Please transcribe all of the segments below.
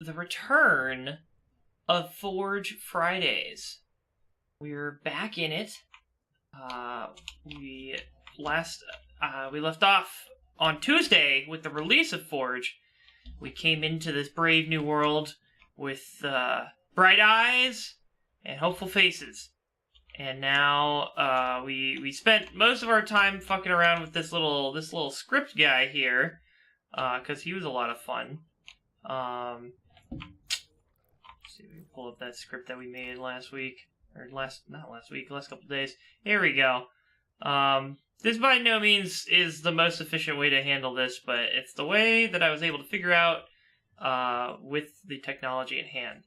the return of Forge Fridays. We're back in it. We left off on Tuesday with the release of Forge. We came into this brave new world with bright eyes and hopeful faces. And now we spent most of our time fucking around with this little script guy here, because he was a lot of fun. Let's see if we can pull up that script that we made last week. Or last couple of days. Here we go. This by no means is the most efficient way to handle this, but it's the way that I was able to figure out with the technology at hand.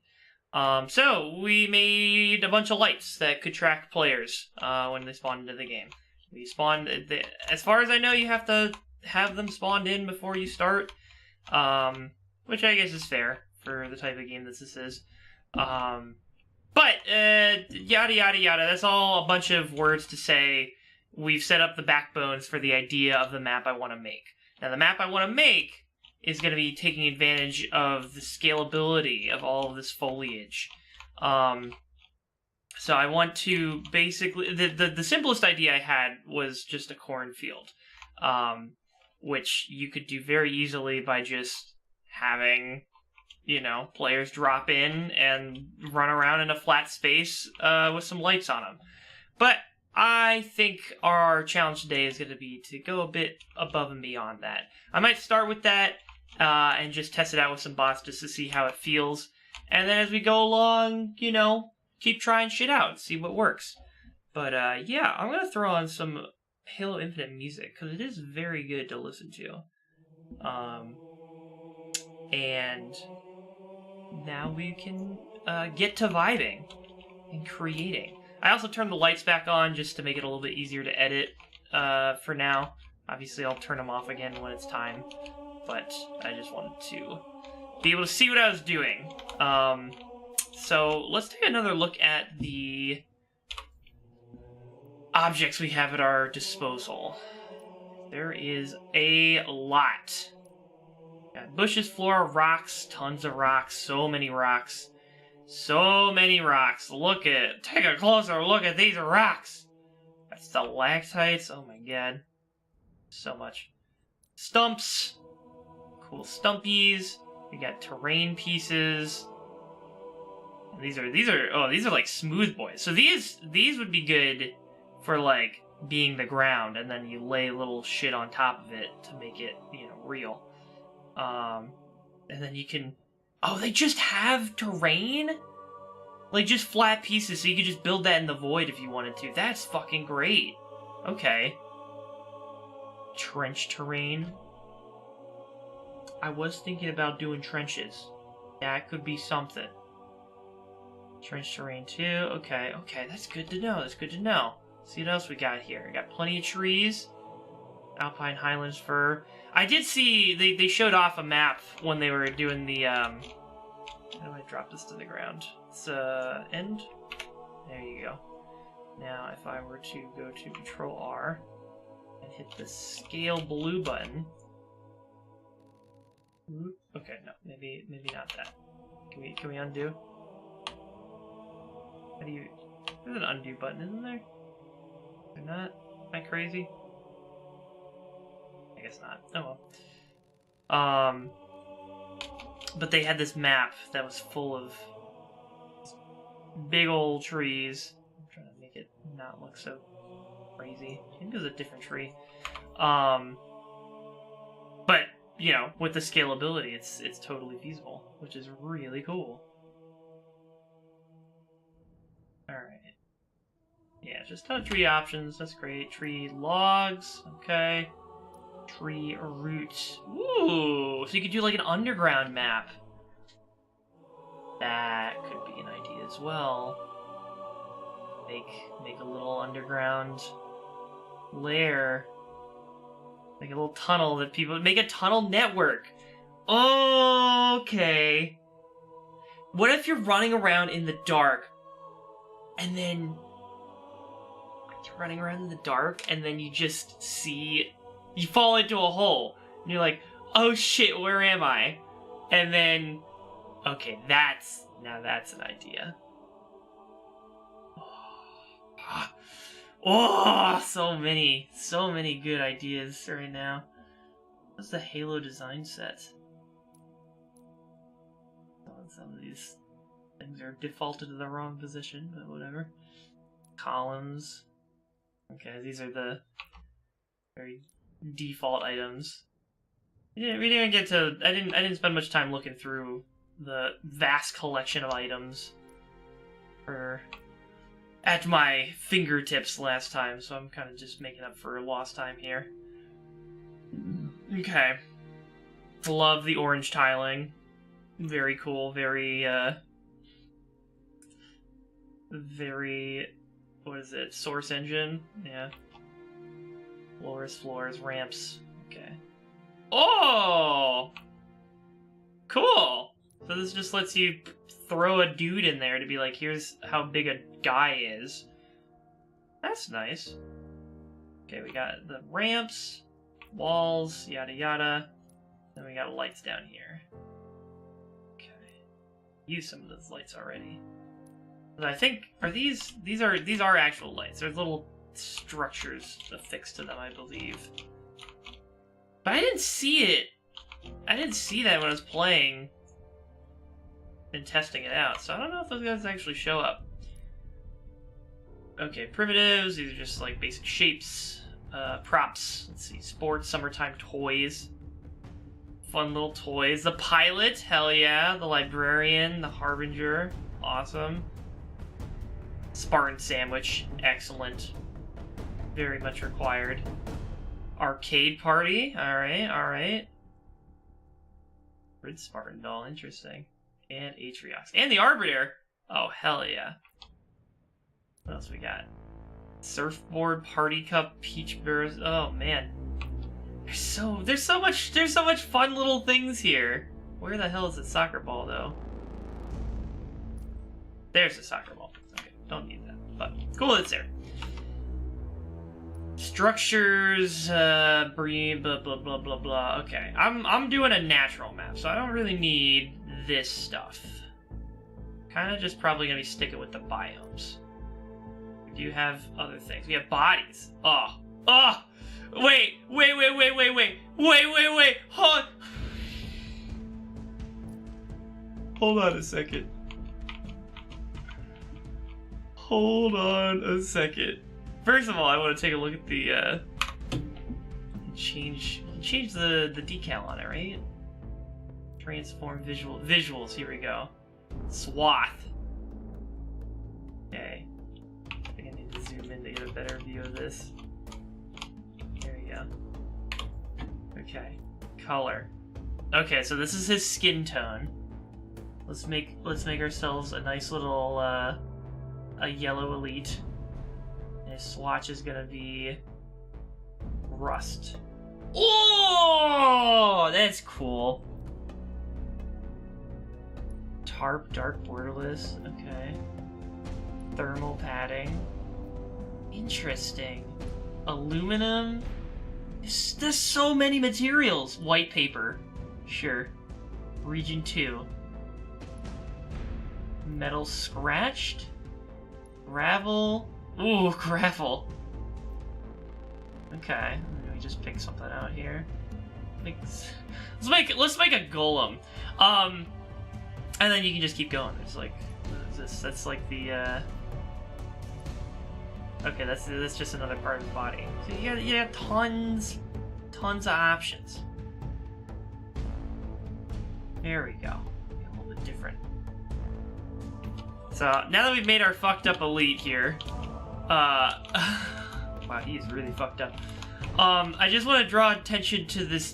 So we made a bunch of lights that could track players when they spawn into the game. As far as I know, you have to have them spawned in before you start, which I guess is fair for the type of game that this is. But yada yada yada. That's all a bunch of words to say we've set up the backbones for the idea of the map I want to make. Now, the map I want to make is going to be taking advantage of the scalability of all of this foliage. So I want to basically... The simplest idea I had was just a cornfield, which you could do very easily by just having, players drop in and run around in a flat space with some lights on them. But I think our challenge today is going to be to go a bit above and beyond that. I might start with that and just test it out with some bots just to see how it feels. And then as we go along, keep trying shit out and see what works. But yeah, I'm going to throw on some Halo Infinite music because it is very good to listen to. And now we can get to vibing and creating. I also turned the lights back on just to make it a little bit easier to edit for now. Obviously, I'll turn them off again when it's time, but I just wanted to be able to see what I was doing. So let's take another look at the objects we have at our disposal. There is a lot. Got bushes, flora, rocks, tons of rocks, so many rocks. So many rocks. Take a closer look at these rocks. Got stalactites. Oh my god. So much. Stumps. Cool stumpies. We got terrain pieces. And these are like smooth boys. So these would be good for like being the ground, and then you lay little shit on top of it to make it, real. And then you can... Oh, they just have terrain? Like, just flat pieces, so you could just build that in the void if you wanted to. That's fucking great. Okay. Trench terrain. I was thinking about doing trenches. That could be something. Trench terrain too. Okay, that's good to know. See what else we got here. We got plenty of trees. Alpine Highlands fir. I did see they showed off a map when they were doing the how do I drop this to the ground? It's end. There you go. Now if I were to go to Control R and hit the scale blue button. Okay, no, maybe not that. Can we undo? How do you... There's an undo button, isn't there? Or not? Am I crazy? I guess not. Oh well. But they had this map that was full of big old trees. I'm trying to make it not look so crazy. I think it was a different tree. But with the scalability, it's totally feasible, which is really cool. All right. Yeah, just a ton of tree options. That's great. Tree logs. Okay. Tree root. Ooh, so you could do like an underground map. That could be an idea as well. Make a little underground lair. Make a little tunnel that people... Make a tunnel network. Okay. What if you're running around in the dark and then... You're running around in the dark and then you just see... You fall into a hole. And you're like, oh shit, where am I? And then Okay, now that's an idea. Oh, so many good ideas right now. What's the Halo design set? Some of these things are defaulted to the wrong position, but whatever. Columns. Okay, these are the very default items. We didn't get to. I didn't spend much time looking through the vast collection of items at my fingertips last time, so I'm kind of just making up for lost time here. Okay. Love the orange tiling. Very cool, very, what is it, Source Engine? Yeah. Floors, ramps. Okay. Oh! Cool! So this just lets you throw a dude in there to be like, here's how big a guy is. That's nice. Okay, we got the ramps, walls, yada yada. Then we got lights down here. Okay. Use some of those lights already. But I think these are actual lights. There's little structures affixed to them, I believe. But I didn't see it. I didn't see that when I was playing and testing it out, so I don't know if those guys actually show up. Okay, primitives, these are just like basic shapes. Props, let's see, sports, summertime toys. Fun little toys. The pilot, hell yeah. The librarian, the harbinger, awesome. Spartan sandwich, excellent. Very much required. Arcade party, alright. Red Spartan doll, interesting. And Atriox. And the Arbiter! Oh, hell yeah. What else we got? Surfboard, party cup, peach bears. Oh man. There's so much fun little things here. Where the hell is the soccer ball though? There's the soccer ball. Okay, don't need that. But cool, it's there. Structures, blah blah blah blah. Okay, I'm doing a natural map, so I don't really need this stuff. Kind of just probably gonna be sticking with the biomes. We do have other things. We have bodies. Oh, wait. Hold on a second. First of all, I want to take a look at the change the decal on it, right? Transform visuals. Here we go. Swath. Okay. I think I need to zoom in to get a better view of this. There we go. Okay. Color. Okay, so this is his skin tone. Let's make ourselves a nice little a yellow elite. And his swatch is gonna be rust. Oh, that's cool. Tarp, dark borderless. Okay. Thermal padding. Interesting. Aluminum. There's so many materials. White paper. Sure. Region 2. Metal scratched. Gravel. Ooh, gravel. Okay. Let me just pick something out here. Let's make a golem. And then you can just keep going. It's like that's like the okay, that's just another part of his body. So you got tons of options. There we go. A little bit different. So now that we've made our fucked up elite here, wow, he's really fucked up. I just want to draw attention to this.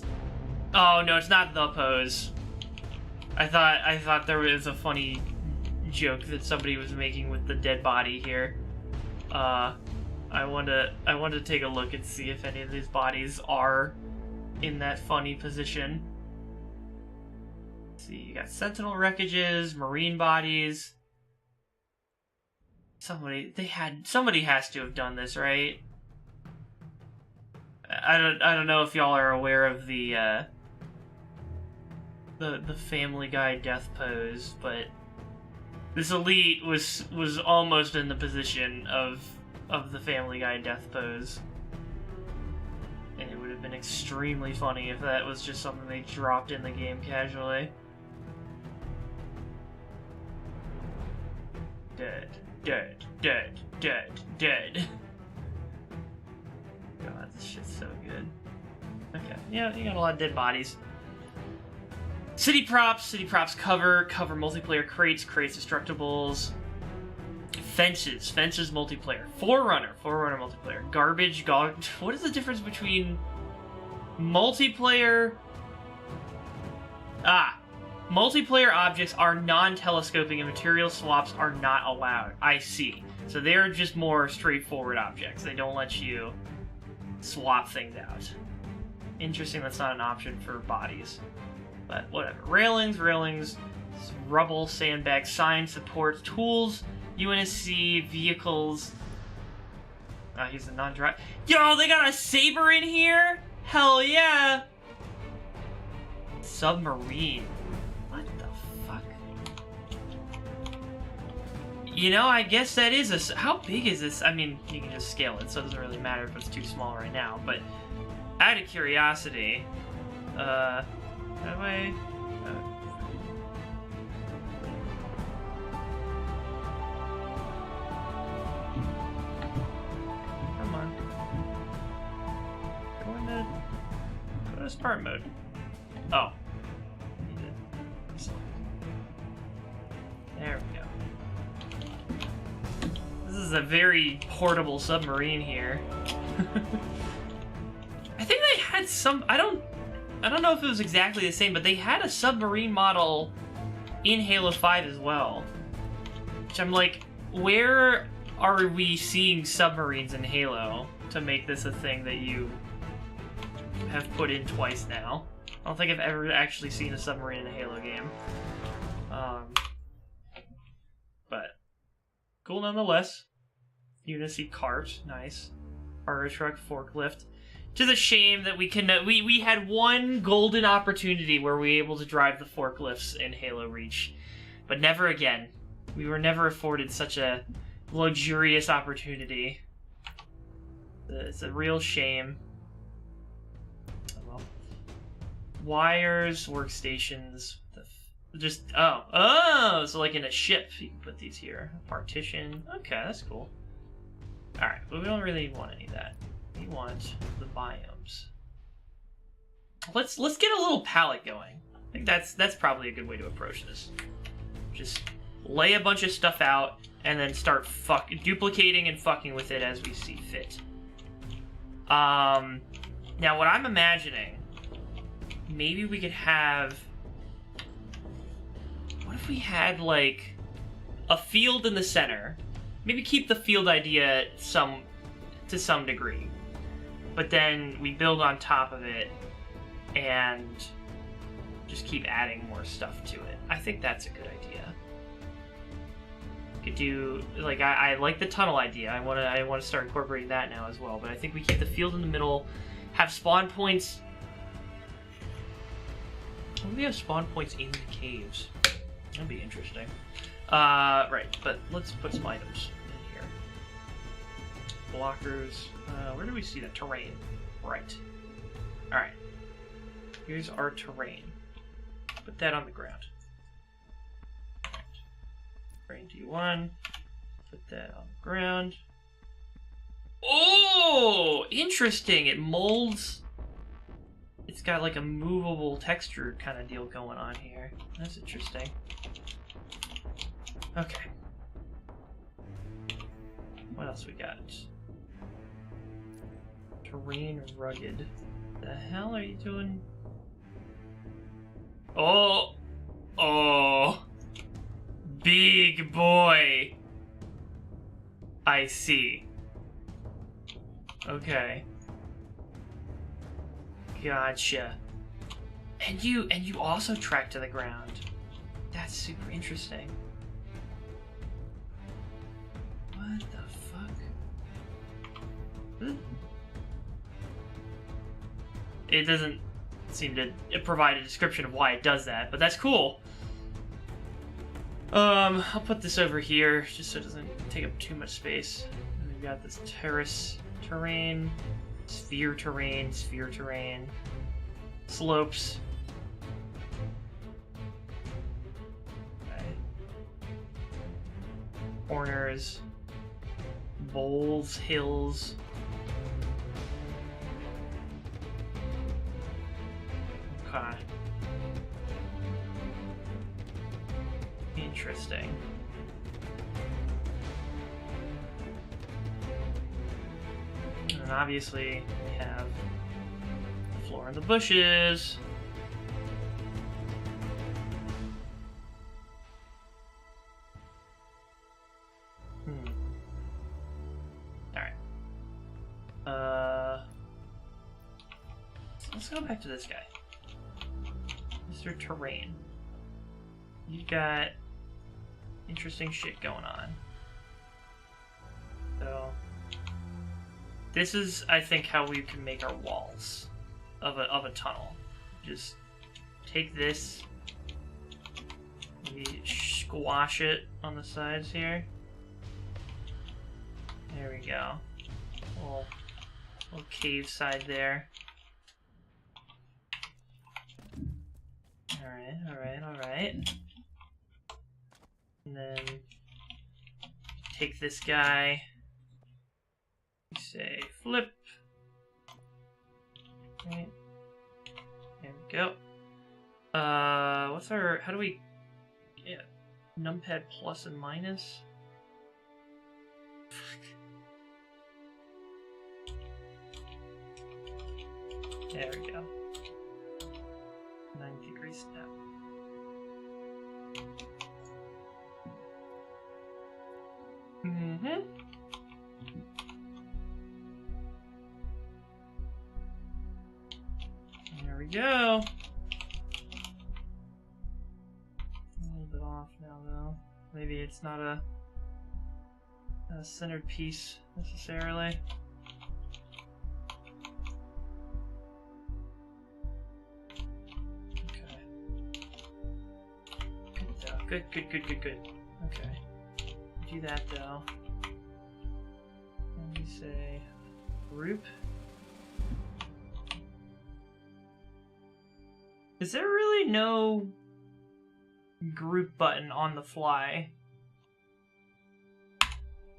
Oh no, it's not the pose. I thought there was a funny joke that somebody was making with the dead body here. I want to take a look and see if any of these bodies are in that funny position. Let's see, you got Sentinel wreckages, Marine bodies. Somebody has to have done this, right? I don't know if y'all are aware of the the Family Guy death pose, but this elite was almost in the position of the Family Guy death pose. And it would have been extremely funny if that was just something they dropped in the game casually. Dead, dead, dead, dead, dead. God, this shit's so good. Okay, yeah, you got a lot of dead bodies. City props cover multiplayer crates destructibles. Fences multiplayer. Forerunner multiplayer. Garbage, what is the difference between multiplayer? Multiplayer objects are non-telescoping and material swaps are not allowed. I see. So they're just more straightforward objects. They don't let you swap things out. Interesting that's not an option for bodies. But whatever. Railings, rubble, sandbags, signs, supports, tools, UNSC, vehicles. He's a non-drive. Yo, they got a saber in here? Hell yeah! Submarine. What the fuck? You know, I guess that is a... How big is this? I mean, you can just scale it, so it doesn't really matter if it's too small right now, but out of curiosity, that way... Come on. Go to start mode. Oh. There we go. This is a very portable submarine here. I think they had some... I don't know if it was exactly the same, but they had a submarine model in Halo 5 as well. Which I'm like, where are we seeing submarines in Halo to make this a thing that you have put in twice now? I don't think I've ever actually seen a submarine in a Halo game. But cool nonetheless. UNSC cart, nice. Cargo truck, forklift. Just a shame that we had one golden opportunity where we were able to drive the forklifts in Halo Reach, but never again. We were never afforded such a luxurious opportunity. It's a real shame. Oh well. Wires, workstations, so like in a ship you can put these here. Partition. Okay, that's cool. All right, but we don't really want any of that. We want the biomes. Let's get a little palette going. I think that's probably a good way to approach this. Just lay a bunch of stuff out and then start duplicating and fucking with it as we see fit. Now what I'm imagining, maybe we could have... What if we had like a field in the center? Maybe keep the field idea to some degree. But then we build on top of it and just keep adding more stuff to it. I think that's a good idea. Could do like I like the tunnel idea. I want to start incorporating that now as well. But I think we keep the field in the middle, have spawn points. What if we have spawn points in the caves? That'd be interesting. Right, but let's put some items in here. Blockers. Where do we see that? Terrain. Right. Alright. Here's our terrain. Put that on the ground. Terrain D1. Put that on the ground. Oh! Interesting! It molds... It's got like a movable texture kind of deal going on here. That's interesting. Okay. What else we got? Terrain rugged. The hell are you doing? Oh! Oh! Big boy! I see. Okay. Gotcha. And you also track to the ground. That's super interesting. What the fuck? It doesn't... seem to provide a description of why it does that, but that's cool. I'll put this over here just so it doesn't take up too much space. And we've got this terrace terrain, sphere terrain, slopes. Okay. Corners, bowls, hills. Okay. Interesting. And obviously, we have the floor and the bushes. Alright. So let's go back to this guy. Mr. Terrain. You've got interesting shit going on. So this is, I think, how we can make our walls of a tunnel. Just take this, maybe squash it on the sides here. There we go. Little cave side there. Alright. And then take this guy. Say flip. Right. There we go. What's our, how do we, yeah, numpad plus and minus? There we go. 90-degree snap. There we go. A little bit off now, though. Maybe it's not a centered piece necessarily. Good. Okay. Do that though. Let me say group. Is there really no group button on the fly?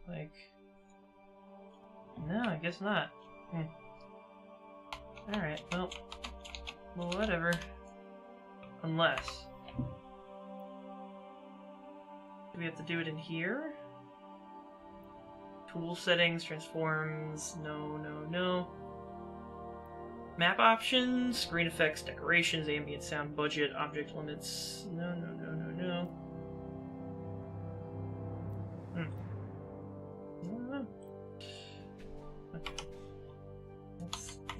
Like, no, I guess not. Alright, well, whatever. Unless. Do we have to do it in here? Tool settings, transforms, no. Map options, screen effects, decorations, ambient sound, budget, object limits, no. Okay.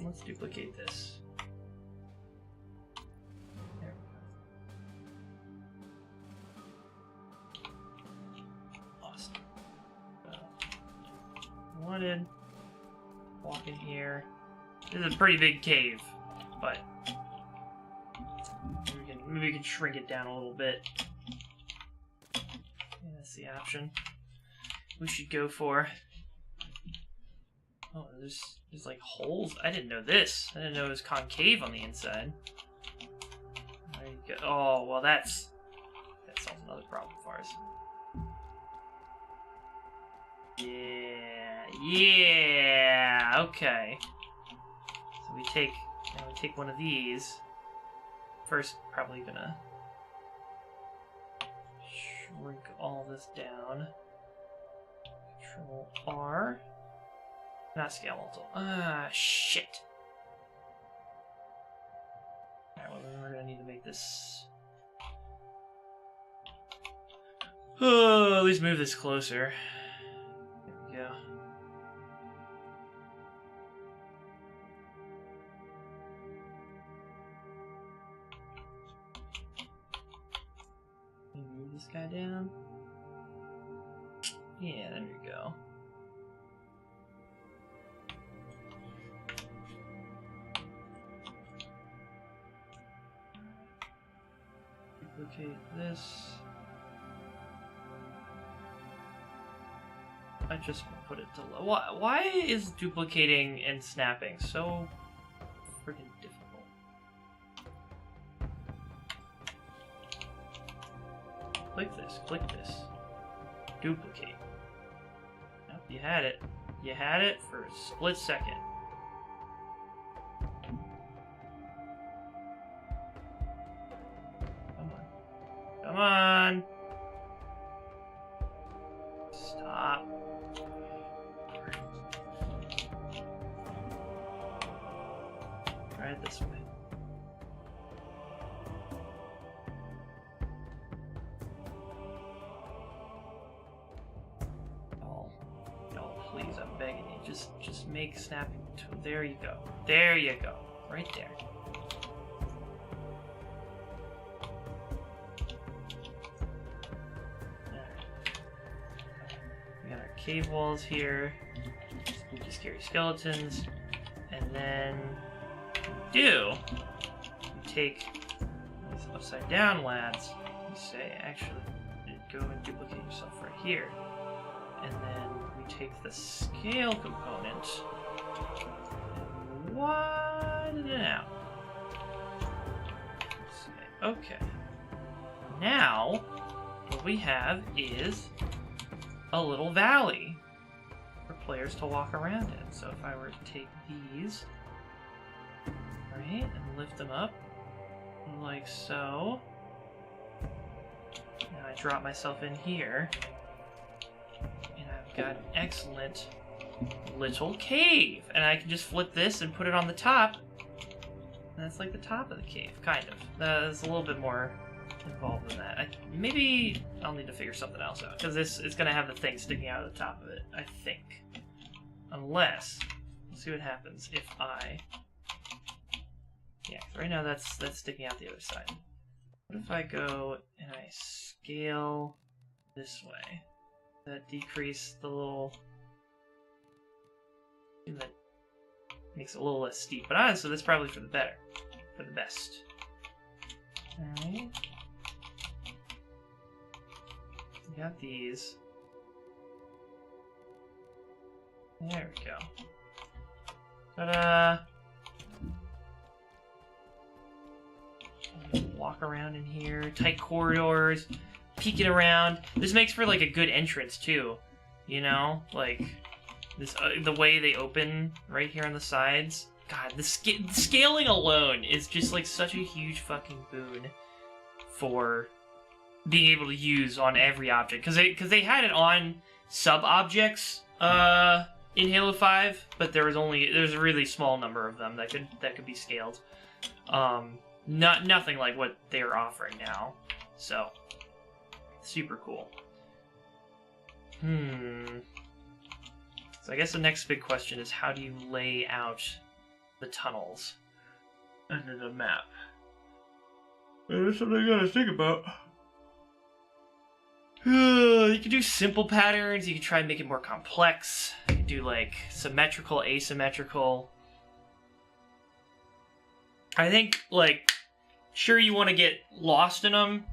Let's duplicate this. There we go. Awesome. Wanted. Walk in here. This is a pretty big cave, but maybe we can shrink it down a little bit. Yeah, that's the option we should go for. Oh, there's like holes. I didn't know this. I didn't know it was concave on the inside. There you go. Oh, well, that solves another problem for us. Yeah, okay. So we take one of these. First, probably gonna shrink all this down. Control R. Not scale multiple. Shit. Alright, well then we're gonna need to make this. Oh, at least move this closer. There we go. Move this guy down. Yeah, there you go. duplicate this. I just put it to low. Why is duplicating and snapping so freaking difficult? Click this. Duplicate. Yep, you had it. You had it for a split second. Come on. Stop. Try it this way. Oh, please, I'm begging you. Just make snapping. There you go. There you go. Right there. Cave walls here, spooky scary skeletons, and then you take these upside down lads, you say, actually, go and duplicate yourself right here, and then we take the scale component and widen it out. Okay, now what we have is a little valley for players to walk around in. So if I were to take these, right, and lift them up, like so, now I drop myself in here, and I've got an excellent little cave. And I can just flip this and put it on the top, and that's like the top of the cave, kind of. That's a little bit more involved in that. Maybe I'll need to figure something else out, because this is going to have the thing sticking out of the top of it, I think. Unless, let's see what happens if I... Yeah, right now that's sticking out the other side. What if I go and I scale this way? That decrease the little... That makes it a little less steep, but honestly, that's probably for the better. For the best. Alright. We got these. There we go. Ta-da! Walk around in here, tight corridors, peeking around. This makes for like a good entrance too, you know, like this the way they open right here on the sides. God, the scaling alone is just like such a huge fucking boon for being able to use on every object, because they had it on sub objects in Halo 5, but there's a really small number of them that could be scaled. Nothing like what they are offering now. So super cool. So I guess the next big question is, how do you lay out the tunnels under the map? That's something I gotta think about. You can do simple patterns, you can try and make it more complex, you can do like symmetrical, asymmetrical. I think, like, sure, you want to get lost in them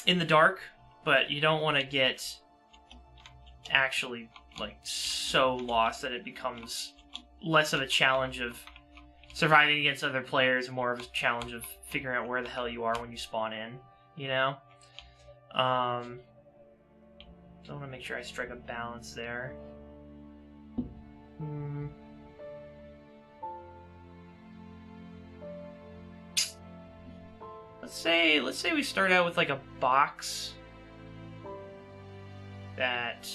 in the dark, but you don't want to get actually, like, so lost that it becomes less of a challenge of surviving against other players and more of a challenge of figuring out where the hell you are when you spawn in, you know? So I want to make sure I strike a balance there. Let's say we start out with like a box that...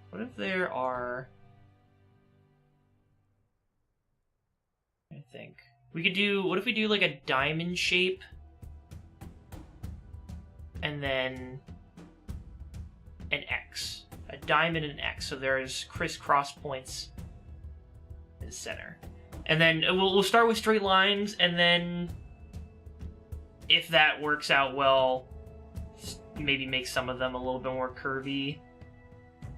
What if there are... I think we could do... What if we do like a diamond shape? And then an X. A diamond and an X. So there's crisscross points in the center. And then we'll start with straight lines, and then if that works out well, maybe make some of them a little bit more curvy,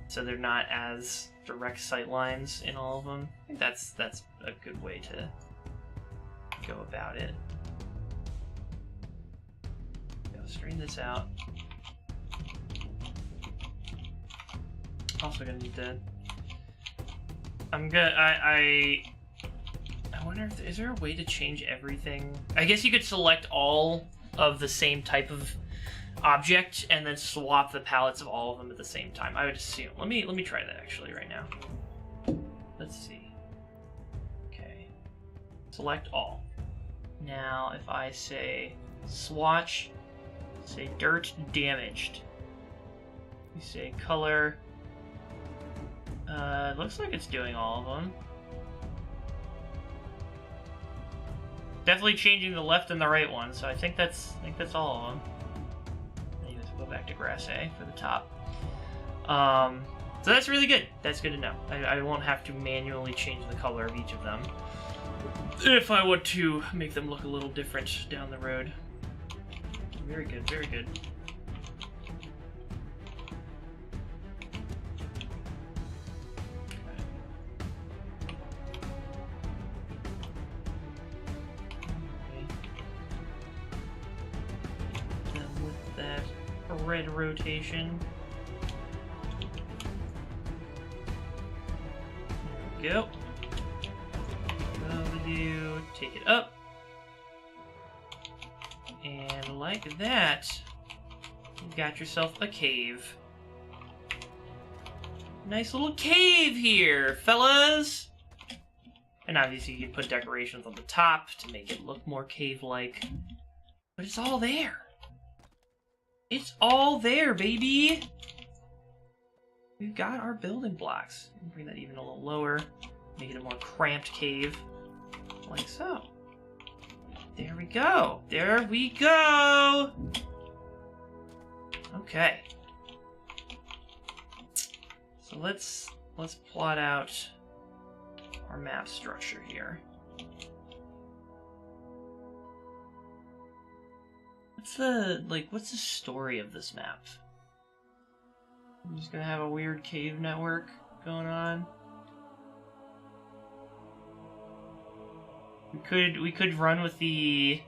so they're not as direct sight lines in all of them. I think that's a good way to go about it. straighten this out. Also gonna need to... I wonder if... Is there a way to change everything? I guess you could select all of the same type of object and then swap the palettes of all of them at the same time. I would assume. Let me try that actually right now. Let's see. Okay. Select all. Now, if I say swatch, say dirt damaged. You say color. It looks like it's doing all of them. Definitely changing the left and the right one, so I think that's all of them. Anyways, we'll go back to grass A for the top. So that's really good. That's good to know. I won't have to manually change the color of each of them if I want to make them look a little different down the road. Very good, very good. Red rotation. There we go. Go with you, take it up. And like that, you got yourself a cave. Nice little cave here, fellas! And obviously you can put decorations on the top to make it look more cave-like. But it's all there. It's all there, baby! We've got our building blocks. Bring that even a little lower. Make it a more cramped cave. Like so. There we go. There we go! Okay. So let's plot out our map structure here. What's the story of this map? I'm just gonna have a weird cave network going on. We could run with the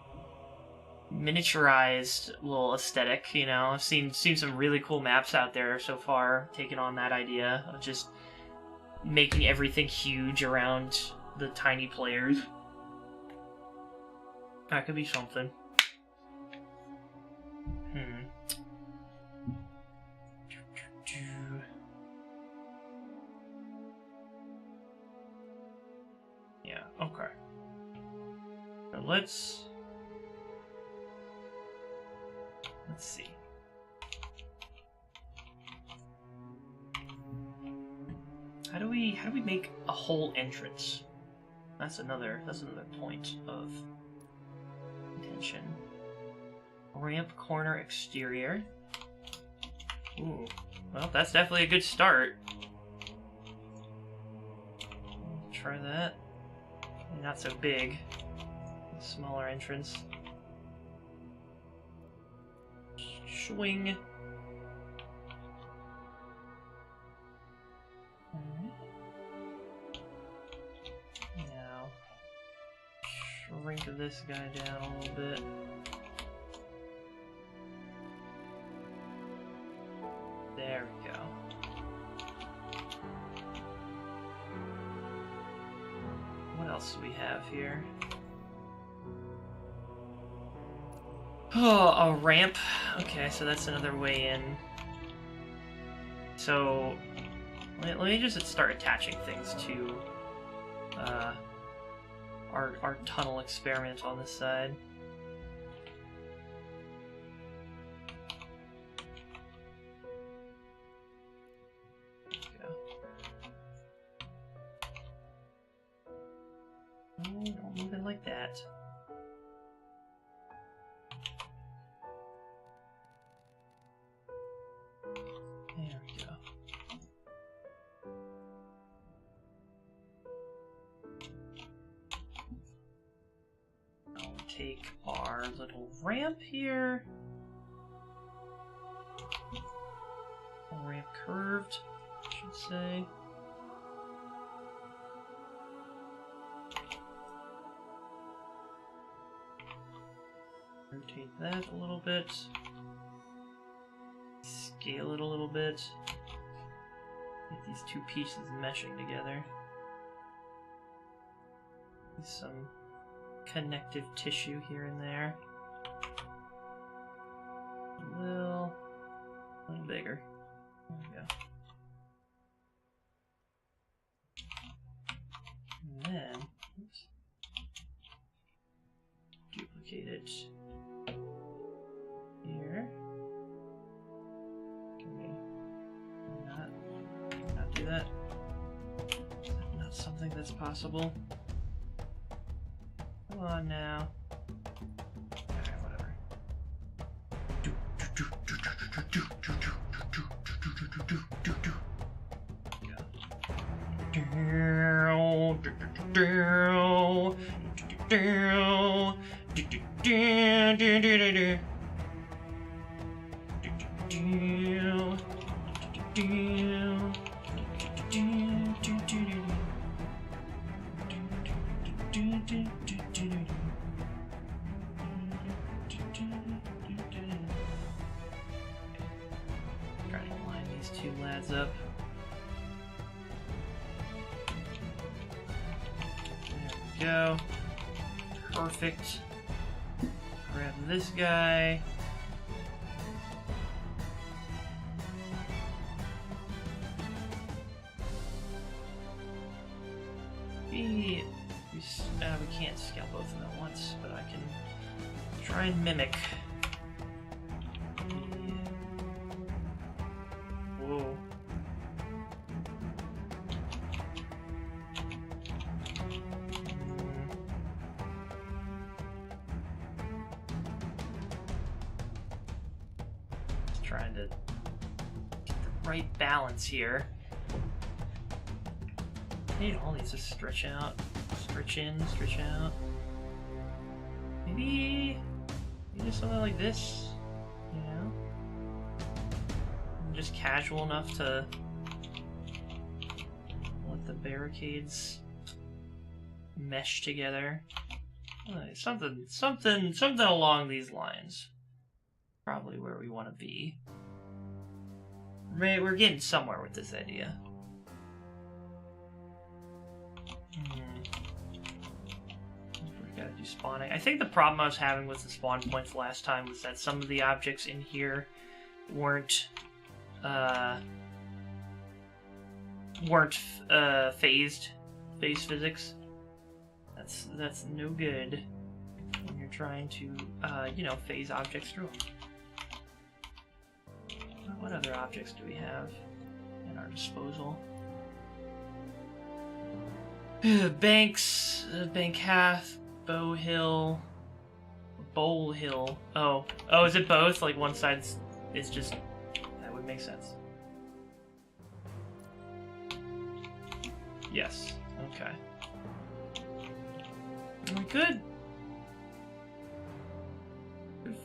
miniaturized little aesthetic, you know. I've seen some really cool maps out there so far, taking on that idea of just making everything huge around the tiny players. That could be something. Yeah, okay. So let's see. How do we make a whole entrance? That's another point of intention. Ramp corner exterior. Ooh. Well, that's definitely a good start. Try that. Not so big. Smaller entrance. Swing. Now, shrink this guy down a little bit. There we go. What else do we have here? Oh, a ramp. Okay, so that's another way in. So, let me just start attaching things to our tunnel experiment on this side. Don't move it like that. There we go. I'll take our little ramp here. Ramp curved, I should say. Rotate that a little bit. scale it a little bit. Get these two pieces meshing together. Some connective tissue here and there. A little bigger. There we go. And then, oops, duplicate it here. Can we not do that? Is that not something that's possible? Come on now. Alright, whatever. Trying to line these two lads up. There we go. Perfect. Grab this guy. We can't scale both of them at once, but I can try and mimic. Whoa. Just trying to get the right balance here. I need all these to stretch out. Stretch in, stretch out. Maybe just something like this, you know? Just casual enough to let the barricades mesh together. Something along these lines. Probably where we want to be. We're getting somewhere with this idea. Gotta do spawning. I think the problem I was having with the spawn points last time was that some of the objects in here weren't phased physics. That's no good when you're trying to phase objects through them. What other objects do we have at our disposal? Banks, Bank Hath, Bow Hill, Bowl Hill. Oh, is it both? Like one side is just... That would make sense. Yes. Okay. We could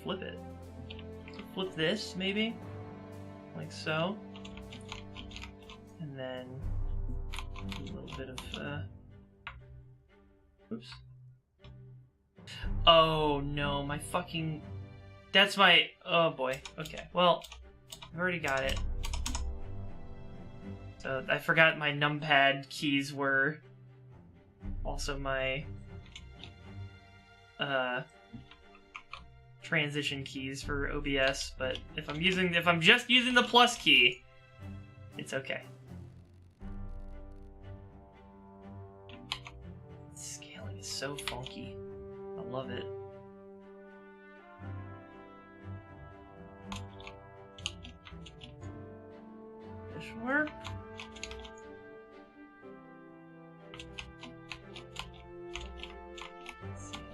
flip it. Flip this, maybe? Like so. And then do a little bit of... Oops. Oh no, my fucking... That's my... Oh boy. Okay, well, I've already got it. So I forgot my numpad keys were also my transition keys for OBS, but if I'm just using the plus key, it's okay. Scaling is so funky. I love it. This should work.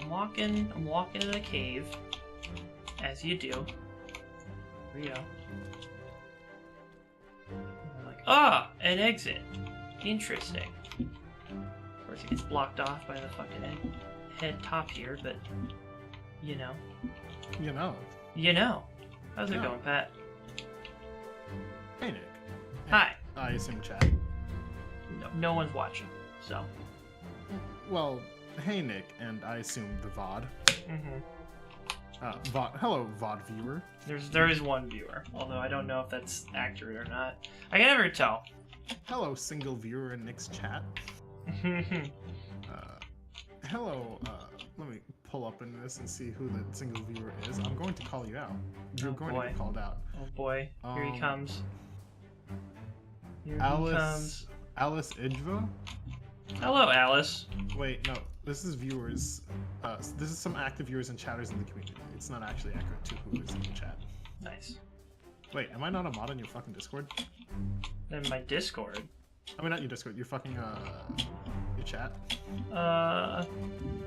I'm walking in a cave, as you do. Here we go. And like, an exit. Interesting. Of course, it gets blocked off by the fucking head top here, but you know. You know. You know. How's it going, Pat? Hey, Nick. Hi. I assume chat. No one's watching, so. Well, hey, Nick, and I assume the VOD. Mm-hmm. Hello, VOD viewer. There is one viewer, although I don't know if that's accurate or not. I can never tell. Hello, single viewer in Nick's chat. Hello, let me pull up in this and see who the single viewer is. I'm going to call you out. You're going to get called out. Oh boy, here he comes. Here he Alice comes. Alice Idva? Hello, Alice. Wait, no, this is viewers. This is some active viewers and chatters in the community. It's not actually accurate to who is in the chat. Nice. Wait, am I not a mod on your fucking Discord? Then my Discord. I mean, not your Discord, your fucking, your chat?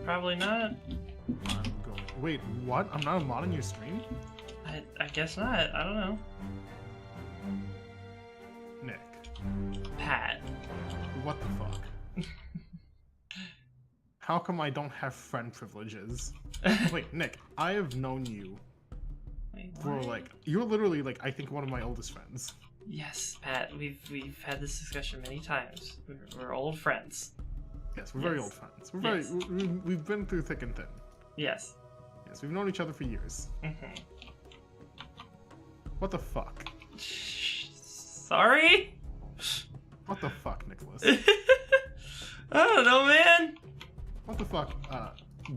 Probably not. I'm going. Wait, what? I'm not a mod on your stream? I guess not. I don't know. Nick. Pat. What the fuck? How come I don't have friend privileges? Wait, Nick, I have known you Wait, for what? like, you're literally like, I think one of my oldest friends. Yes, Pat. We've had this discussion many times. We're old friends. Yes, we're very Yes. old friends. Yes. We've been through thick and thin. Yes. Yes, we've known each other for years. Mm-hmm. What the fuck? Sorry. What the fuck, Nicholas? I don't know, man. What the fuck?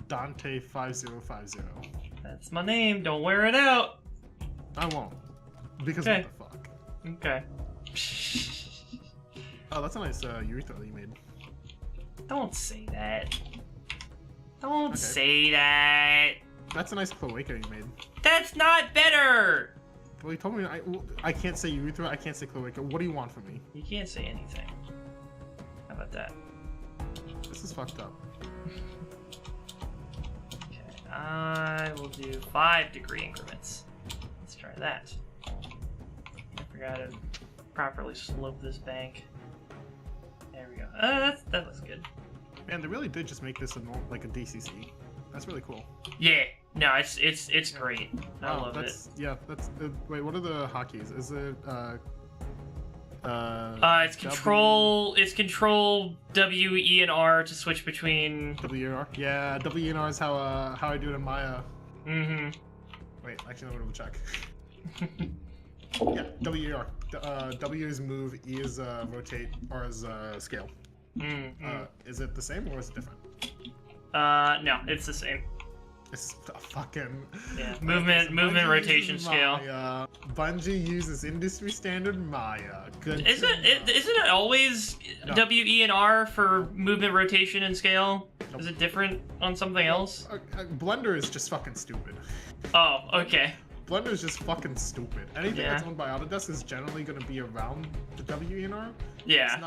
Dante5050. That's my name. Don't wear it out. I won't. Because Okay. what the fuck? Okay. Oh, that's a nice urethra that you made. Don't say that. Don't Okay. say that. That's a nice cloaca you made. That's not better. Well, you told me I can't say urethra, I can't say cloaca. What do you want from me? You can't say anything. How about that? This is fucked up. Okay, I will do 5-degree increments. Let's try that. I forgot to properly slope this bank. There we go. That looks good. Man, they really did just make this like a DCC. That's really cool. Yeah. No, it's great. I Wow, love it. Yeah, that's. Wait, what are the hotkeys? Is it It's control. It's control W, E, and R to switch between. WR? Yeah, WR is how I do it in Maya. Mm-hmm. Wait, actually, I'm gonna check. Yeah, WR. W is move, E is rotate, R is scale. Mm-hmm. Is it the same or is it different? No, it's the same. It's a fucking Yeah, movement, rotation, scale. Maya. Bungie uses industry standard Maya. Good. Isn't it always No. W, E, and R for movement, rotation, and scale? Is it different on something else? Blender is just fucking stupid. Oh, okay. Blender is just fucking stupid. Anything Yeah. that's owned by Autodesk is generally going to be around the WENR. Yeah. It's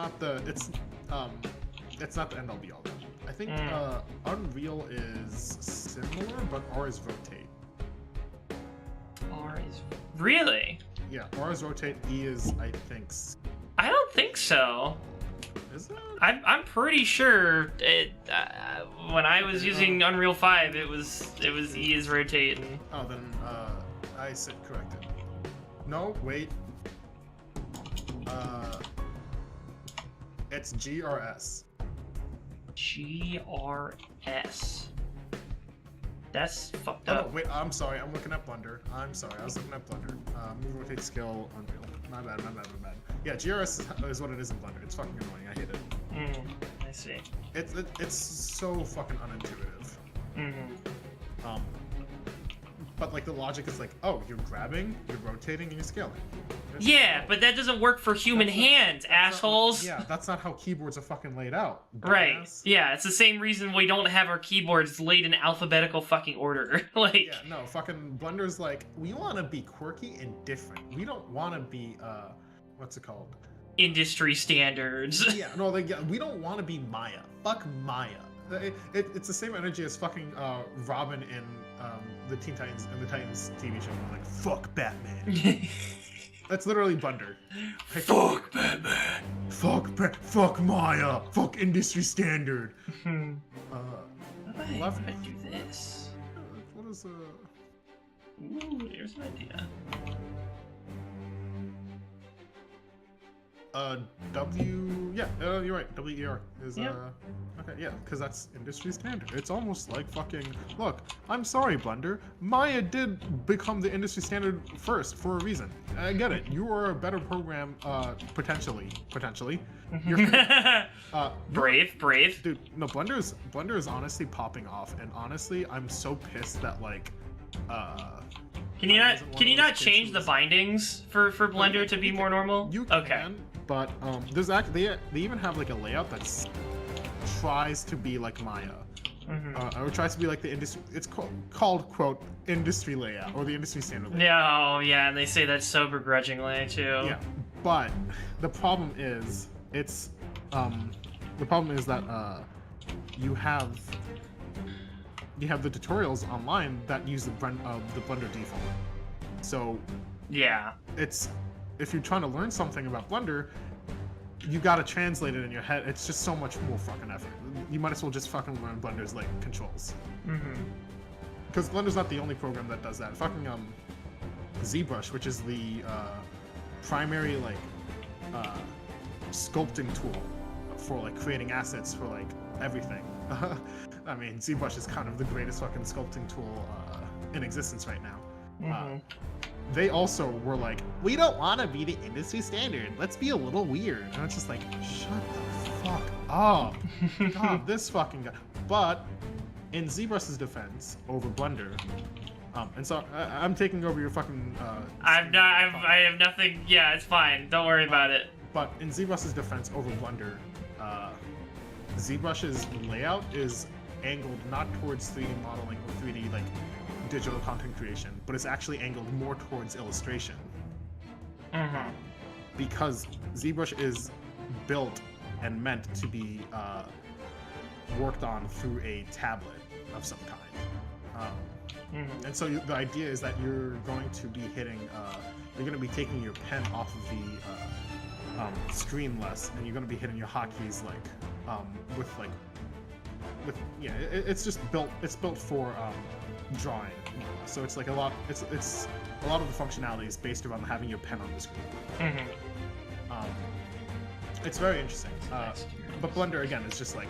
not the end all be all. I think Mm. Unreal is similar, but R is rotate. R is really? Yeah, R is rotate. E is I think. I don't think so. Is it? I'm pretty sure it. When I was using Unreal 5, it was E is rotating. Oh, then I said corrected. No, wait. It's GRS. GRS. That's fucked Oh, up. no, wait, I'm sorry. I'm looking at Blender. I'm sorry. I was looking at Blender. Move, rotate, scale, Unreal. My bad. Yeah, GRS is what it is in Blender. It's fucking annoying. I hate it. I see. It's so fucking unintuitive. Mm-hmm. But like the logic is like, oh, you're grabbing, you're rotating, and you're scaling. Yeah, but that doesn't work for human That's not- hands, assholes. Yeah, that's not how keyboards are fucking laid out. Right. dumbass. Yeah, it's the same reason we don't have our keyboards laid in alphabetical fucking order. Like, Yeah, no, fucking Blender's like, we want to be quirky and different. We don't want to be, what's it called? industry standards. Yeah, no, like, yeah, we don't want to be Maya. Fuck Maya. It's the same energy as fucking Robin in the Teen Titans and the Titans TV show. Like, fuck Batman. That's literally Blender. Fuck Batman. Fuck Maya. Fuck industry standard. How Left- do I do this? What is Ooh, here's an idea. You're right. WER is Yep. okay, yeah, because that's industry standard. It's almost like fucking look, I'm sorry, Blender. Maya did become the industry standard first for a reason. I get it. You are a better program, potentially. You're brave. dude, no, Blender is honestly popping off, and honestly, I'm so pissed that like Can you not change the bindings for Blender to be more normal? You can, but there's actually they even have like a layout that's tries to be like Maya, or tries to be like the industry. It's called quote industry layout or the industry standard layout. Yeah, oh yeah, and they say that so begrudgingly too. Yeah, but the problem is that you have the tutorials online that use the Blender default. So yeah, it's if you're trying to learn something about Blender, you gotta translate it in your head. It's just so much more fucking effort. You might as well just fucking learn Blender's like controls. Because Blender's not the only program that does that. Fucking ZBrush, which is the primary like sculpting tool for like creating assets for like everything. I mean, ZBrush is kind of the greatest fucking sculpting tool in existence right now. They also were like, we don't want to be the industry standard. Let's be a little weird. And it's just like, shut the fuck up. God, this fucking guy. But in ZBrush's defense over Blender, and so I'm taking over your fucking. I have nothing. Yeah, it's fine. Don't worry about it. But in ZBrush's defense over Blender, ZBrush's layout is angled not towards 3D modeling or 3D like digital content creation, but it's actually angled more towards illustration. Because ZBrush is built and meant to be worked on through a tablet of some kind. And so the idea is that you're going to be you're going to be taking your pen off of the screen less, and you're going to be hitting your hotkeys it's just built. It's built for drawing, so it's like a lot. It's a lot of the functionality is based around having your pen on the screen. It's very interesting. But Blender again is just like,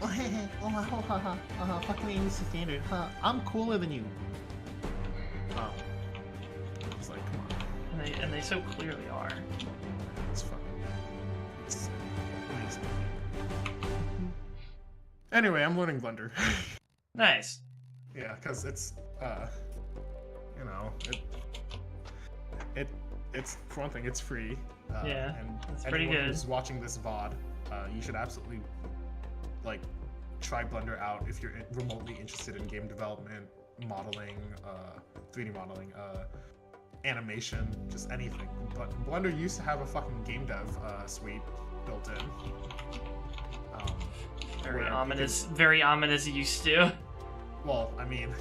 oh hey, fucking industry standard. I'm cooler than you. It's like, come on. And they so clearly are. It's fucking. It's amazing. Anyway, I'm learning Blender. Nice. Yeah, because it's, it's for one thing, it's free. Yeah, and it's pretty anyone good. who's watching this VOD, you should absolutely, like, try Blender out if you're remotely interested in game development, modeling, 3D modeling, animation, just anything. But Blender used to have a fucking game dev suite built in. Very ominous used to. Well, I mean,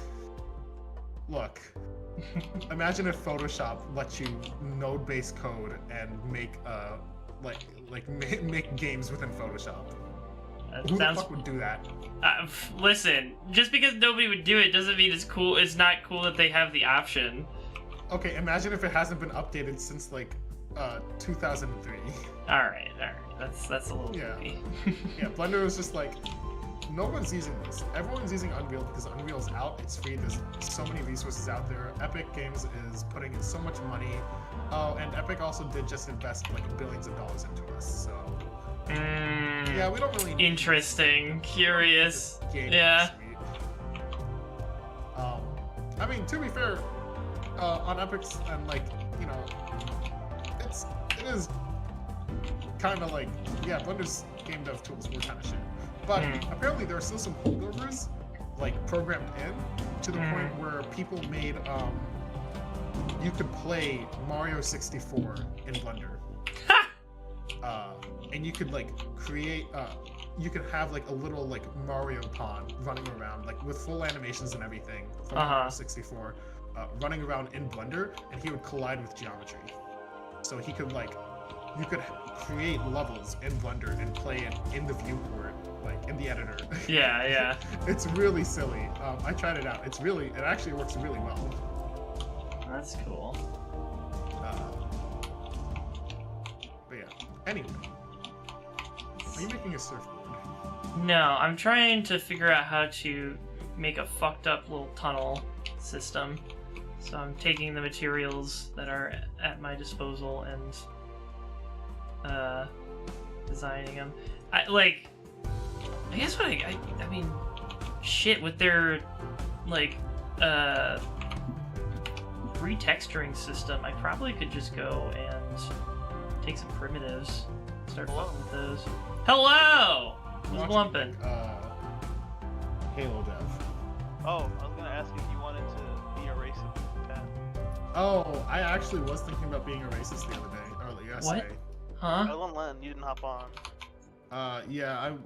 look. Imagine if Photoshop lets you node-based code and make make games within Photoshop. Who the fuck would do that? Listen, just because nobody would do it doesn't mean it's cool. It's not cool that they have the option. Okay, imagine if it hasn't been updated since like 2003. All right, that's a little goofy. Yeah, Blender was just like, no one's using this. Everyone's using Unreal because Unreal's out. It's free. There's so many resources out there. Epic Games is putting in so much money. Oh, and Epic also did just invest like billions of dollars into us. So yeah, we don't really need interesting, curious. Yeah. I mean, to be fair, on Epic's and like it is kind of like Blender's game dev tools were kind of shit. But apparently there are still some holdovers, like, programmed in, to the point where people made, you could play Mario 64 in Blender. And you could, like, create, you could have, like, a little, like, Mario pond running around, like, with full animations and everything from Mario 64, running around in Blender, and he would collide with geometry. So he could, like, you could create levels in Blender and play it in the viewport, like in the editor. Yeah. It's really silly. I tried it out. It actually works really well. That's cool. But yeah, Anyway, are you making a surfboard? No, I'm trying to figure out how to make a fucked up little tunnel system. So I'm taking the materials that are at my disposal and designing them. I guess what I mean, shit, with their like retexturing system, I probably could just go and take some primitives, start fucking with those. Hello! Who's glumping? Halo dev. Oh, I was gonna ask if you wanted to be a racist. Yeah. Oh, I actually was thinking about being a racist the other day, or yesterday. Huh? Ellen Len, you didn't hop on. Yeah,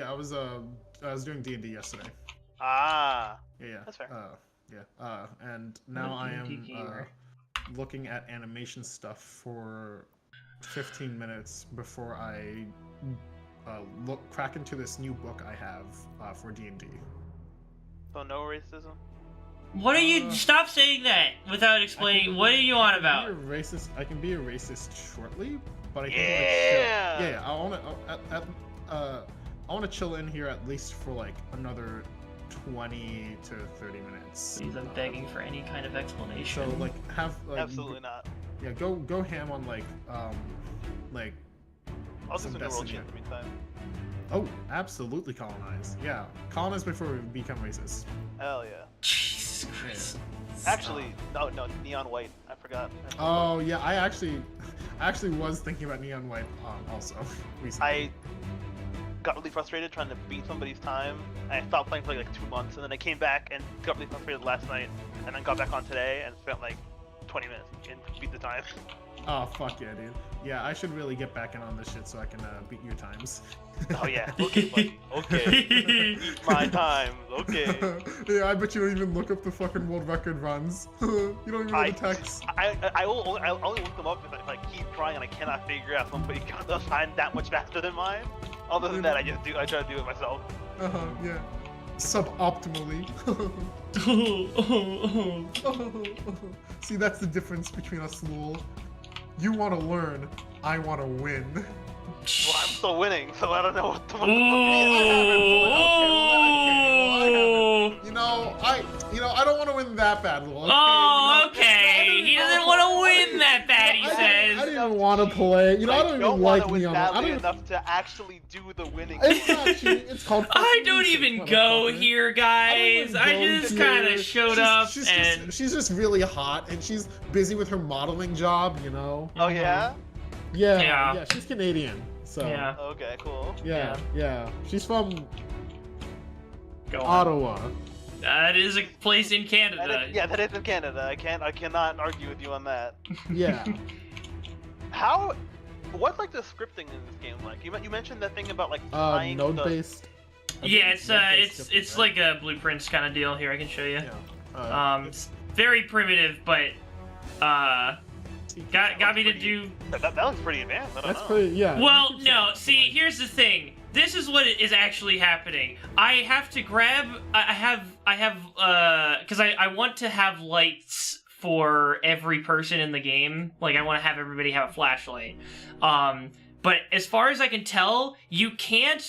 I was doing D&D yesterday. Ah, Yeah. that's fair. And now What I a D&D am gamer. looking at animation stuff for 15 minutes before I crack into this new book I have for D&D. So no racism. What are you? Stop saying that without explaining. What are you on about? I can be a racist shortly, but I think Yeah! like, I want to chill in here at least for like another 20 to 30 minutes. Please, I'm begging for any kind of explanation. So like have like, Absolutely not. Yeah, go ham on like I'll do some some new world Destiny. shit in the meantime. oh, absolutely colonize. Yeah, colonize before we become racist. Hell yeah. Jesus Christ. Actually, no, neon white. I forgot. Oh yeah, I actually was thinking about neon white also recently. I got really frustrated trying to beat somebody's time. I stopped playing for like 2 months, and then I came back and got really frustrated last night, and then got back on today and spent like 20 minutes and beat the time. Oh fuck yeah, dude. Yeah, I should really get back in on this shit so I can beat your times. Oh yeah. Okay, buddy. Okay. Beat my time. Okay. Yeah, I bet you don't even look up the fucking world record runs. You don't even know the text. I only look them up if I keep trying and I cannot figure out somebody got the time that much faster than mine. Other than that, I try to do it myself. Yeah. Suboptimally. See, that's the difference between us, Lul. You want to learn, I want to win. Well, I'm still winning, so I don't know what the. I don't want to win that bad, Lul. Oh, okay. He doesn't want to win that bad, he I says. don't even want to play. I don't even like win Neon. I badly don't. enough to actually do the winning. It's not cheating. It's called. I don't even go motherfucker. here, guys. I just kind of showed up and. She's just really hot, and she's busy with her modeling job. Oh yeah. Yeah. She's Canadian, so. Yeah. Okay, cool. Yeah. She's from Go on. Ottawa. That is a place in Canada. That is in Canada. I cannot argue with you on that. Yeah. What's like the scripting in this game like? You mentioned that thing about like tying Node based. Yeah, it's like a blueprints kind of deal. Here, I can show you. Yeah. It's very primitive, but got me to do. That looks pretty advanced. I don't That's know. pretty. Yeah. Well, you could no. say See, here's the thing. This is what is actually happening. I have to grab. I have. Because I want to have lights for every person in the game. Like I want to have everybody have a flashlight. But as far as I can tell, you can't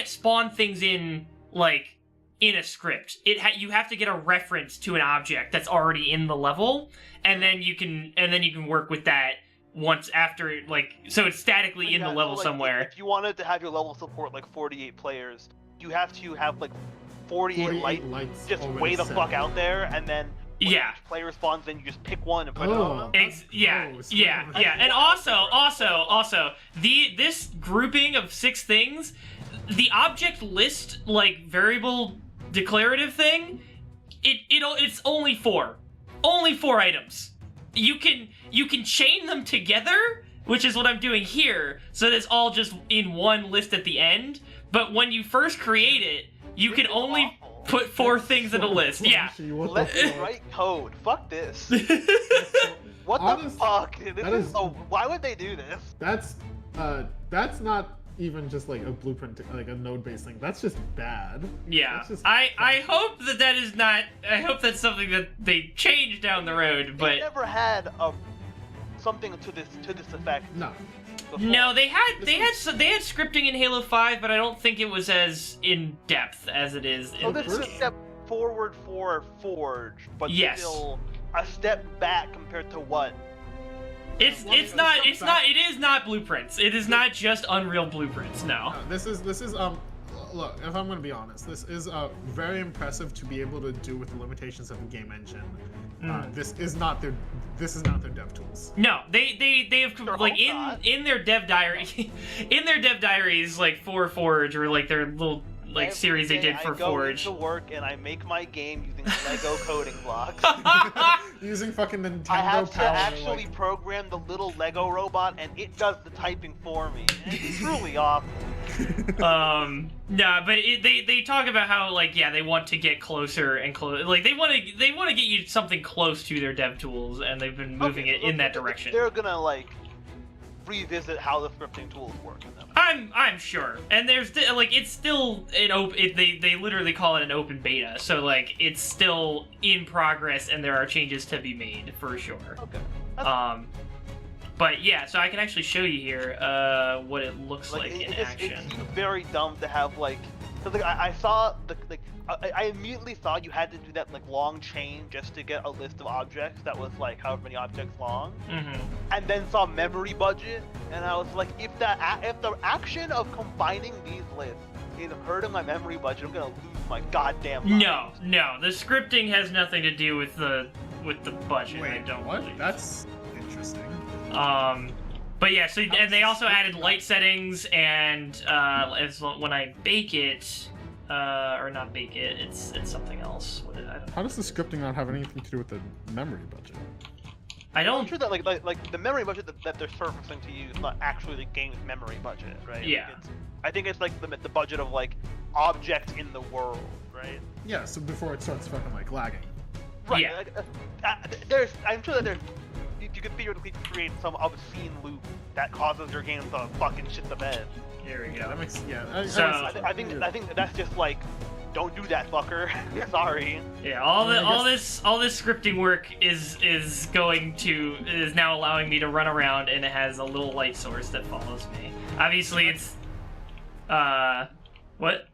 spawn things in like in a script. You have to get a reference to an object that's already in the level, and then you can work with that once after, like, so it's statically in the level so, like, somewhere. If you wanted to have your level support like 48 players, you have to have like 48 lights just already way the set. fuck out there, and then when Yeah. each player spawns, then you just pick one and put it Oh. on. Yeah, Oh, so- yeah. And also, this grouping of 6 things, the object list, like, variable declarative thing, it's only 4. Only 4 items. You can chain them together, which is what I'm doing here, so that it's all just in one list at the end. But when you first create it, you This can is only awful. put 4 things in a list. Yeah. What the Let me fuck? write code. Fuck this. What the Honest- fuck? This that is is- so. Why would they do this? That's not even just like a blueprint, like a node-based thing. That's just bad. Yeah, That's just I hope that is not. I hope that's something that they change down the road. They But never had a something to this effect. No. Before. No, they had scripting in Halo 5, but I don't think it was as in depth as it is So in this is a this game. step forward for Forge, but Yes. still a step back compared to what? It is not Blueprints. It is not just Unreal Blueprints. No. No, this is look, if I'm gonna be honest, this is very impressive to be able to do with the limitations of a game engine. This is not their dev tools. No, they have They're like all not. in their dev diary, in their dev diaries, like for Forge or like their little like Every series they day did for I go Forge. into work and I make my game using Lego coding blocks. Using fucking Nintendo I have to Power, actually like, program the little Lego robot, and it does the typing for me. And it's truly awful. No, but they talk about how like yeah they want to get closer and close, like they want to get you something close to their dev tools, and they've been moving it in that direction. They're gonna like revisit how the scripting tools work in them. I'm sure, and there's like it's still an open. They literally call it an open beta, so like it's still in progress, and there are changes to be made for sure. Okay. But yeah, so I can actually show you here what it looks like in action. It's very dumb to have like, cause like I saw the like I immediately thought you had to do that like long chain just to get a list of objects that was like however many objects long, and then saw memory budget, and I was like, if the action of combining these lists is hurting my memory budget, I'm gonna lose my goddamn mind. No, the scripting has nothing to do with the budget. I Wait, don't what? believe. That's interesting. But yeah, so and they also added light settings, and when I bake it, or not bake it, it's something else. What I don't. How does the scripting not have anything to do with the memory budget? I I'm don't. sure that like the memory budget that they're surfacing to you is not actually the game's memory budget, right? Yeah. Like I think it's like the budget of like objects in the world, right? Yeah, so before it starts fucking like lagging. Right. Yeah. Like, I'm sure that there's you could theoretically create some obscene loop that causes your game to fucking shit the bed. Here we Yeah, that go. makes So- I think that that's just like, don't do that, fucker. Sorry. Yeah, all I this scripting work is now allowing me to run around, and it has a little light source that follows me. Obviously, it's what?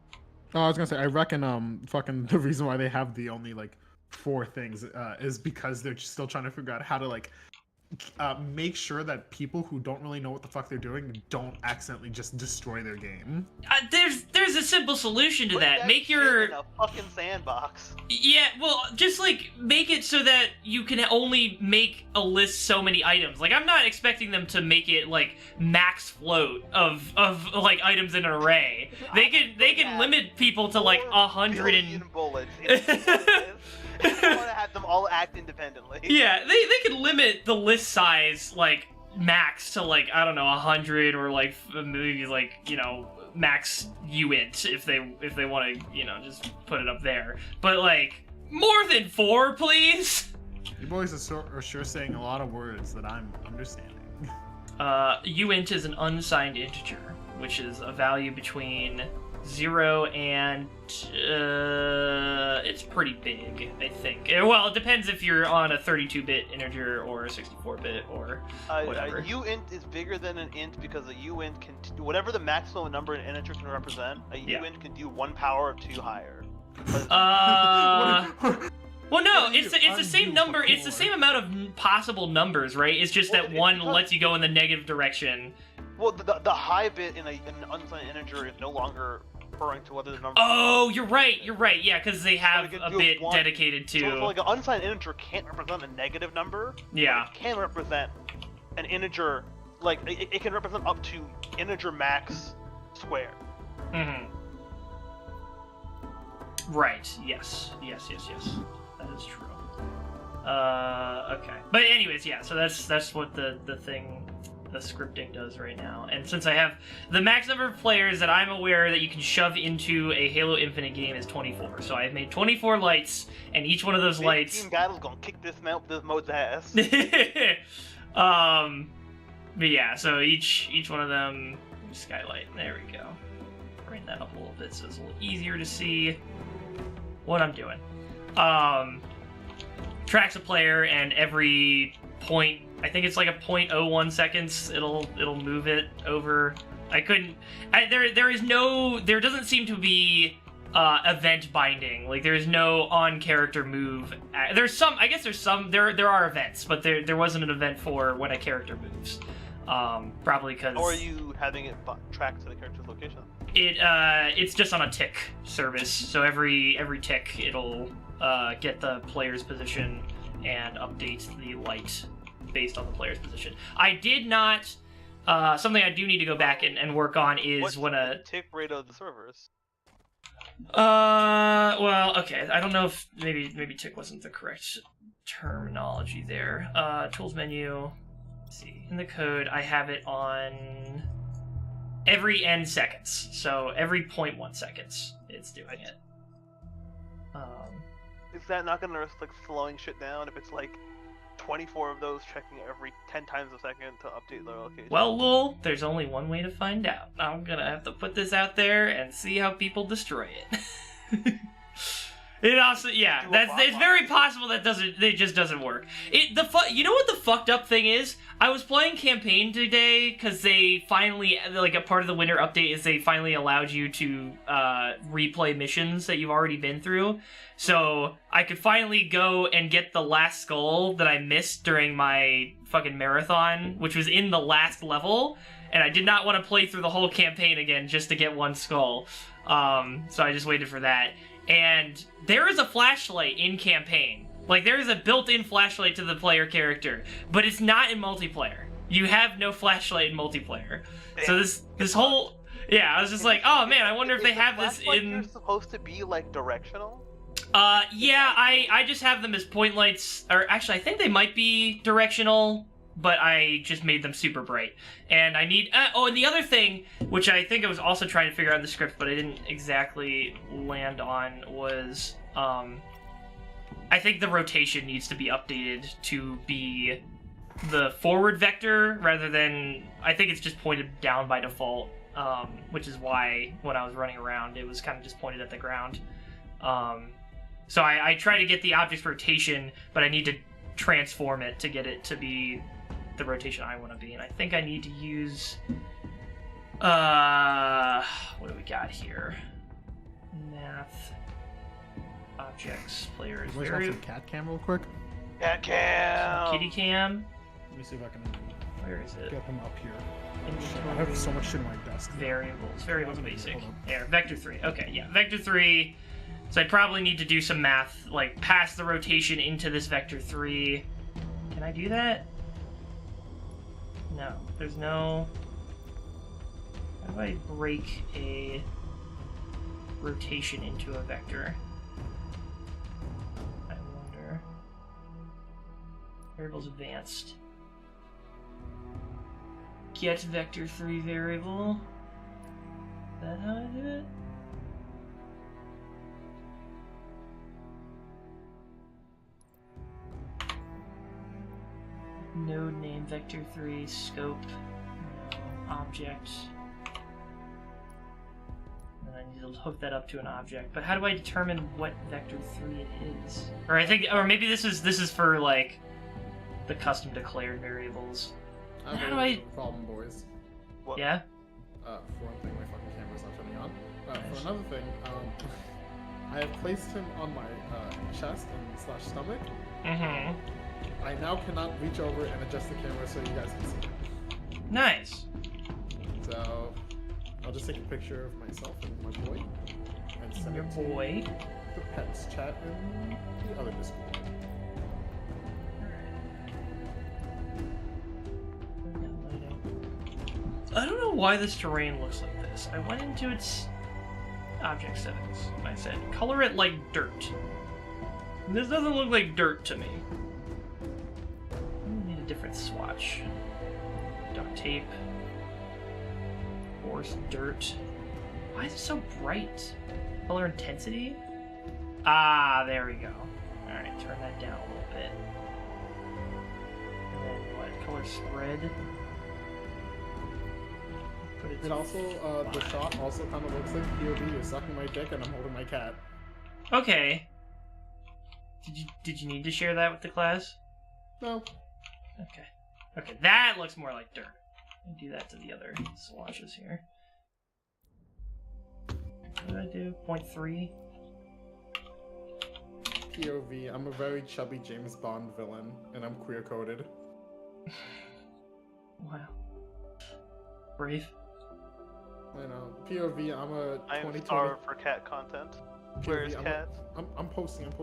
Oh, I was gonna say, I reckon fucking the reason why they have the only like 4 things is because they're still trying to figure out how to like make sure that people who don't really know what the fuck they're doing don't accidentally just destroy their game. There's a simple solution to Put that. Make shit your in a fucking sandbox. yeah, well, just like make it so that you can only make a list so many items. Like I'm not expecting them to make it like max float of like items in an array. They can limit people to like 100 billion and bullets. It's you want to have them all act independently. yeah, they can limit the list size like max to like I don't know 100 or like maybe like max uint if they want to just put it up there. But like more than 4, please. You boys are sure saying a lot of words that I'm understanding. Uint is an unsigned integer, which is a value between 0 and it's pretty big, I think. Well, it depends if you're on a 32-bit integer or a 64-bit or whatever. A uint is bigger than an int because a uint can whatever the maximum number an integer can represent. A uint can do 1 power of 2 higher. Well, no, What do it's you the same number. It's the same amount of possible numbers, right? It's just that one lets you go in the negative direction. Well, the high bit in an unsigned integer is no longer referring to whether the number. Oh, you're right. Yeah, because they have can a do bit one- dedicated to. So like an unsigned integer can't represent a negative number. Yeah. But it can represent an integer, like it can represent up to integer max square. Mm-hmm. Right. Yes. That is true. Okay. But anyways, yeah. So that's what the scripting does right now. And since I have the max number of players that I'm aware that you can shove into a Halo Infinite game is 24. So I've made 24 lights, and each one of those lights. Team Battle's gonna kick this mode's ass. But yeah, so each one of them skylight. There we go. Bring that up a little bit so it's a little easier to see what I'm doing. Tracks a player, and every point I think it's like a 0.01 seconds. It'll move it over. I couldn't. There doesn't seem to be event binding. Like there is no on character move. There's some. I guess there's some. There are events, but there wasn't an event for when a character moves. Probably because. Or are you having it tracked to the character's location? It's just on a tick service. So every tick it'll get the player's position and update the light based on the player's position. I did not. Something I do need to go back and work on is What's when the tick rate of the servers? Well, okay. I don't know if maybe tick wasn't the correct terminology there. Tools menu. Let's see. In the code, I have it on every n seconds. So every 0.1 seconds, it's doing it. Is that not gonna risk like slowing shit down if it's like 24 of those checking every 10 times a second to update their location? Well, lol, there's only one way to find out. I'm gonna have to put this out there and see how people destroy it. It also, yeah, it's very possible that it just doesn't work. You know what the fucked up thing is? I was playing campaign today because they finally, like a part of the winter update is they finally allowed you to replay missions that you've already been through. So I could finally go and get the last skull that I missed during my fucking marathon, which was in the last level, and I did not want to play through the whole campaign again just to get one skull. So I just waited for that. And there is a flashlight in campaign. Like, there is a built-in flashlight to the player character, but it's not in multiplayer. You have no flashlight in multiplayer. So this whole... Yeah, I was just like, oh man, I wonder if they have this in... You're supposed to be, like, directional? Yeah, I just have them as point lights, or actually, I think they might be directional, but I just made them super bright. And I need... and the other thing, which I think I was also trying to figure out in the script, but I didn't exactly land on, was... I think the rotation needs to be updated to be the forward vector, rather than... I think it's just pointed down by default, which is why, when I was running around, it was kind of just pointed at the ground. So I try to get the object's rotation, but I need to transform it to get it to be the rotation I want to be, and I think I need to use what do we got here? Math, objects, players, Can we some cat cam real quick? Cat cam! kitty cam. Let me see if I can Where is it? get them up here. I have so much shit in my desk. Variables basic. There, vector 3. Okay, yeah, vector 3. So I probably need to do some math, like pass the rotation into this vector 3. Can I do that? No, there's no... How do I break a rotation into a vector? I wonder. Variables advanced. Get vector 3 variable. Is that how I do it? Node name vector 3 scope object. And I need to hook that up to an object. But how do I determine what vector 3 it is? Or maybe this is for like the custom declared variables. I have How do a I- problem, boys. What? Yeah. For one thing, my fucking camera's not turning on. For another thing, I have placed him on my chest and / stomach. Mm-hmm. I now cannot reach over and adjust the camera so you guys can see him. Nice. So I'll just take a picture of myself and my boy and send Your it boy. to the pets chat and the other Discord. I don't know why this terrain looks like this. I went into its object settings. I said, color it like dirt. This doesn't look like dirt to me. I need a different swatch. Duct tape. Coarse dirt. Why is it so bright? Color intensity? Ah, there we go. Alright, turn that down a little bit. And then what? Color spread? Put it It to also, the shot also kind of looks like POV. You're sucking my dick and I'm holding my cat. Okay. Did you need to share that with the class? No. Okay. Okay, that looks more like dirt. Do that to the other swatches here. What did I do? 0.3? POV, I'm a very chubby James Bond villain, and I'm queer-coded. Wow. Brave. I know. POV, I'm a 2020... I'm starved for cat content. Where's cat? I'm posting it.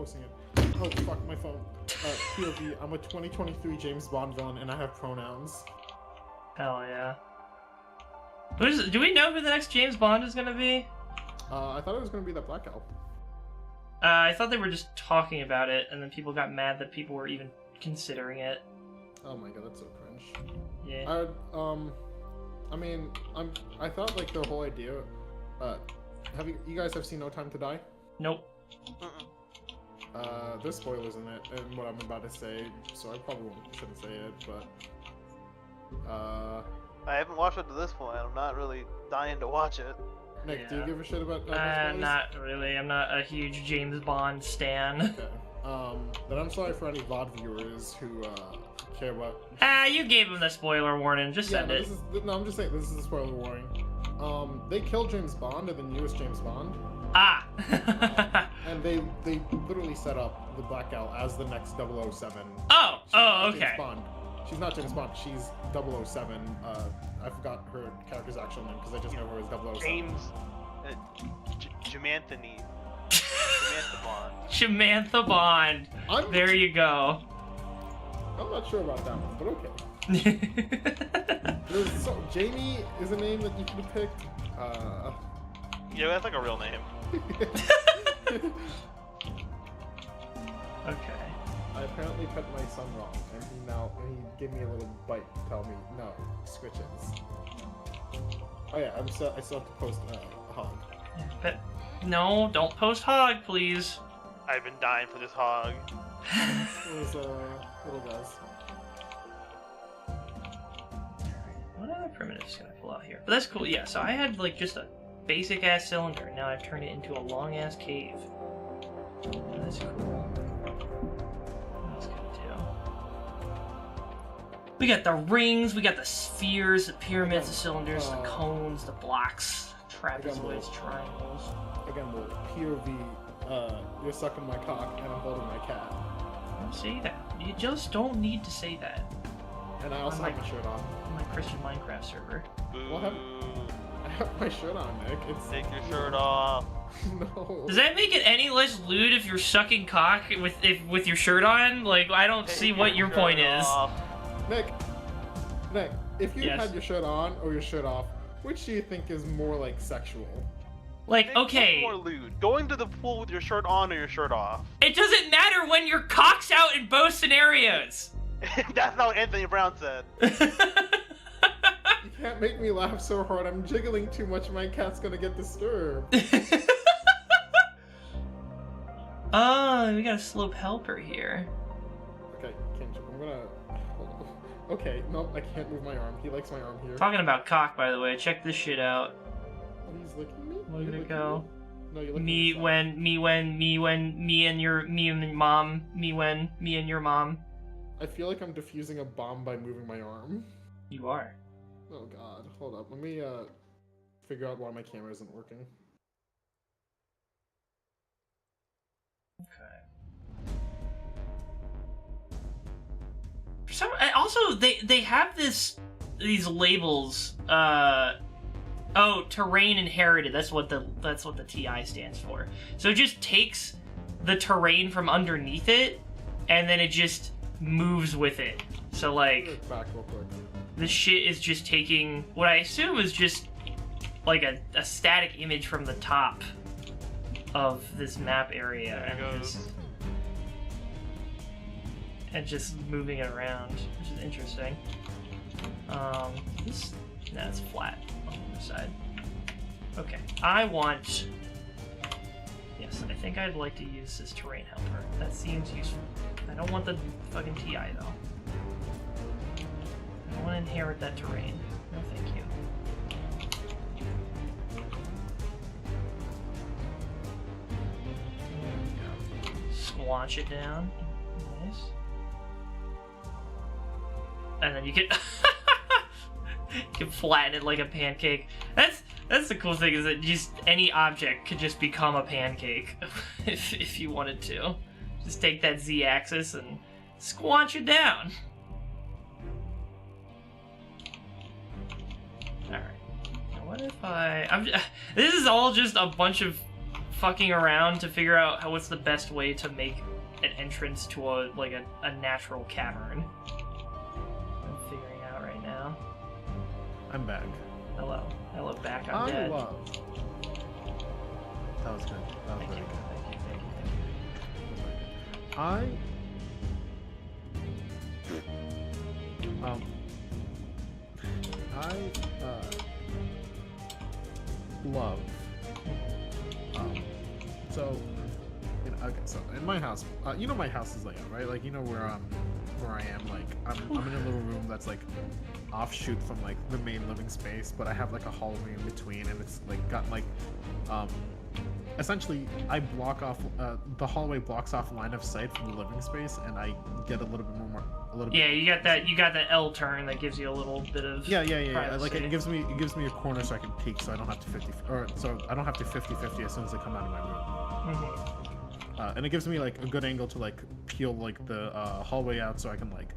Oh, fuck, my phone. POV, I'm a 2023 James Bond villain, and I have pronouns. Hell yeah. Do we know who the next James Bond is gonna be? I thought it was gonna be that Black Owl. I thought they were just talking about it, and then people got mad that people were even considering it. Oh my god, that's so cringe. Yeah. I thought like the whole idea. You guys have seen No Time to Die? Nope. There's spoilers in it, and what I'm about to say, so I probably shouldn't say it, but I haven't watched it to this point. I'm not really dying to watch it. Nick, Yeah. do you give a shit about Not really. I'm not a huge James Bond stan. Okay. Then I'm sorry for any VOD viewers who care about. You gave him the spoiler warning. Just send it. I'm just saying this is a spoiler warning. They killed James Bond in the newest James Bond. And they literally set up the Black Owl as the next 007. Oh, okay. James Bond. She's not James Bond. She's 007. I forgot her character's actual name because I just know her as 007. James, Jamanthony. Samantha Bond. Samantha Bond. There you go. I'm not sure about that one, but okay. Jamie is a name that you could have picked. Yeah, that's like a real name. Okay. I apparently pet my son wrong, and he gave me a little bite to tell me no, switches. Oh yeah, I still have to post a hog. But no, don't post hog, please. I've been dying for this hog. It was little guys. What other primitives can I pull out here? But that's cool. Yeah. So I had like just a basic ass cylinder, and now I've turned it into a long ass cave. That's cool. That's good too. We got the rings, we got the spheres, the pyramids, the cylinders, the cones, the blocks, trapezoids, triangles. Again, the POV, you're sucking my cock and I'm holding my cat. Don't say that. You just don't need to say that. And I also have my shirt on. On my Christian Minecraft server. Well, I have my shirt on, Nick. Take your shirt off. No. Does that make it any less lewd if you're sucking cock with your shirt on? Like, I don't see what your point is. Nick, if you had your shirt on or your shirt off, which do you think is more like sexual? Like, okay. More lewd. Going to the pool with your shirt on or your shirt off. It doesn't matter when your cock's out in both scenarios. That's not what Anthony Brown said. You can't make me laugh so hard. I'm jiggling too much. My cat's gonna get disturbed. Oh, we got a slope helper here. Okay, I'm gonna... Okay, nope, I can't move my arm. He likes my arm here. Talking about cock, by the way, check this shit out. He's licking me? Look at it go. No, you're licking me and your mom. I feel like I'm defusing a bomb by moving my arm. You are. Oh god, hold up. Let me figure out why my camera isn't working. Okay. Also, they have these labels. Terrain inherited. That's what the TI stands for. So it just takes the terrain from underneath it, and then it just moves with it. So like, back real quick. This shit is just taking what I assume is just like a static image from the top of this map area, and just moving it around, which is interesting. It's flat on the other side. Okay, yes, I think I'd like to use this terrain helper. That seems useful. I don't want the fucking TI though. I don't want to inherit that terrain. No, thank you. There we go. Squanch it down. Nice. and then you can you can flatten it like a pancake. That's the cool thing, is that just any object could just become a pancake if you wanted to. Just take that z-axis and squanch it down. Alright. What if this is all just a bunch of fucking around to figure out what's the best way to make an entrance to a natural cavern. I'm figuring out right now. I'm back. Hello back. I'm dead. That was good. That was Thank very you. good. Thank you. I love. So, okay. So in my house, you know my house's layout, right? Like, you know where I am. Like, I'm in a little room that's like offshoot from like the main living space, but I have like a hallway in between, and it's like got like essentially I block off the hallway blocks off line of sight from the living space, and I get a little bit. Yeah, you got that L turn that gives you a little bit of yeah. privacy. Like it gives me a corner so I can peek, so I don't have to 50-50 as soon as I come out of my room. Mm-hmm. And it gives me like a good angle to like peel like the hallway out, so I can like,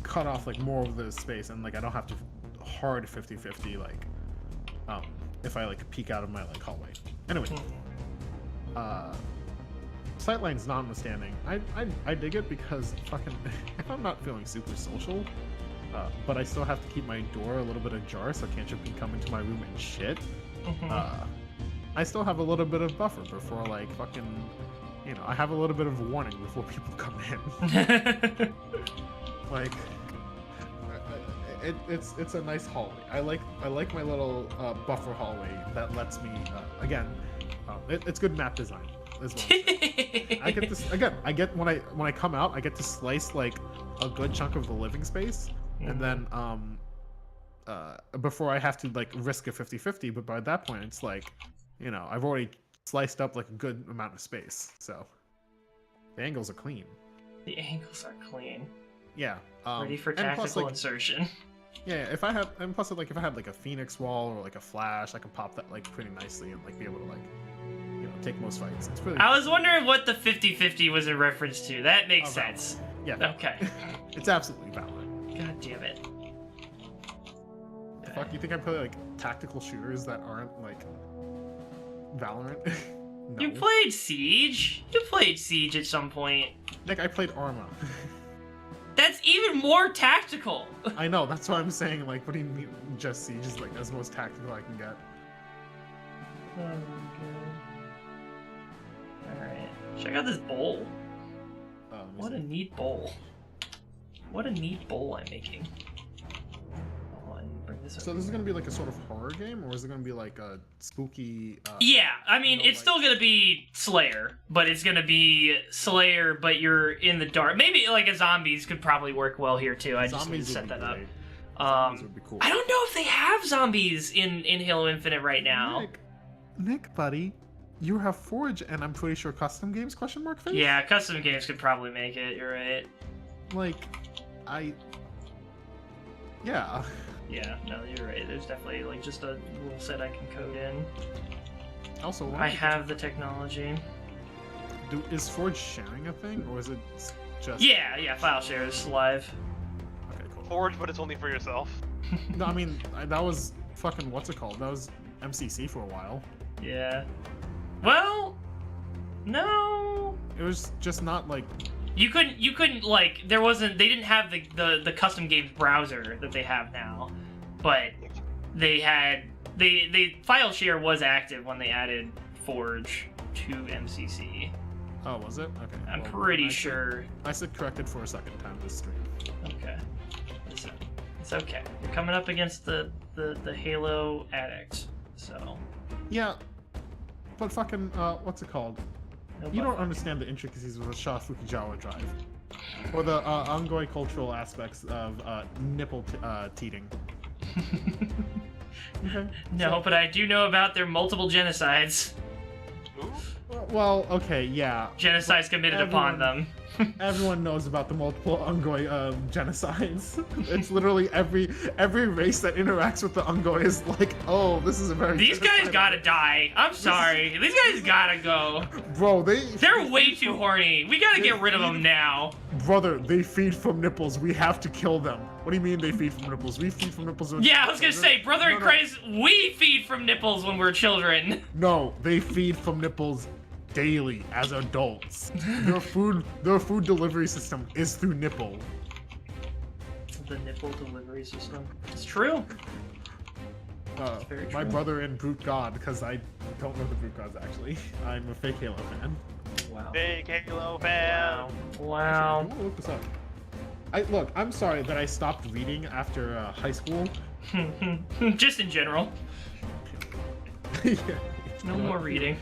cut off like more of the space, and like I don't have to hard 50-50 like if I like peek out of my like hallway. Anyway, sightlines notwithstanding, I dig it because fucking if I'm not feeling super social, but I still have to keep my door a little bit ajar so Cantrip can come into my room and shit. I still have a little bit of buffer before like fucking, I have a little bit of warning before people come in. Like, it's a nice hallway. I like my little buffer hallway that lets me it's good map design as well. I get this again. I get when I come out, I get to slice like a good chunk of the living space, and then before I have to like risk a 50-50, but by that point it's like, I've already sliced up like a good amount of space, so the angles are clean. The angles are clean. Yeah. Ready for and plus, tactical like, insertion. Yeah, if I had like a Phoenix wall or like a flash, I can pop that like pretty nicely and like be able to like, take most fights. It's really. I was wondering what the 50-50 was in reference to. That makes sense. Yeah. Okay. It's absolutely valid. God damn it. The fuck, you think I play like tactical shooters that aren't like Valorant? No. You played Siege? You played Siege at some point. Nick, I played Arma. That's even more tactical. I know, that's why I'm saying, like, what do you mean just Siege is like as most tactical I can get. Oh, alright. Check out this bowl. What a neat bowl. What a neat bowl I'm making. Bring this up. So this is gonna be like a sort of horror game, or is it gonna be like a spooky? Yeah, I mean, it's still gonna be Slayer, but it's gonna be Slayer, but you're in the dark. Maybe like a zombies could probably work well here too. I just need to set that up. Zombies would be cool. I don't know if they have zombies in Halo Infinite right now. Nick, buddy, you have Forge, and I'm pretty sure custom games ? Face? Yeah, custom games could probably make it. You're right. Yeah. Yeah, no, you're right. There's definitely like just a rule set I can code in. Also, I have the technology. Is Forge sharing a thing, or is it just? Yeah, file share is live. Okay, cool. Forge, but it's only for yourself. No, I mean that was fucking what's it called? That was MCC for a while. Yeah. Well, no. It was just not like. You couldn't like they didn't have the custom games browser that they have now, but they file share was active when they added Forge to MCC. Oh, was it? Okay. I'm pretty sure. I said corrected for a second time this stream. Okay. It's okay. You're coming up against the Halo addict, so. Yeah, but fucking what's it called? You don't understand the intricacies of the Shah Fukujawa drive, or the ongoing cultural aspects of nipple teating. Okay. No, but I do know about their multiple genocides. Well, okay, yeah. Genocides committed upon them. Everyone knows about the multiple Ungoi genocides. It's literally every race that interacts with the Ungoi is like, oh, this is a very. These guys gotta die. I'm sorry. These guys gotta go. Bro, they're way too horny. We gotta get rid of them now. Brother, they feed from nipples. We have to kill them. What do you mean they feed from nipples? We feed from nipples. Yeah, I was gonna say, brother in Christ, we feed from nipples when we're children. No, they feed from nipples daily as adults. Their food delivery system is through nipple. The nipple delivery system. It's true. My brother in Brute God, because I don't know the Brute Gods actually. I'm a fake Halo fan. Wow. Big Halo fan. Wow. Actually, I'm gonna look this up. I'm sorry that I stopped reading after high school. Just in general. Yeah. No more reading.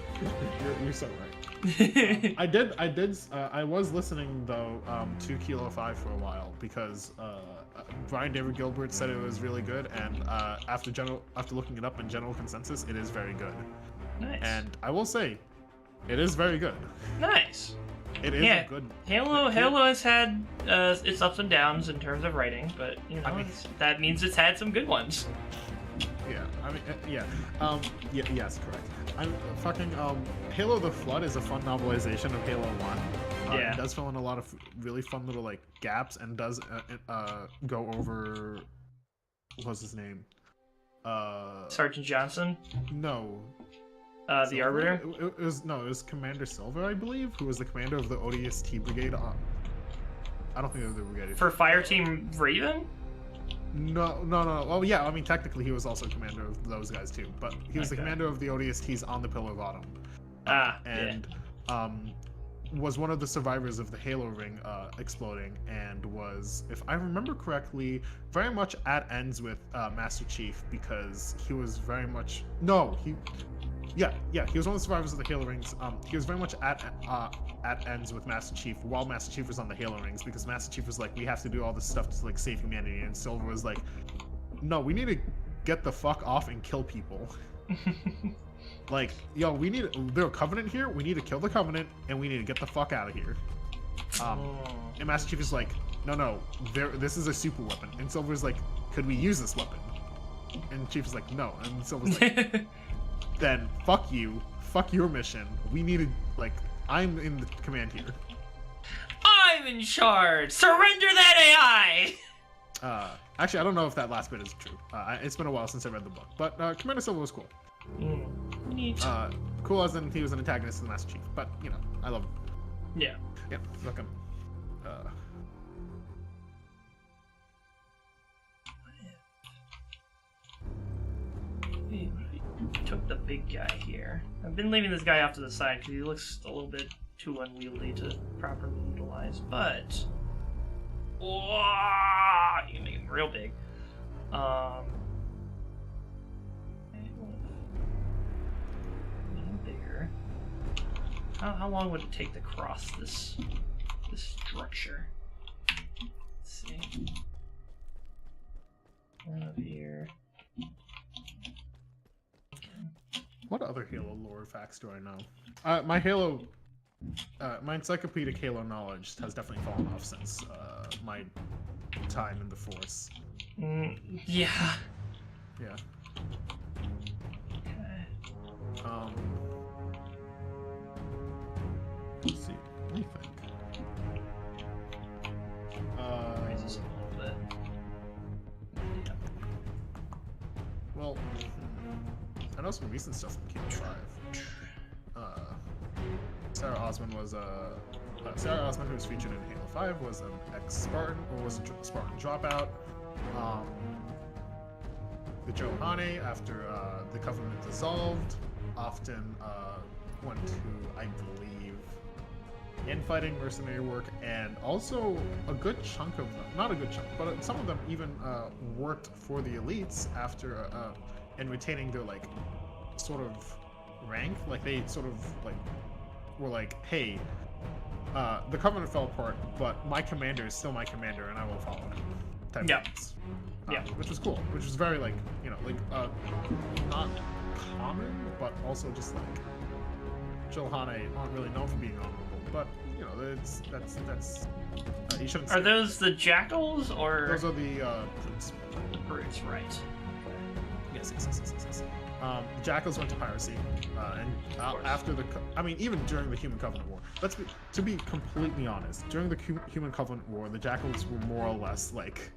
You're so right. I was listening though to Kilo 5 for a while because Brian David Gilbert said it was really good, and after looking it up in general consensus, it is very good. Nice. And I will say, it is very good. Nice. It is a good. Halo has had its ups and downs in terms of writing, but you know that means it's had some good ones. Yeah, I mean, yes, correct. I'm fucking Halo: The Flood is a fun novelization of Halo 1. Yeah. It does fill in a lot of really fun little like gaps and does go over what's his name? Sergeant Johnson. No. The Arbiter. It was Commander Silver, I believe, who was the commander of the ODST Brigade. I don't think it was the brigade. For Fireteam Raven. No. Well, yeah, I mean, technically he was also commander of those guys too, but he was the commander of the ODSTs on the Pillar of Autumn. Was one of the survivors of the Halo ring exploding, and was, if I remember correctly, very much at ends with Master Chief, because he was very much he was one of the survivors of the Halo rings. He was very much at ends with Master Chief while Master Chief was on the Halo rings, because Master Chief was like, we have to do all this stuff to like save humanity, and Silver was like, no, we need to get the fuck off and kill people. Like, yo, they're a Covenant here, we need to kill the Covenant, and we need to get the fuck out of here. And Master Chief is like, no, this is a super weapon. And Silver's like, could we use this weapon? And Chief is like, no. And Silver's like, then fuck you, fuck your mission. We need to, like, I'm in the command here. I'm in charge. Surrender that AI! Actually, I don't know if that last bit is true. It's been a while since I read the book, but Commander Silver was cool. Neat. Cool as in he was an antagonist to the Master Chief, but you know, I love him. Yeah. Yeah, look him. Took the big guy here. I've been leaving this guy off to the side because he looks a little bit too unwieldy to properly utilize, but you can make him real big. Bigger. How long would it take to cross this structure? Let's see. One over here. What other Halo lore facts do I know? My encyclopedic Halo knowledge has definitely fallen off since my time in the Force. Yeah. Yeah. Okay. Let's see. Let me think. Raise this a little bit. Well, I know some recent stuff from Kilo 5. Sarah Osman was Sarah Osman, who was featured in Halo 5, was an ex-Spartan, or was a Spartan dropout. The Johane, after the Covenant dissolved, often went to, I believe, infighting, mercenary work, and also a good chunk of them, not a good chunk, but some of them even worked for the elites after, and retaining their, like, sort of rank. Like, they sort of, like, were like, hey, the Covenant fell apart, but my commander is still my commander, and I will follow him. Type of things. Yeah. Which was cool, which was very, like, you know, like, not common, but also just, like, Johane aren't really known for being honorable, but you know, that's you shouldn't. Are say those the jackals or those are the brutes. brutes? Right. Yes. The jackals went to piracy, and after I mean, even during the Human Covenant War. To be completely honest, during the Human Covenant War, the jackals were more or less like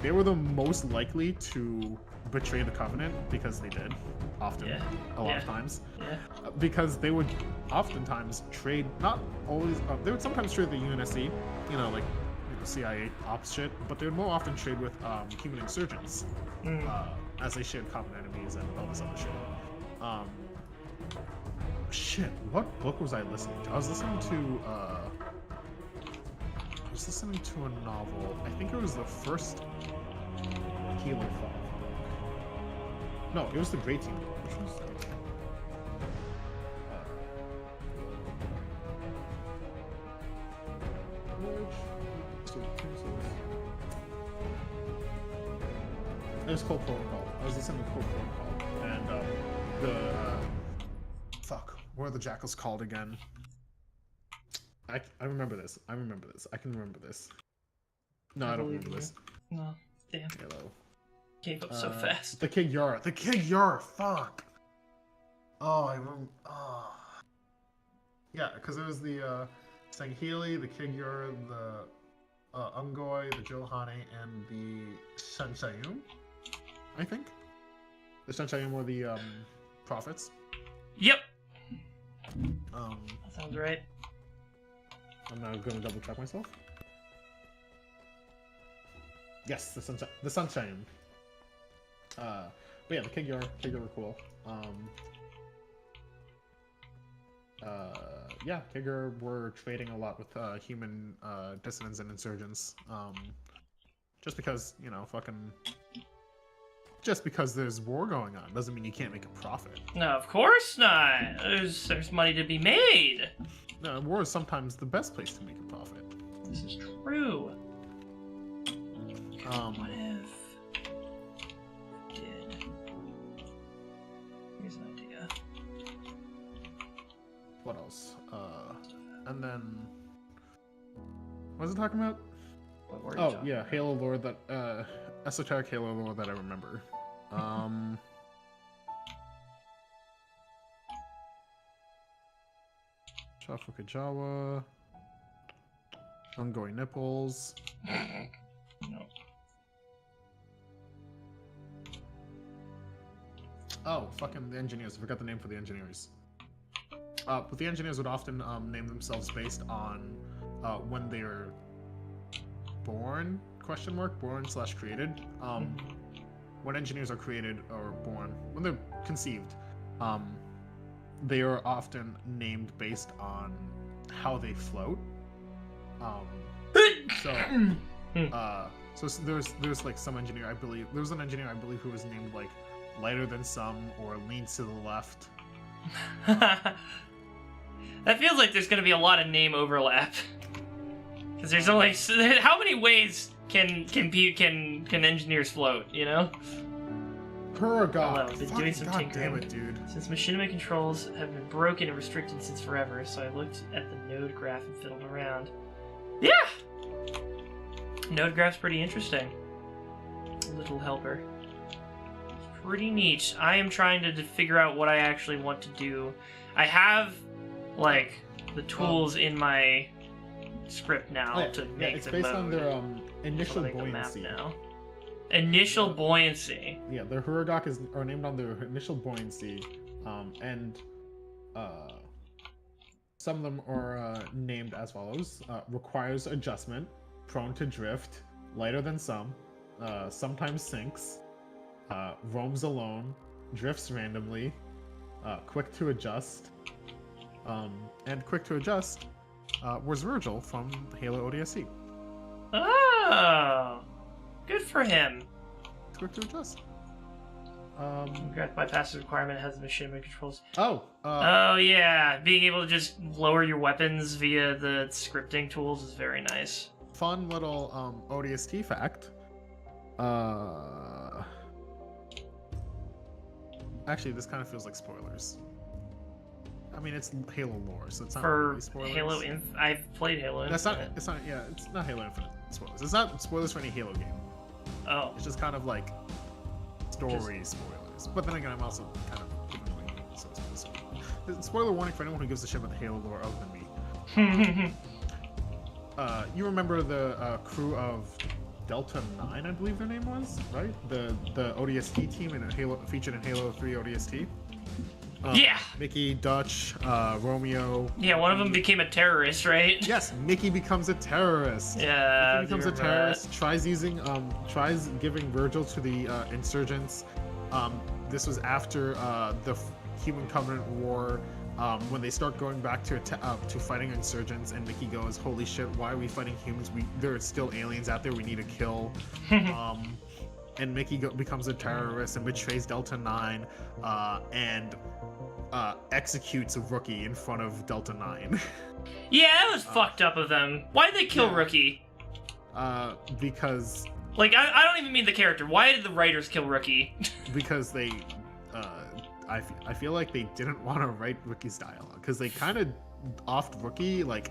they were the most likely to betray the Covenant because they did often, a lot of times. Yeah. Because they would oftentimes trade, not always, they would sometimes trade with the UNSC, you know, like CIA ops shit, but they would more often trade with human insurgents, as they shared common enemies and all this other shit. Shit, what book was I listening to? I was listening to a novel. I think it was the first Healing Fall book. No, it was the Great Team book. Which was it was Cold Protocol. I was listening to Cold Protocol, and what are the jackals called again? I remember this. I can remember this. No, I don't remember this. No, damn. Hello. Gave up so fast. The Kig Yara. Fuck. Oh, I remember. Oh. Yeah, because it was the Sangheili, the Kig Yara, the Ungoi, the Johane, and the Shanshayum. I think the Shanshayum were the prophets. Yep. That sounds right. I'm now going to double check myself. Yes, the Sunshine. But yeah, the Kig Yara were cool. Yeah, Kig Yara were trading a lot with human dissidents and insurgents. Just because, you know, just because there's war going on doesn't mean you can't make a profit. No, of course not. There's money to be made. No, war is sometimes the best place to make a profit. This is true. What if did? Here's an idea. What else? And then what was it talking about? What were you talking about? Halo lore that esoteric Halo lore that I remember. Shafukajawa, Ungoi nipples. No. Oh, fucking the engineers. I forgot the name for the engineers. But the engineers would often name themselves based on when they were born, born/created. When engineers are created or born, when they're conceived, they are often named based on how they float. So there's like some engineer, I believe, there was an engineer I believe who was named like lighter than some or leans to the left. That feels like there's going to be a lot of name overlap. Because there's only how many ways can engineers float? You know. Per God. Hello, I've been doing some God tinkering. damn it, dude. Since machinima controls have been broken and restricted since forever, so I looked at the node graph and fiddled around. Yeah. Node graph's pretty interesting. Little helper. Pretty neat. I am trying to figure out what I actually want to do. I have, like, the tools in my script now to make it's the based mode. on their initial So I'll make the map buoyancy. now. Initial buoyancy. Yeah, their Huragok are named on their initial buoyancy, and some of them are named as follows: requires adjustment, prone to drift, lighter than some, sometimes sinks, roams alone, drifts randomly, quick to adjust, and quick to adjust was Virgil from Halo ODST. Oh, good for him. It's quick to adjust. Graph bypasses requirement has the machinima controls. Oh Yeah, being able to just lower your weapons via the scripting tools is very nice. fun little ODST fact. Actually, this kind of feels like spoilers. I mean, it's Halo lore, so it's not For really spoilers. Halo I've played Halo That's Infinite. not. It's not. Yeah, it's not Halo Infinite spoilers. It's not spoilers for any Halo game. Oh. It's just kind of like story spoilers. But then again, I'm also kind of giving away games, so spoiler warning for anyone who gives a shit about the Halo lore other than me. You remember the crew of Delta 9, I believe their name was, right? The ODST team in Halo, featured in Halo 3 ODST. Yeah. Mickey, Dutch, Romeo. Yeah, one of them became a terrorist, right? Yes, Mickey becomes a terrorist. Yeah. Mickey becomes a terrorist. Tries giving Virgil to the insurgents. This was after the Human Covenant War. When they start going back to fighting insurgents, and Mickey goes, "Holy shit! Why are we fighting humans? There are still aliens out there. We need to kill." And Mickey becomes a terrorist and betrays Delta 9, and executes a Rookie in front of Delta 9. Yeah, that was fucked up of them. Why did they kill Yeah. Rookie? Because Like, I don't even mean the character. Why did the writers kill Rookie? because they I feel like they didn't want to write Rookie's dialogue because they kind of offed Rookie, like,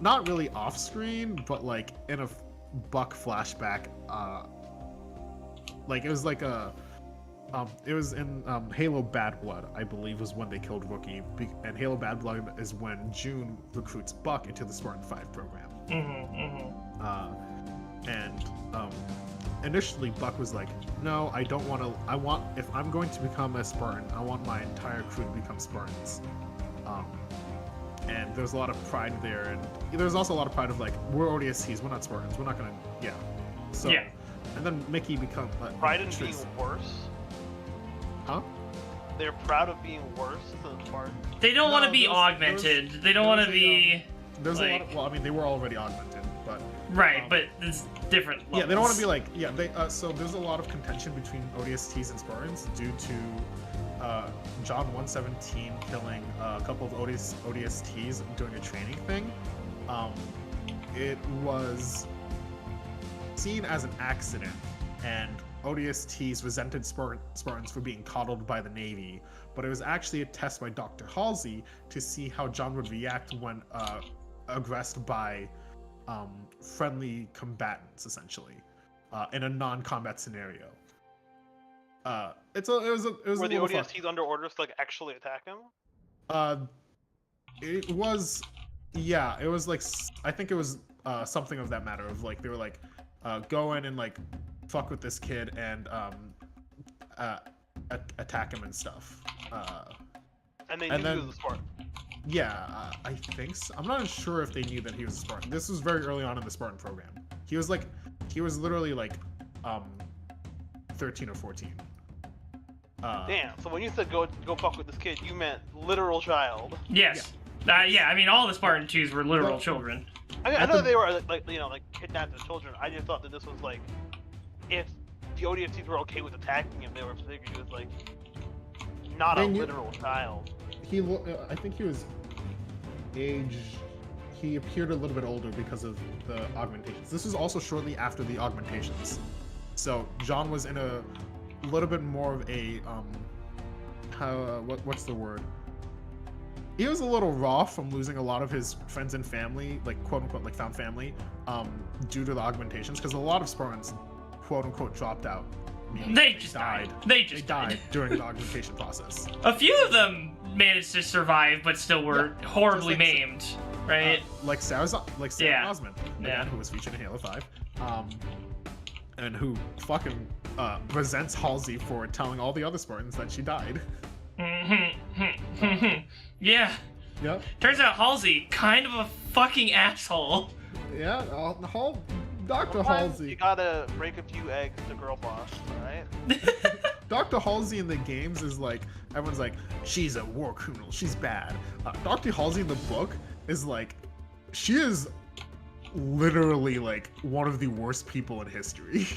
not really off screen, but like in a Buck flashback. Like it was like a it was in Halo Bad Blood, I believe, was when they killed Rookie, and Halo Bad Blood is when June recruits Buck into the Spartan 5 program. And initially Buck was like, no, I don't want to. If I'm going to become a Spartan, I want my entire crew to become Spartans. And there's a lot of pride there, and there's also a lot of pride of like, we're ODSTs, we're not Spartans, we're not gonna, yeah. So, Yeah. And then Mickey becomes Pride in being worse. Huh? They're proud of being worse than Spartans. They don't want to No, be augmented. They don't want to be... There's a lot like- of, well, I mean, they were already augmented, but Right, but it's different levels. yeah, they don't want to be like, yeah, they so there's a lot of contention between ODSTs and Spartans due to John 117 killing a couple of ODSTs doing a training thing. It was seen as an accident, and ODSTs resented Spartans for being coddled by the Navy, but it was actually a test by Dr. Halsey to see how John would react when aggressed by friendly combatants, essentially, in a non-combat scenario. It was Were a the little fun. ODSTs under orders to like actually attack him? It was, yeah, it was like, I think it was something of that matter of like, they were like, go in and like fuck with this kid and attack him and stuff. And they and knew then- he was a Spartan. Yeah, I think so. I'm not sure if they knew that he was a Spartan. This was very early on in the Spartan program. He was literally like 13 or 14. Damn. So when you said go fuck with this kid, you meant literal child. Yes. Yeah, I mean, all the Spartan 2s were literal Well- children. I mean, I At know the- they were like kidnapped as children. I just thought that this was like, if the ODSTs were okay with attacking him, they were figuring he was like not a They knew- literal child. I think he was he appeared a little bit older because of the augmentations. This was also shortly after the augmentations. So John was in a little bit more of a what's the word? He was a little raw from losing a lot of his friends and family, like quote unquote, like found family, due to the augmentations, because a lot of Spartans, quote unquote, dropped out. meaning They just died. They They just died during the augmentation process. A few of them managed to survive, but still were Yeah, horribly just like- maimed, right? Like Sarah Yeah. Osmond, again, Yeah. who was featured in Halo 5, and who fucking resents Halsey for telling all the other Spartans that she died. Yeah. Yep. Turns out Halsey, kind of a fucking asshole. Yeah. Dr. Sometimes Halsey. You gotta break a few eggs to girl boss, alright? Dr. Halsey in the games is like, everyone's like, she's a war criminal, she's bad. Dr. Halsey in the book is like, she is literally like one of the worst people in history.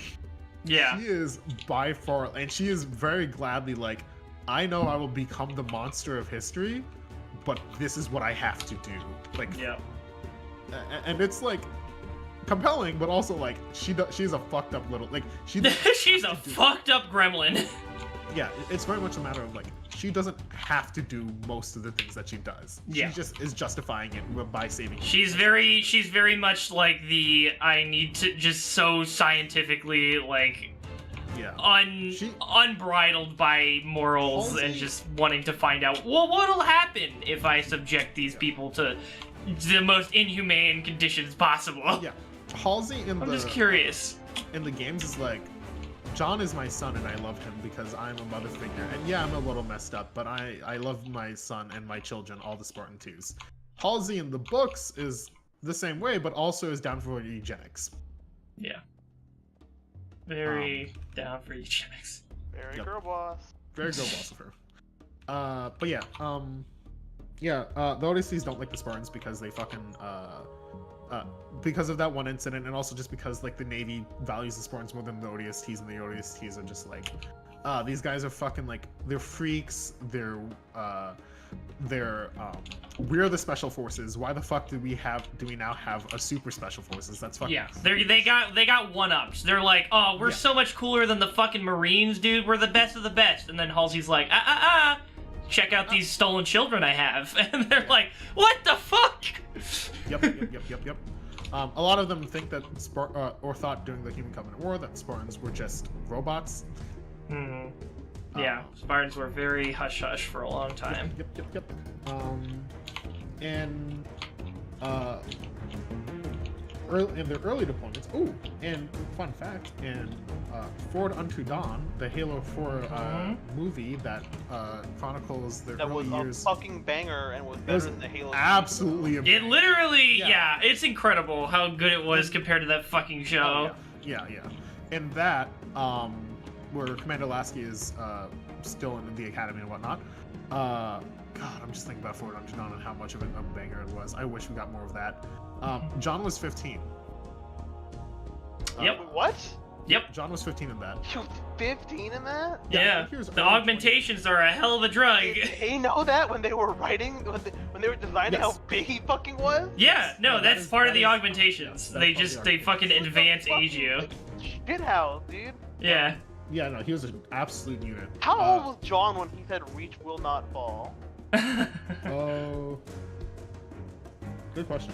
Yeah. She is by far, and she is very gladly like, I know I will become the monster of history, but this is what I have to do. Like, Yeah. and it's like compelling, but also like she's a fucked up little like she. She's a fucked up gremlin. Yeah, it's very much a matter of like she doesn't have to do most of the things that she does. Yeah. She just is justifying it by saving. She's very much like the I need to just so scientifically like Yeah. unbridled by morals Halsey- and just wanting to find out what'll happen if I subject these people to the most inhumane conditions possible. Yeah. Halsey I'm just curious. in the games is like, John is my son and I love him because I'm a mother figure. And yeah, I'm a little messed up, but I love my son and my children, all the Spartan 2s. Halsey in the books is the same way, but also is down for eugenics. Yeah. Very down for eugenics. Very Yep. girl boss. Very good boss of her. But yeah, the ODSTs don't like the Spartans because they fucking, because of that one incident, and also just because, like, the Navy values the Spartans more than the ODSTs, and the ODSTs are just like, these guys are fucking, like, they're freaks, we're the special forces. Why the fuck do we now have a super special forces? That's fucking... Yeah, they got one-ups. They're like, oh, we're Yeah. so much cooler than the fucking Marines, dude. We're the best of the best. And then Halsey's like, check out these stolen children I have. And they're like, what the fuck? Yep. A lot of them think that or thought during the Human Covenant War that Spartans were just robots. Hmm. Yeah, Spartans were very hush-hush for a long time. Yep. And in their early deployments. Oh, and fun fact, in Forward Unto Dawn, the Halo 4 movie that chronicles the That early was years. a fucking banger and was better than the Halo. Absolutely amazing. It literally, Yeah. yeah, it's incredible how good it was compared to that fucking show. Oh, yeah. In that, where Commander Lasky is still in the academy and whatnot. God, I'm just thinking about Forward Unto Dawn and how much of a banger it was. I wish we got more of that. John was 15. Yep. Wait, what? Yep. John was 15 in that. You was 15 in that? Yeah, I Yeah. think he was The early augmentations are a hell of a drug. Did they know that when they were writing, when they were designing Yes. how big he fucking was? Yeah, no, Yeah, that's part of the that is- augmentations. yeah, They that's just, part of the they fucking advance age you. Shithouse, dude. Yeah. Yeah, no, he was an absolute unit. How old was John when he said "Reach will not fall"? Oh, good question.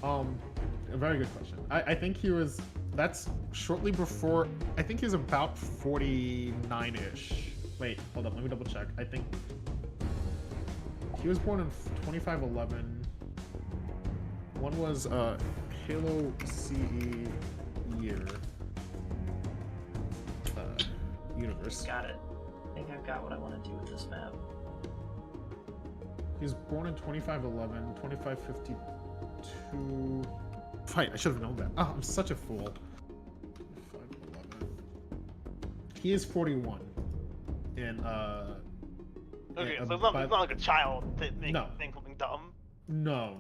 A very good question. I think he was. That's shortly before. I think he was about 49-ish. Wait, hold up. Let me double check. I think he was born in 2511. One was Halo CE year. Universe. Got it. I think I've got what I want to do with this map. He was born in 2511, 2552. Fight, I should have known that. Oh, I'm such a fool. 2511. He is 41. And, Okay, yeah, so it's not but- like a child that makes No. think something dumb. No.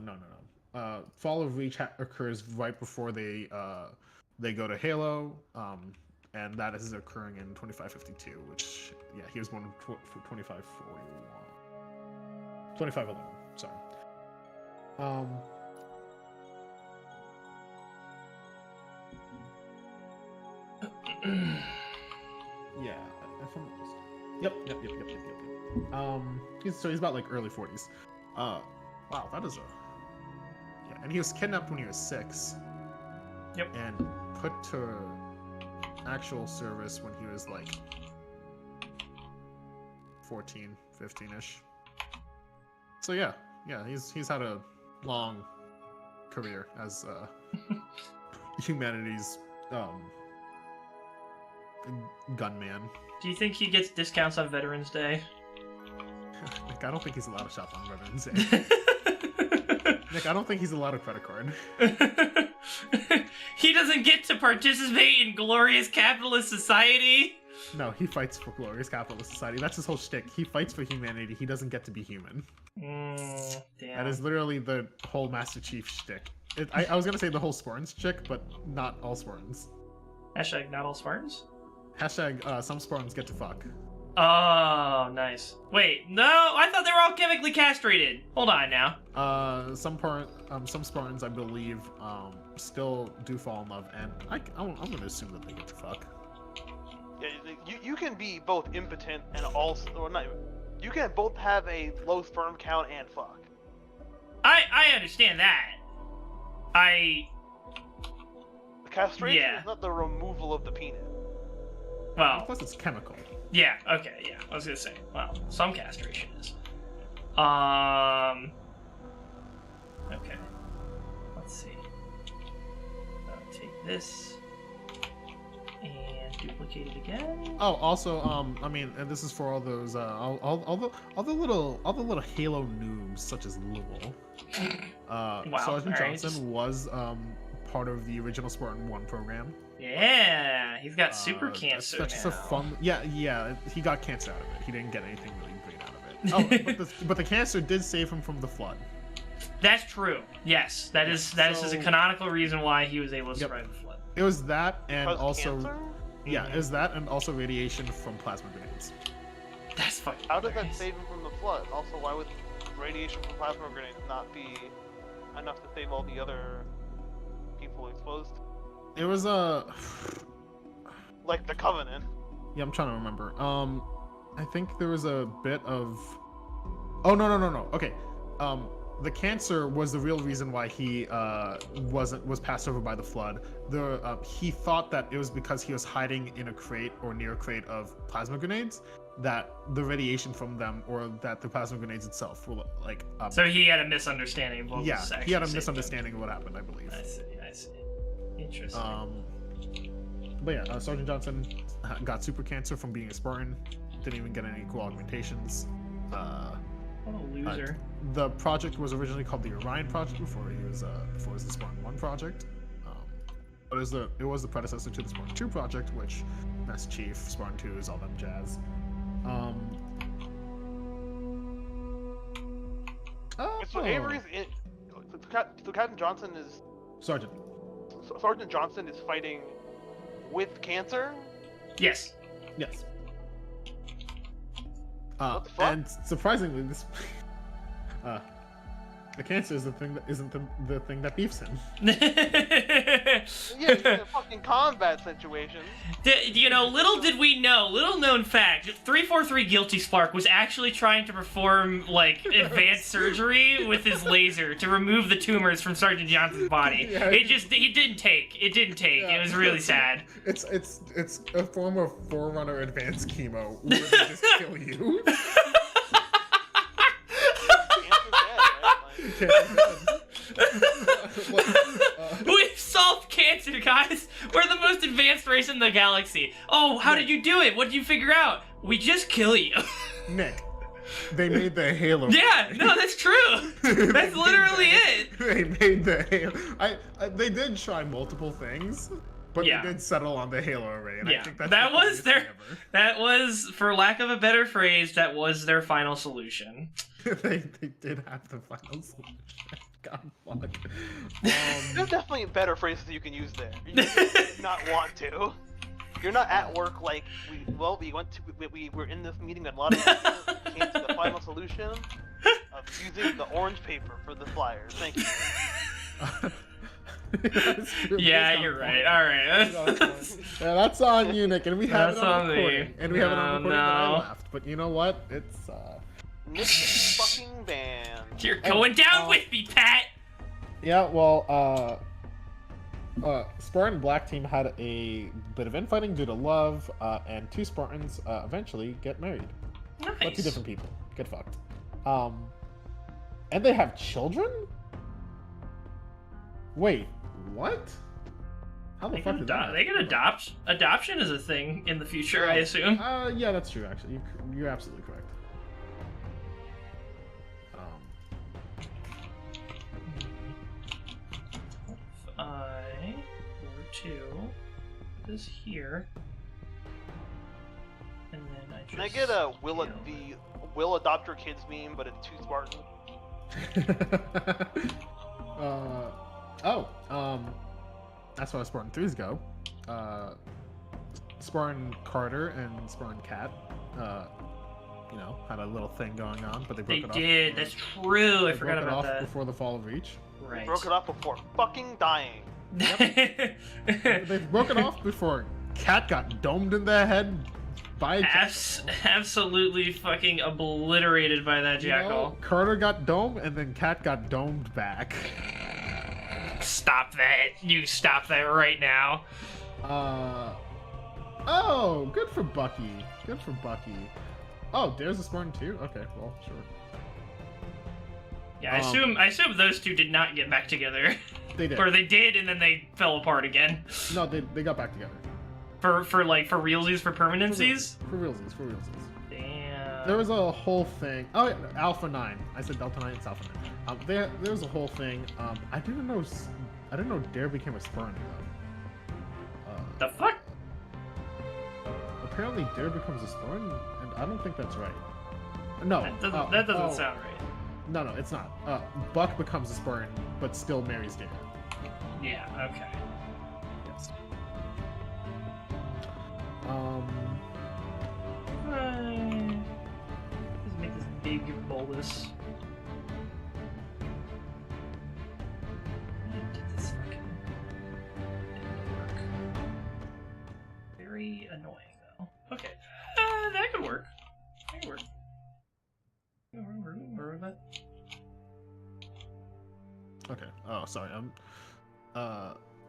Fall of Reach occurs right before they go to Halo, and that is occurring in 2552, which, yeah, he was born in 2541. 2511, sorry. Yeah, if I'm, yep. He's about like early 40s. Wow, that is a, yeah, and he was kidnapped when he was 6. Yep. And put to actual service when he was like 14, 15-ish. So yeah, he's had a long career as humanity's gunman. Do you think he gets discounts on Veterans Day? Nick, I don't think he's allowed to shop on Veterans Day. Nick, I don't think he's allowed a credit card. He doesn't get to participate in glorious capitalist society. No, he fights for glorious capitalist society. That's his whole shtick. He fights for humanity. He doesn't get to be human. Damn. That is literally the whole Master Chief shtick. I was gonna say the whole Spartans shtick, but not all Spartans. Hashtag not all Spartans? Hashtag some Spartans get to fuck. Oh, nice. Wait, no, I thought they were all chemically castrated. Hold on now. Some Spartans, I believe, still do fall in love, and I'm gonna assume that they get to fuck. You can be both impotent and also, or not. You can both have a low sperm count and fuck. I understand that. Castration is not the removal of the penis. Well, plus it's chemical. yeah, okay, yeah. I was gonna say, well, some castration is. Okay. Let's see. I'll take this and duplicate it again. Oh, also, I mean, and this is for all those, all the little Halo noobs such as Louisville. Sergeant Johnson was part of the original Spartan 1 program. Yeah, he's got super cancer That's just now. a fun. Yeah, he got cancer out of it. He didn't get anything really great out of it. Oh, but the cancer did save him from the flood. That's true. Yes, that is a canonical reason why he was able to survive the flood. It was that, and Because also, cancer? yeah, it was that, and also radiation from plasma grenades. That's fucking. How did that hilarious. save him from the flood? Also, why would radiation from plasma grenades not be enough to save all the other people exposed? It was Like the Covenant. Yeah, I'm trying to remember. I think there was a bit of. Oh no. Okay. The cancer was the real reason why he was passed over by the flood. He thought that it was because he was hiding in a crate or near a crate of plasma grenades, that the radiation from them, or that the plasma grenades itself were like. So he had a misunderstanding of what Yeah, was he had a actually misunderstanding of what happened, I believe. I see. Interesting. But yeah, Sergeant Johnson got super cancer from being a Spartan. Didn't even get any cool augmentations. What a loser. The project was originally called the Orion Project before it was the Spartan 1 project. But it was the predecessor to the Spartan 2 project, which Master Chief, Spartan 2 is all them jazz. So Avery's in. So Captain Johnson is. Sergeant. Sergeant Johnson is fighting with cancer. Yes. Yes. What the fuck? And surprisingly, this the cancer is the thing that isn't the thing that beefs him. Yeah, he's in a fucking combat situation. Little did we know, little known fact, 343 Guilty Spark was actually trying to perform, advanced surgery with his laser to remove the tumors from Sergeant Johnson's body. Yeah. It didn't take. Yeah. It was really sad. It's a form of Forerunner advanced chemo where they just kill you. Cancer's dead, right? We've solved cancer, guys! We're the most advanced race in the galaxy. Oh, how did you do it? What did you figure out? We just kill you. Nick, they made the Halo. Yeah, no, that's true. That's literally it. They made the Halo. They did try multiple things, but Yeah. they did settle on the Halo array. And Yeah, I think that's that the was funniest their- thing ever. That was, for lack of a better phrase, that was their final solution. they did have the final solution. God fuck. There's definitely better phrases you can use there. You did not want to. You're not at work like we were in this meeting with a lot of people, came to the final solution of using the orange paper for the flyers. Thank you. Yeah, you're right. All right. Yeah, that's on you, Nick, and we have That's it on on me. recording. And we have it on No, recording that I no. laughed. But you know what? It's Nick fucking band. You're going down with me, Pat. yeah. Well, Spartan Black Team had a bit of infighting due to love, and two Spartans eventually get married. But two Nice. different people get fucked. And they have children? Wait, what? How the They fuck can did that? they can adopt. Adoption is a thing in the future, I assume. Yeah, that's true. Actually, you're absolutely correct. If I were to put this here, and then I just Can I get a scale- will adopt your kids meme, but it's too Spartan? As far as Spartan 3s go, Spartan Carter and Spartan Cat, had a little thing going on, but they They broke it did. off. That's true. I They forgot broke it about off that. before the Fall of Reach. Right. Broke it off before fucking dying. They broke it off before Cat got domed in the head by a jackal. Absolutely fucking obliterated by that jackal. Carter got domed, and then Cat got domed back. Stop that. You stop that right now. Oh, good for Bucky. Good for Bucky. Oh, there's a Spartan too? Okay, well, sure. Yeah, I assume those two did not get back together. They did. Or they did, and then they fell apart again. No, they got back together. For realsies, for permanencies? For realsies. Damn. There was a whole thing. Oh, yeah, Alpha 9. I said Delta 9, it's Alpha 9. There was a whole thing. I didn't know Dare became a Spartan though. The fuck? Apparently Dare becomes a Spartan, and I don't think that's right. No. That doesn't sound right. No, it's not. Buck becomes a Spartan, but still marries Dare. Yeah, okay. Yes. Just make this big bolus. This fucking didn't work. Very annoying though. Okay. That could work. That could work. Okay. Oh, sorry.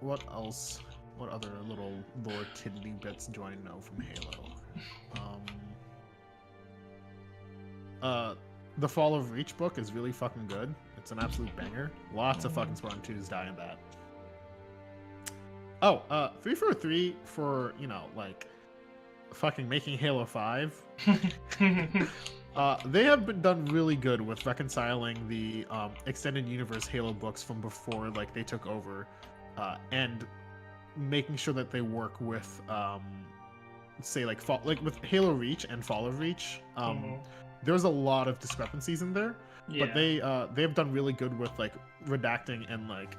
What else? What other little lore tiddly bits do I know from Halo? The Fall of Reach book is really fucking good. It's an absolute banger. Lots of fucking Spartan 2s die in that. Oh, 343 for, like, fucking making Halo 5. They have done really good with reconciling the extended universe Halo books from before, like, they took over, and making sure that they work with, say, like with Halo Reach and Fall of Reach. There's a lot of discrepancies in there, but they've done really good with like redacting and like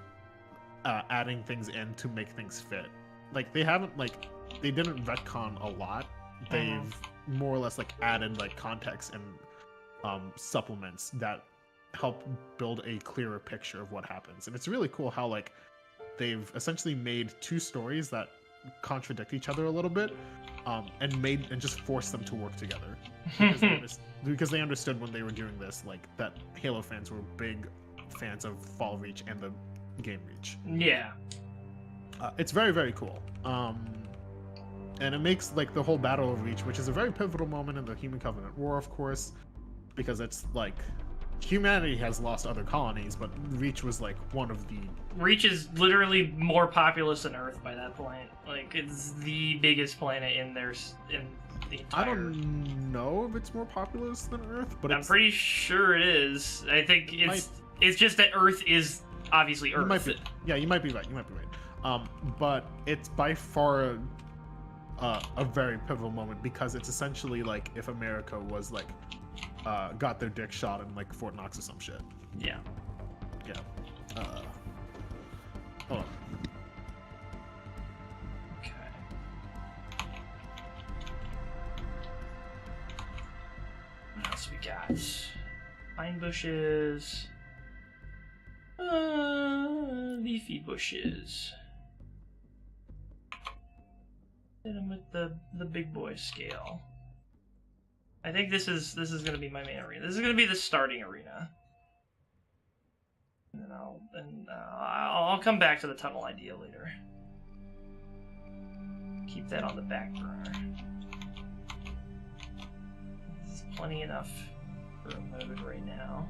adding things in to make things fit. Like they didn't retcon a lot. They've more or less like added like context and supplements that help build a clearer picture of what happens. And it's really cool how like they've essentially made two stories that contradict each other a little bit, and just forced them to work together because they understood when they were doing this, like that Halo fans were big fans of Fall Reach and the game Reach. Yeah. It's very, very cool. And it makes like the whole Battle of Reach, which is a very pivotal moment in the Human Covenant War, of course, because it's like humanity has lost other colonies, but Reach was like one of the... Reach is literally more populous than Earth by that point. Like, it's the biggest planet in the entire... I don't know if it's more populous than Earth, but I'm pretty sure it is. I think it's just that Earth is obviously Earth. You might be right. But it's by far a very pivotal moment, because it's essentially like if America was like got their dick shot in like Fort Knox or some shit. Yeah. Hold on. Okay. What else we got? Pine bushes. Leafy bushes. Hit them with the big boy scale. I think this is gonna be my main arena. This is gonna be the starting arena. And then I'll come back to the tunnel idea later. Keep that on the back burner. This is plenty enough for a mode right now.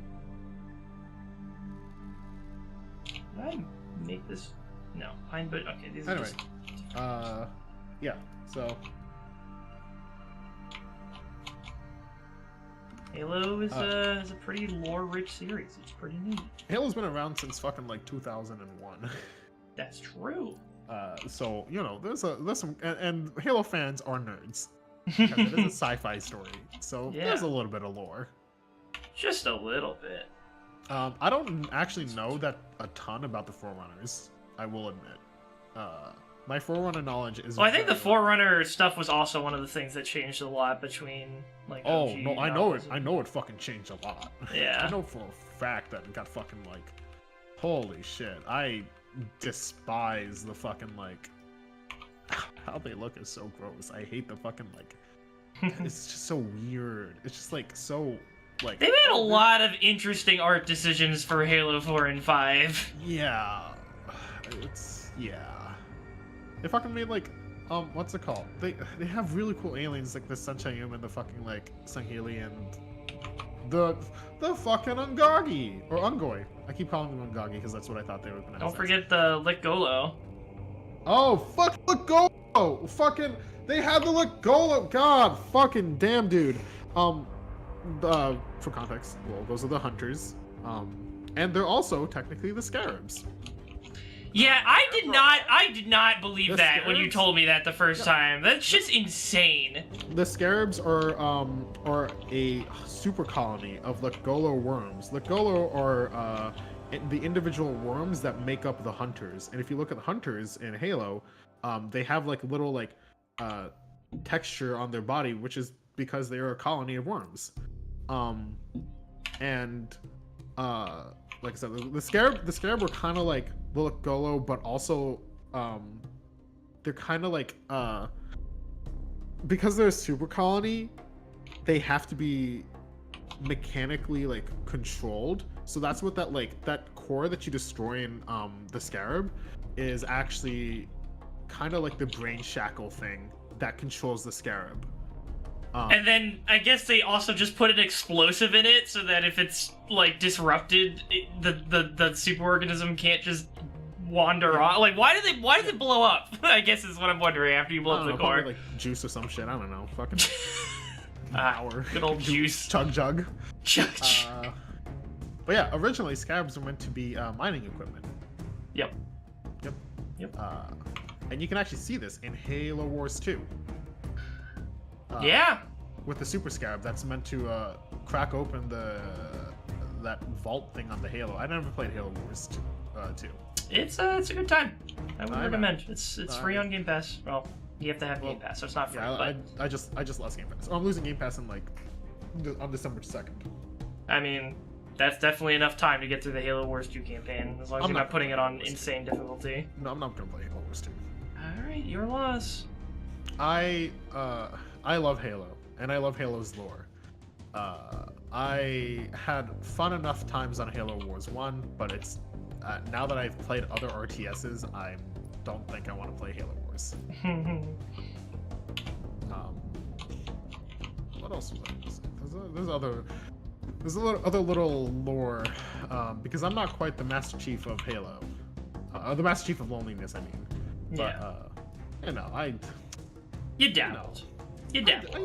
Did I make this? No, pine, but okay. These are anyway, just... yeah. So Halo is a pretty lore-rich series. It's pretty neat. Halo's been around since fucking like 2001. That's true. So there's some, and Halo fans are nerds. Because it is a sci-fi story, so there's a little bit of lore. Just a little bit. I don't actually know that a ton about the Forerunners, I will admit. My Forerunner knowledge is... Well, I think the Forerunner stuff was also one of the things that changed a lot between, like, Oh, OG no, I know it fucking changed a lot. Yeah. I know for a fact that it got fucking, like... Holy shit. I despise the fucking, like... how they look is so gross. I hate the fucking like. It's just so weird. It's just like so like. They made a lot of interesting art decisions for Halo 4 and 5. Yeah, yeah. They fucking made like what's it called? They have really cool aliens like the Sunshine Human, the fucking like Sangheili, and the fucking Ungagi or Ungoy. I keep calling them Ungagi because that's what I thought they were pronounced. Don't forget the Licgolo. Oh fuck Licgolo! Fucking they had the Licgolo. God fucking damn, dude. For context, well, those are the hunters. And they're also technically the scarabs. Yeah, I did not believe that when you told me that the first time. That's just insane. The scarabs are a super colony of Licgolo worms. Licgolo are the individual worms that make up the hunters. And if you look at the hunters in Halo, they have like little like texture on their body, which is because they are a colony of worms. Like I said, the scarab were kind of like the Licgolo, but also they're kind of like because they're a super colony, they have to be mechanically like controlled. So that's what that core that you destroy in the scarab is actually kind of like the brain shackle thing that controls the scarab. And then I guess they also just put an explosive in it so that if it's like disrupted, the superorganism can't just wander off. Like, why did it blow up? I guess is what I'm wondering after you blow up the core. Probably, like juice or some shit. I don't know. Fucking power. Good old juice. Chug jug. Chug. But yeah, originally scarabs were meant to be mining equipment. Yep. And you can actually see this in Halo Wars 2. Yeah. With the super scarab that's meant to crack open that vault thing on the Halo. I never played Halo Wars 2. It's a good time. I would recommend. It's free on Game Pass. Well, you have to have Game Pass, so it's not free. Yeah, I just lost Game Pass. Oh, I'm losing Game Pass on December 2nd. I mean, that's definitely enough time to get through the Halo Wars 2 campaign, as long as you're not putting it on insane difficulty. No, I'm not gonna play Halo Wars 2. Alright, your loss. I love Halo, and I love Halo's lore. I had fun enough times on Halo Wars 1, but it's now that I've played other RTSs, I don't think I want to play Halo Wars. What else was I gonna say? There's other little lore, because I'm not quite the Master Chief of Halo, the Master Chief of Loneliness, I mean. But, You dabbled. You dabbled.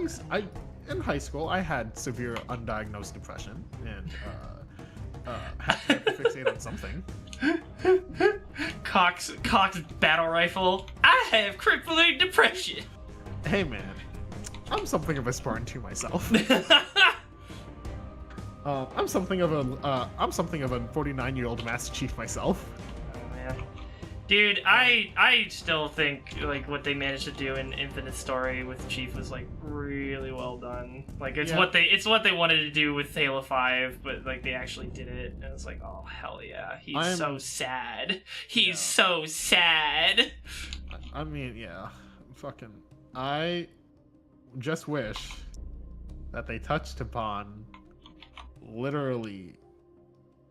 In high school, I had severe undiagnosed depression, and had to fixate on something. Cox battle rifle. I have crippling depression. Hey man, I'm something of a Spartan 2 myself. I'm something of a 49-year-old Master Chief myself. Oh man, dude, I still think like what they managed to do in Infinite Story with Chief was like really well done. Like it's what they wanted to do with Halo 5, but like they actually did it, and it's like, oh hell yeah, he's so sad. He's so sad. I mean, yeah, fucking. I just wish that they touched upon literally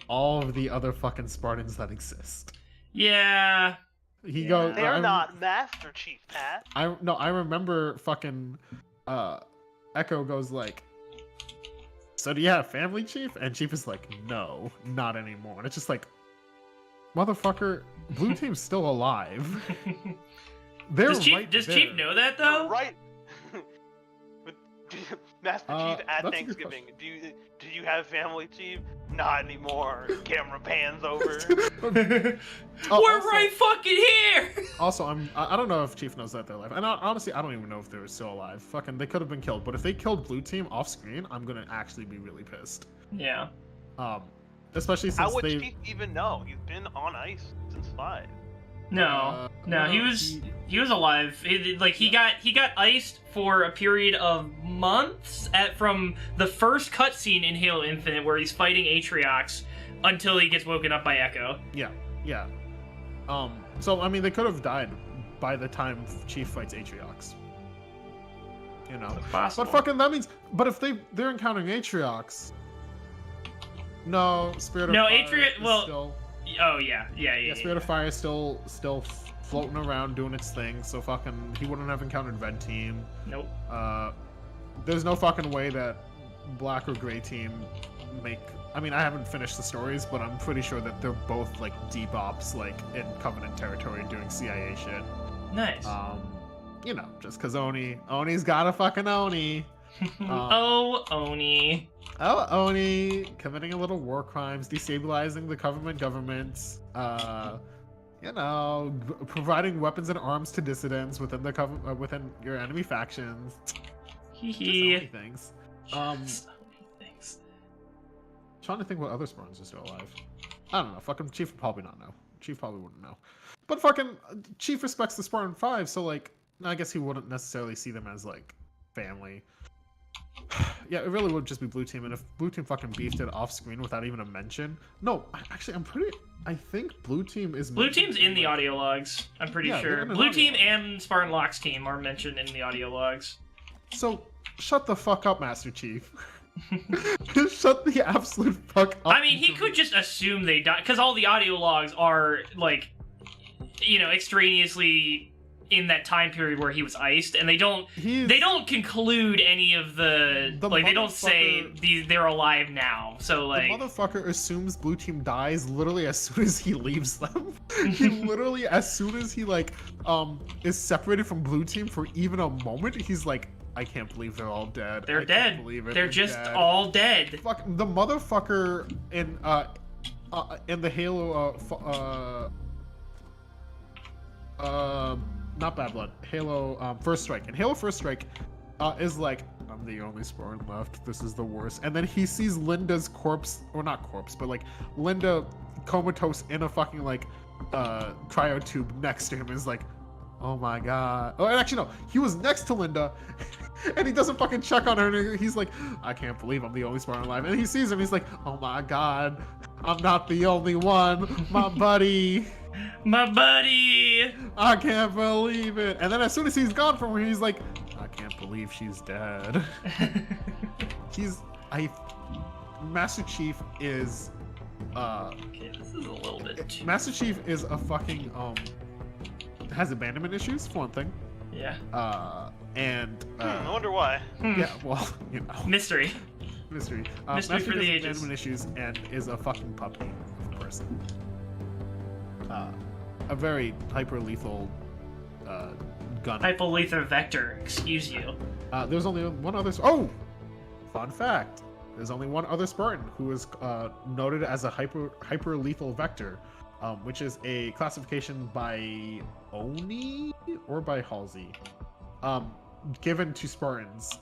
all of the other fucking Spartans that exist. Yeah. He goes. They're not Master Chief, Pat. I remember fucking Echo goes like, so do you have family, Chief? And Chief is like, no, not anymore. And it's just like, motherfucker, Blue Team's still alive. Does Chief know that though? Right. Master Chief at Thanksgiving. Do you have family, Chief? Not anymore. Camera pans over. We're right fucking here. Also, I don't know if Chief knows that they're alive, and honestly, I don't even know if they're still alive. Fucking, they could have been killed. But if they killed Blue Team off screen, I'm gonna actually be really pissed. Yeah. Especially since how would Chief even know? He's been on ice since 5. No, he was alive. He got iced for a period of months from the first cutscene in Halo Infinite where he's fighting Atriox until he gets woken up by Echo. Yeah. So I mean, they could have died by the time Chief fights Atriox. You know, Possible. but fucking that means. But if they're encountering Atriox, no Spirit of Fire. Atriox. is Well, still, oh yeah. Spirit of Fire is still floating around doing its thing. So fucking he wouldn't have encountered Red Team. Nope. There's no fucking way that Black or Gray Team make. I mean, I haven't finished the stories, but I'm pretty sure that they're both like deep ops, like in Covenant territory, doing CIA shit. Nice. You know, just cause Oni's got a fucking Oni. Oh, Oni. Oh, Oni committing a little war crimes, destabilizing the governments. You know, providing weapons and arms to dissidents within the within your enemy factions. Just Oni things. Just Oni things. Trying to think what other Spartans are still alive. I don't know. Fucking Chief would probably not know. Chief probably wouldn't know. But fucking Chief respects the Spartan 5, so like, I guess he wouldn't necessarily see them as like family. Yeah, it really would just be Blue Team, and if Blue Team fucking beefed it off screen without even a mention. No, actually, I think Blue Team is. Blue Team's in the audio logs. I'm pretty sure. Blue Team and Spartan Locke's team are mentioned in the audio logs. So shut the fuck up, Master Chief. Shut the absolute fuck up. I mean, he could just assume they died, because all the audio logs are, like, you know, extraneously in that time period where he was iced, and they don't conclude any of the like, they don't say they're alive now, so like... The motherfucker assumes Blue Team dies literally as soon as he leaves them. He literally, as soon as he, like, is separated from Blue Team for even a moment, he's like, I can't believe they're all dead. They're dead. They're just dead. All dead. Fuck, the motherfucker in the Halo not Bad Blood, Halo First Strike. And Halo First Strike is like, I'm the only Spartan left. This is the worst. And then he sees Linda's corpse, or not corpse, but like Linda comatose in a fucking like cryo tube next to him. Is like, oh my god. Oh, and actually no, he was next to Linda, and he doesn't fucking check on her. And he's like, I can't believe I'm the only Spartan alive. And he sees him. He's like, oh my god, I'm not the only one. My buddy. My buddy! I can't believe it. And then as soon as he's gone from her, he's like, I can't believe she's dead. Master Chief is, okay, this is a little bit too... Master Chief is a fucking, has abandonment issues, for one thing. Yeah. I wonder why. Yeah, well, you know. Mystery. Mystery Mystery for the ages. Abandonment issues and is a fucking puppy of a person. A very hyper-lethal gun. Hyper-lethal vector, excuse you. There's only one other... Oh! Fun fact. There's only one other Spartan who is noted as a hyper-lethal vector, which is a classification by Oni or by Halsey, given to Spartans.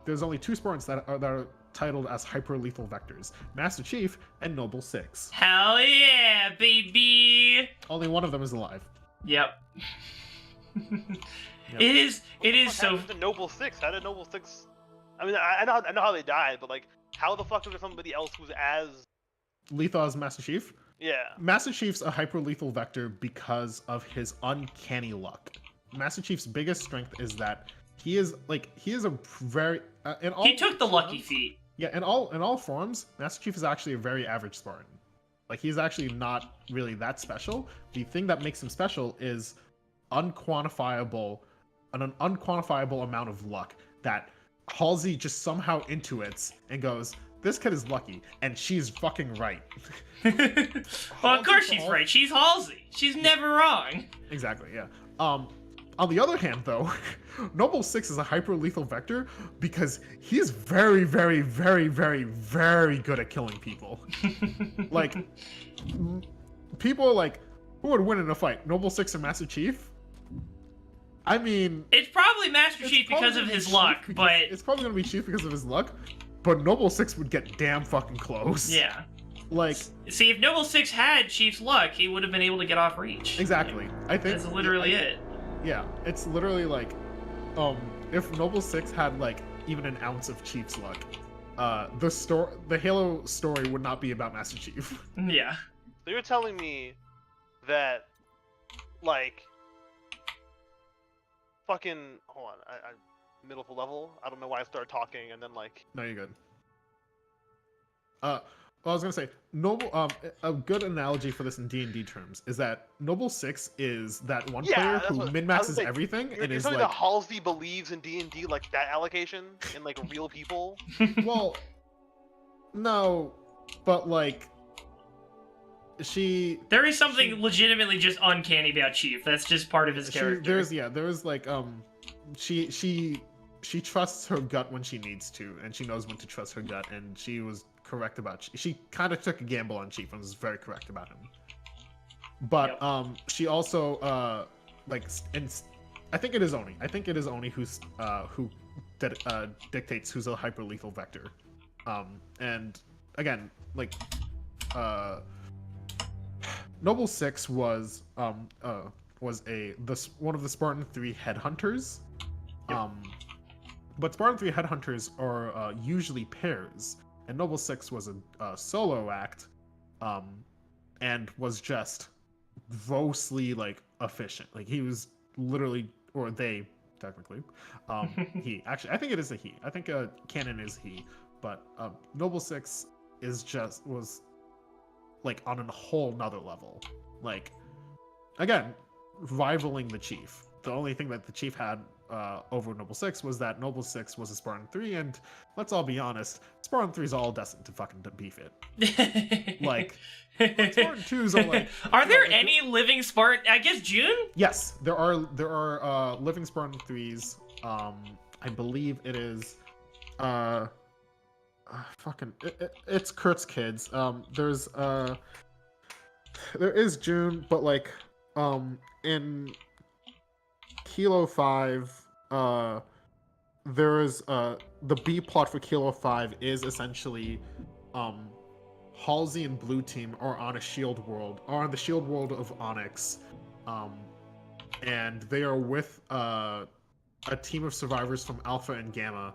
There's only two Spartans that are titled as hyper-lethal vectors: Master Chief and Noble Six. Hell yeah, baby! Only one of them is alive. Yep. Yep. It is so... The Noble Six? How did Noble Six... I mean, I know how they died, but like, how the fuck is there somebody else who's as... Lethal as Master Chief? Yeah. Master Chief's a hyper-lethal vector because of his uncanny luck. Master Chief's biggest strength is that he is a very... he took the lucky feat. Yeah, in all forms, Master Chief is actually a very average Spartan. Like, he's actually not really that special. The thing that makes him special is an unquantifiable amount of luck that Halsey just somehow intuits and goes, this kid is lucky, and she's fucking right. Well, of course she's right. She's Halsey. She's never wrong. Exactly, yeah. On the other hand, though, Noble Six is a hyper-lethal vector because he's very, very, very, very, very good at killing people. Like, people are like, who would win in a fight, Noble Six or Master Chief? I mean... It's probably Master Chief because of his luck, but... It's probably going to be Chief because of his luck, but Noble Six would get damn fucking close. Yeah. Like... See, if Noble Six had Chief's luck, he would have been able to get off reach. Exactly. I think... That's literally it. Yeah, it's literally like, if Noble Six had like even an ounce of Chief's luck, the Halo story would not be about Master Chief. Yeah. So you're telling me that, like, fucking hold on, I middle of the level. I don't know why I started talking and then like. No, you're good. Well, I was gonna say Noble. A good analogy for this in D&D terms is that Noble 6 is that one player who min-maxes everything and is like. That Halsey believes in D&D like that allocation in like real people. Well, no, but like. There is something legitimately just uncanny about Chief. That's just part of his character. There's like she trusts her gut when she needs to, and she knows when to trust her gut, and she was correct about she kind of took a gamble on Chief and was very correct about him. But she also and I think it is Oni who's who dictates who's a hyper lethal vector. And again, like Noble 6 was one of the Spartan 3 headhunters. But Spartan 3 headhunters are usually pairs, and Noble 6 was a solo act, and was just grossly like efficient. Like he was literally, or they technically, he actually, I think it is a he. I think canon is he, but Noble 6 was like on a whole nother level. Like, again, rivaling the Chief. The only thing that the Chief had over Noble 6 was that Noble 6 was a Spartan 3, and let's all be honest, Spartan 3 is all destined to fucking beef it. Like, Spartan 2s are like... Are there any living Spartan... I guess June? Yes, there are living Spartan 3s. I believe it is... it's Kurt's kids. There is June, but like in Kilo 5, there is the B plot for Kilo 5 is essentially Halsey and Blue Team are on a shield world, are on the shield world of Onyx, and they are with a team of survivors from Alpha and Gamma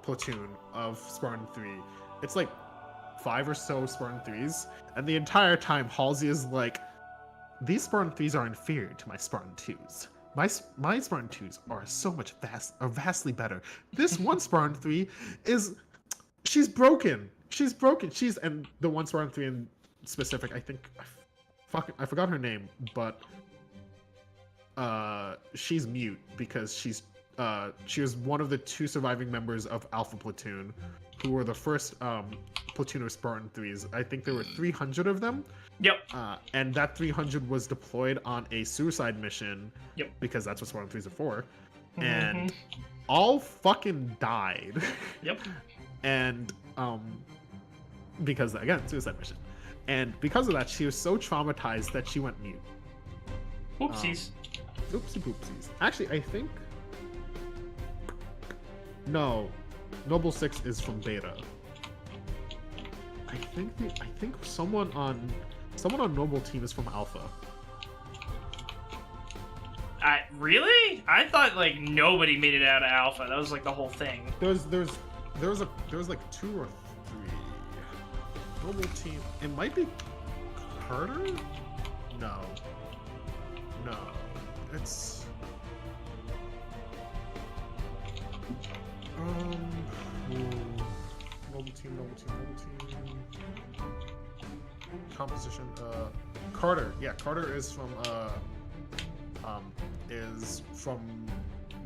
platoon of Spartan 3. It's like 5 or so Spartan 3s, and the entire time Halsey is like, these Spartan 3s are inferior to my Spartan 2s. My Spartan 2s are vastly better. This one Spartan 3 she's broken. And the one Spartan 3 in specific, I think, I forgot her name, but she's mute because she was one of the 2 surviving members of Alpha Platoon, who were the first platoon of Spartan 3s. I think there were 300 of them. Yep. And that 300 was deployed on a suicide mission. Yep. Because that's what Spartan 3s are for. And all fucking died. Yep. And because, again, suicide mission. And because of that, she was so traumatized that she went mute. Oopsies. Oopsie poopsies. Actually, I think... No, Noble 6 is from Beta. I think someone on Noble Team is from Alpha. Really? I thought like nobody made it out of Alpha. That was like the whole thing. There was like 2 or 3 Noble Team. It might be Carter. No, it's. Noble team. Composition. Carter. Yeah, Carter is from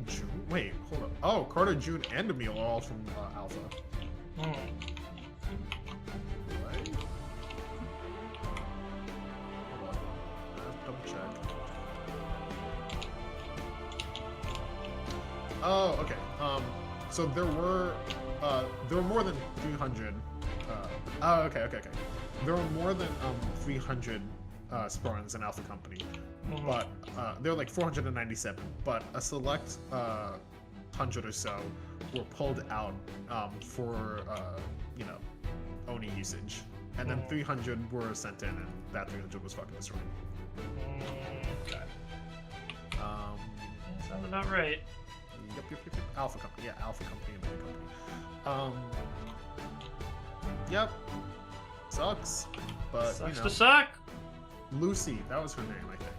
June. Wait, hold up. Oh, Carter, June, and Emil are all from Alpha. Right? Hold on. Double check. Oh, okay. So there were more than 300. Okay. There were more than 300 Spartans in Alpha Company, but there were like 497. But a select 100 or so were pulled out for Oni usage, and then 300 were sent in, and that 300 was fucking destroyed. Okay. Sounds about right. Yep. Alpha Company. Yeah, Alpha Company and Beta Company. Yep. Sucks. But, sucks to suck. Lucy, that was her name, I think.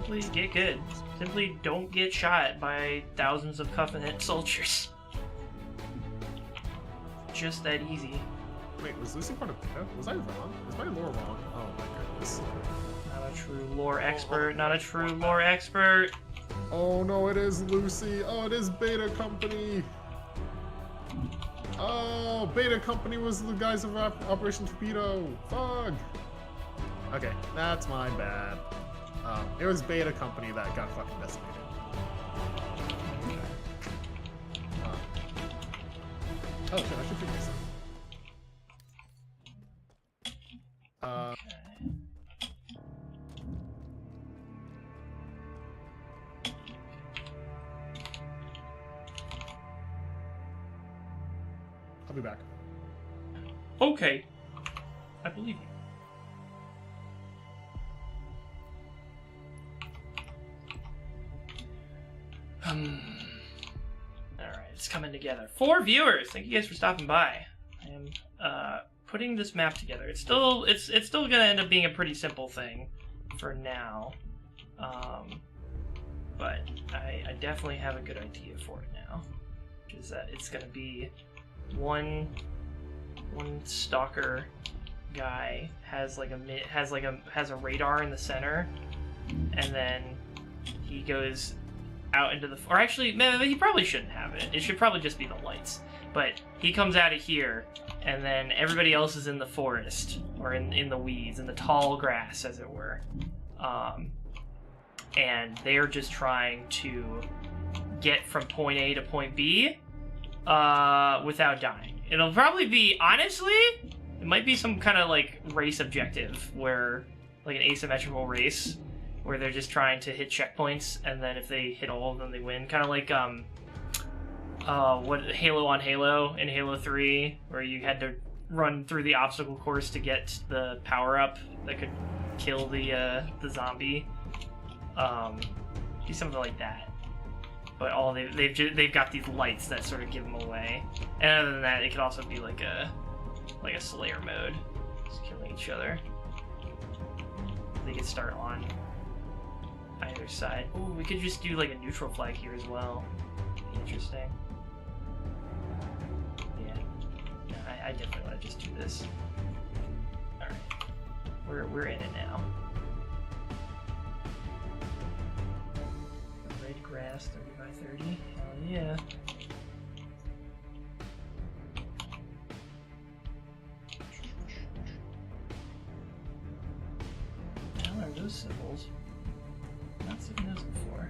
Simply get good. Simply don't get shot by thousands of Covenant soldiers. Just that easy. Wait, was Lucy part of Beta? Was I wrong? Was my lore wrong? Oh my goodness. Not a true lore expert. Not a true lore expert. Oh no, it is Lucy. Oh, it is Beta Company. Oh, Beta Company was the guys of Operation Torpedo. Fuck. Okay, that's my bad. It was Beta Company that got fucking decimated. Oh shit, I should figure this out. I'll be back. Okay. I believe you. Alright, it's coming together. 4 viewers! Thank you guys for stopping by. I am putting this map together. It's still gonna end up being a pretty simple thing for now. But I definitely have a good idea for it now. Which is that it's gonna be one stalker guy has a radar in the center, and then he goes out into the, or actually, man, he probably shouldn't have it. It should probably just be the lights. But he comes out of here, and then everybody else is in the forest, or in the weeds, in the tall grass, as it were. And they're just trying to get from point A to point B without dying. It'll probably be, honestly, it might be some kind of like race objective where, like an asymmetrical race, where they're just trying to hit checkpoints, and then if they hit all of them, they win. Kind of like what Halo on Halo in Halo 3, where you had to run through the obstacle course to get the power up that could kill the zombie. Be something like that. But all they've got these lights that sort of give them away. And other than that, it could also be like a Slayer mode, just killing each other. They could start on either side. Ooh, we could just do like a neutral flag here as well. Be interesting. Yeah, I definitely want to just do this. All right, we're in it now. Red grass, 30 by 30. Hell yeah. How are those symbols? Not seen those before.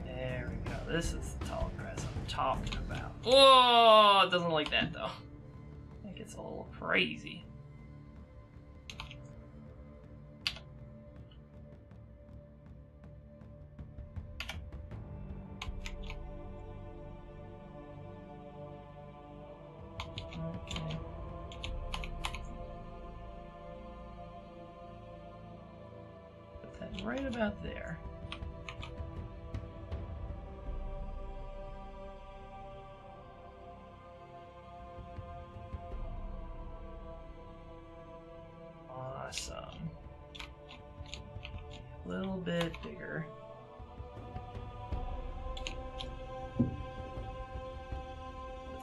There we go. This is the tall grass I'm talking about. Oh, it doesn't like that though. It gets a little crazy. Okay. Put that right about there. Awesome. A little bit bigger.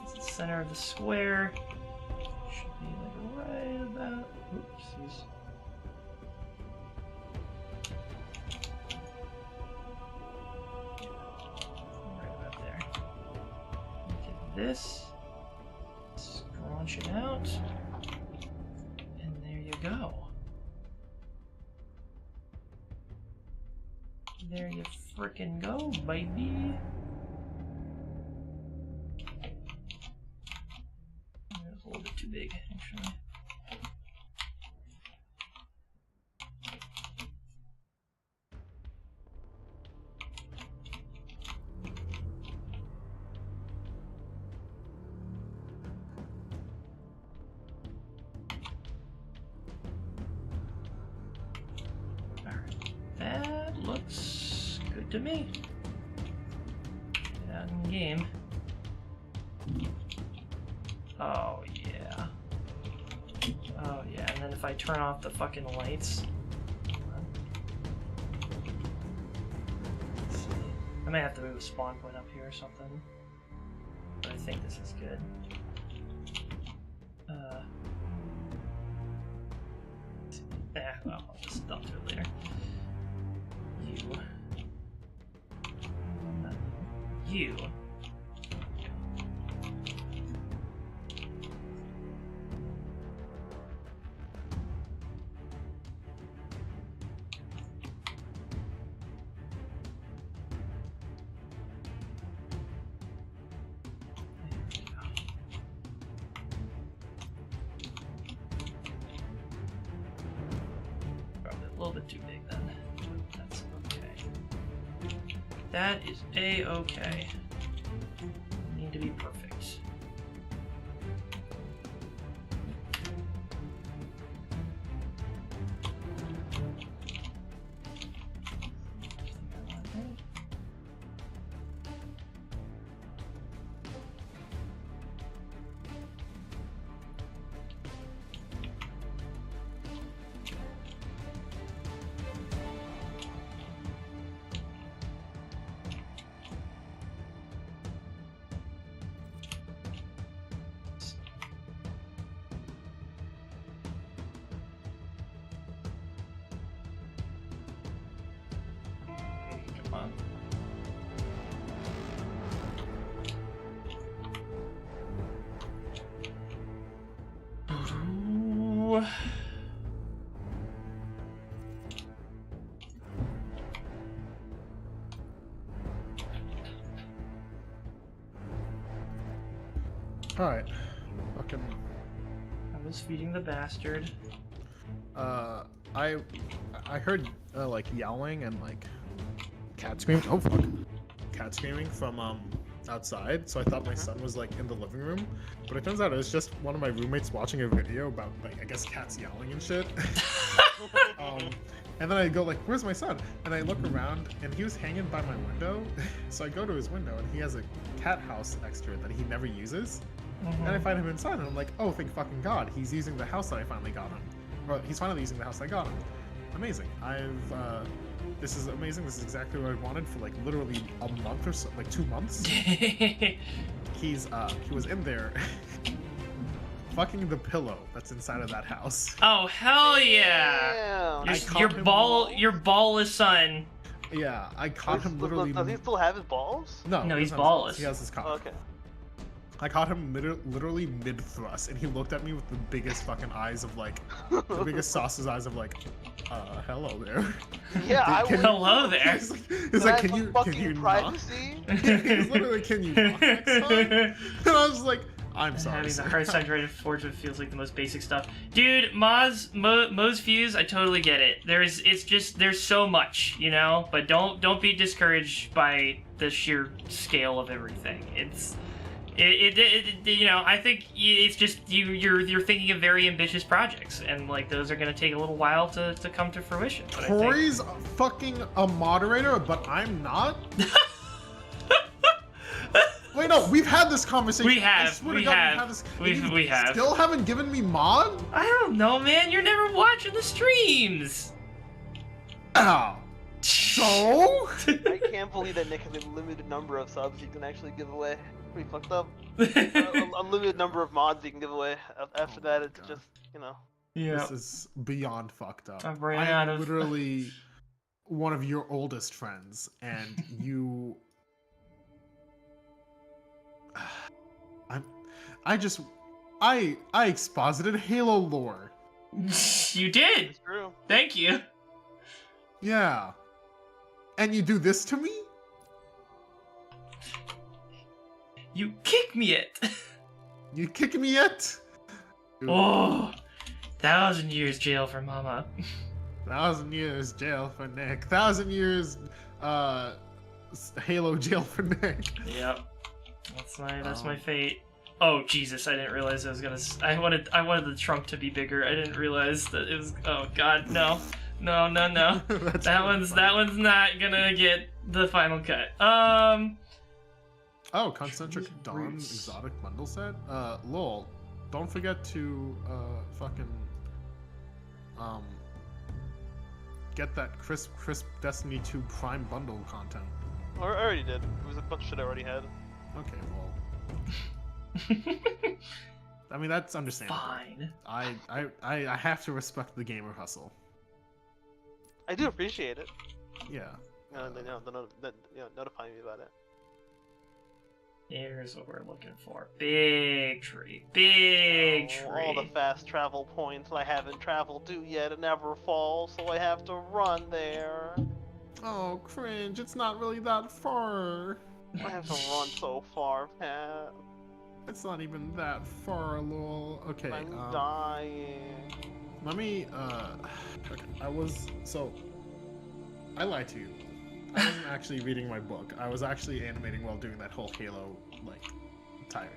This is the center of the square. Should be like right about. Oopsies. Right about there. Take this, scrunch it out, and there you go. There you frickin' go, baby. That's a little bit too big, actually. Alright, that looks good to me. Get out in the game. Oh, yeah. Oh yeah, and then if I turn off the fucking lights. Let's see. I may have to move a spawn point up here or something. But I think this is good. Well, I'll do it later. You. Probably a little bit too big then. That's okay. That is a-okay. Need to be perfect. Alright. Fucking. I was feeding the bastard. I heard like yowling and like cat screaming. Oh fuck. Cat screaming from outside, so I thought my son was like in the living room, but it turns out it was just one of my roommates watching a video about like I guess cats yowling and shit. And then I go like, where's my son? And I look around and he was hanging by my window. So I go to his window and he has a cat house next to it that he never uses. And I find him inside and I'm like, oh thank fucking god, he's using the house that I finally got him. Well, he's finally using the house I got him. Amazing. This is amazing. This is exactly what I wanted for like literally a month or so, like 2 months. He was in there fucking the pillow that's inside of that house. Oh hell yeah! Your ballless son. Yeah, I caught him literally. Does he still have his balls? No, he's ballless. He has his cock. Oh, okay. I caught him literally mid-thrust, and he looked at me with the biggest fucking eyes of like, the biggest saucer's eyes of like, hello there. Yeah, hello there. It's like, can you privacy? Knock? It's literally, can you knock next time? And I was like, I'm sorry. Having the hard side rated forge feels like the most basic stuff. Dude, Mo's fuse, I totally get it. There's so much, you know? But don't be discouraged by the sheer scale of everything. You know, I think it's just you're thinking of very ambitious projects, and like those are gonna take a little while to come to fruition. Tori's fucking a moderator, but I'm not. Wait, no, we've had this conversation. We have. We have. Still haven't given me mod? I don't know, man. You're never watching the streams. Ow. So? I can't believe that Nick has a limited number of subs he can actually give away. Pretty fucked up. A limited number of mods you can give away. After that, it's just, you know. Yeah. This is beyond fucked up. I'm literally one of your oldest friends, and you. I exposited Halo lore. You did. It's true. Thank you. Yeah. And you do this to me? You kick me it. You kick me it? Oh, 1,000 years jail for Mama. 1,000 years jail for Nick. 1,000 years Halo jail for Nick. Yep. That's my fate. Oh Jesus! I didn't realize I was gonna. I wanted the trunk to be bigger. I didn't realize that it was. Oh God, no. that one's not gonna get the final cut. Oh, Concentric Dawn exotic bundle set. Lol. don't forget to fucking get that crisp Destiny 2 Prime bundle content. I already did. It was a bunch of shit I already had. Okay, well. I mean, that's understandable. Fine. I have to respect the gamer hustle. I do appreciate it. Yeah. Notifying me about it. Here's what we're looking for. Big tree. Big tree. All the fast travel points I haven't traveled to yet and never fall, so I have to run there. Oh, cringe. It's not really that far. I have to run so far, Pat. It's not even that far, lol. Okay, I'm dying. let me, okay, I lied to you. I wasn't actually reading my book. I was actually animating while doing that whole Halo, like, tirade.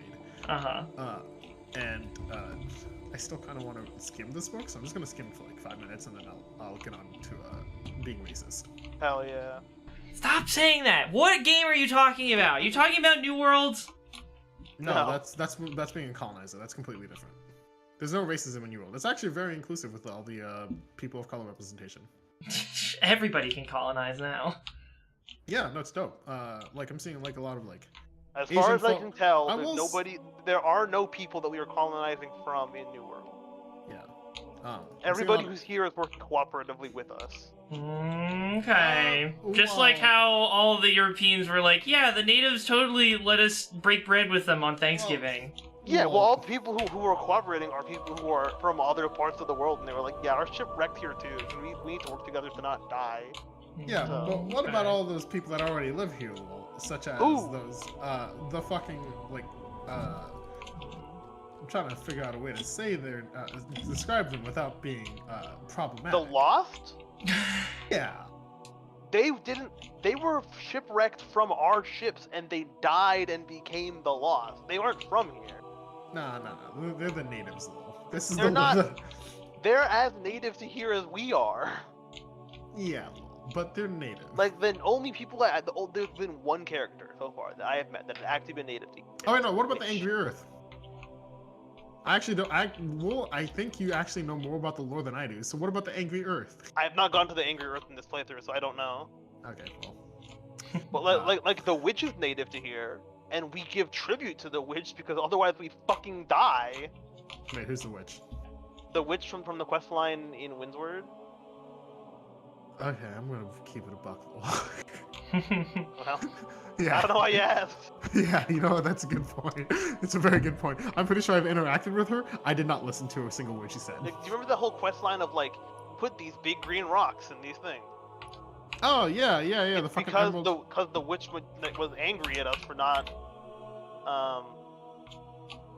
And I still kind of want to skim this book, so I'm just gonna skim for like 5 minutes, and then I'll get on to being racist. Hell yeah. Stop saying that! What game are you talking about? You talking about New Worlds? No, that's being a colonizer. That's completely different. There's no racism in New World. It's actually very inclusive with all the people of color representation. Everybody can colonize now. Yeah, no, it's dope. Like I'm seeing like a lot of like. As far as I Asian can tell, I there's will there are no people that we are colonizing from in New World. Yeah. Everybody who's here is working cooperatively with us. Okay. Just like how all the Europeans were like, yeah, the natives totally let us break bread with them on Thanksgiving. Yeah, well, all the people who are cooperating are people who are from other parts of the world, and they were like, yeah, our ship wrecked here too, so we need to work together to not die. Yeah, but what about all those people that already live here, such as those, the fucking, like, I'm trying to figure out a way to say their, describe them without being, problematic. The Lost? Yeah. They were shipwrecked from our ships, and they died and became the Lost. They aren't from here. No, they're the natives, though. This is They're not. They're as native to here as we are. Yeah, but they're native. Like, the only people there's been one character so far that I have met that has actually been native to here. Oh wait, no. What about the Angry Earth? I actually don't. I think you actually know more about the lore than I do. So what about the Angry Earth? I have not gone to the Angry Earth in this playthrough, so I don't know. Okay, well. But like the witch is native to here, and we give tribute to the witch because otherwise we fucking die. Wait, who's the witch? The witch from the quest line in Windsward. Okay, I'm gonna keep it a buck. Well, yeah. I don't know why you asked. Yeah, you know what? That's a good point. It's a very good point. I'm pretty sure I've interacted with her. I did not listen to a single word she said. Like, do you remember the whole quest line of like, put these big green rocks in these things? Oh yeah. The fucking because emerald... the witch was angry at us for not,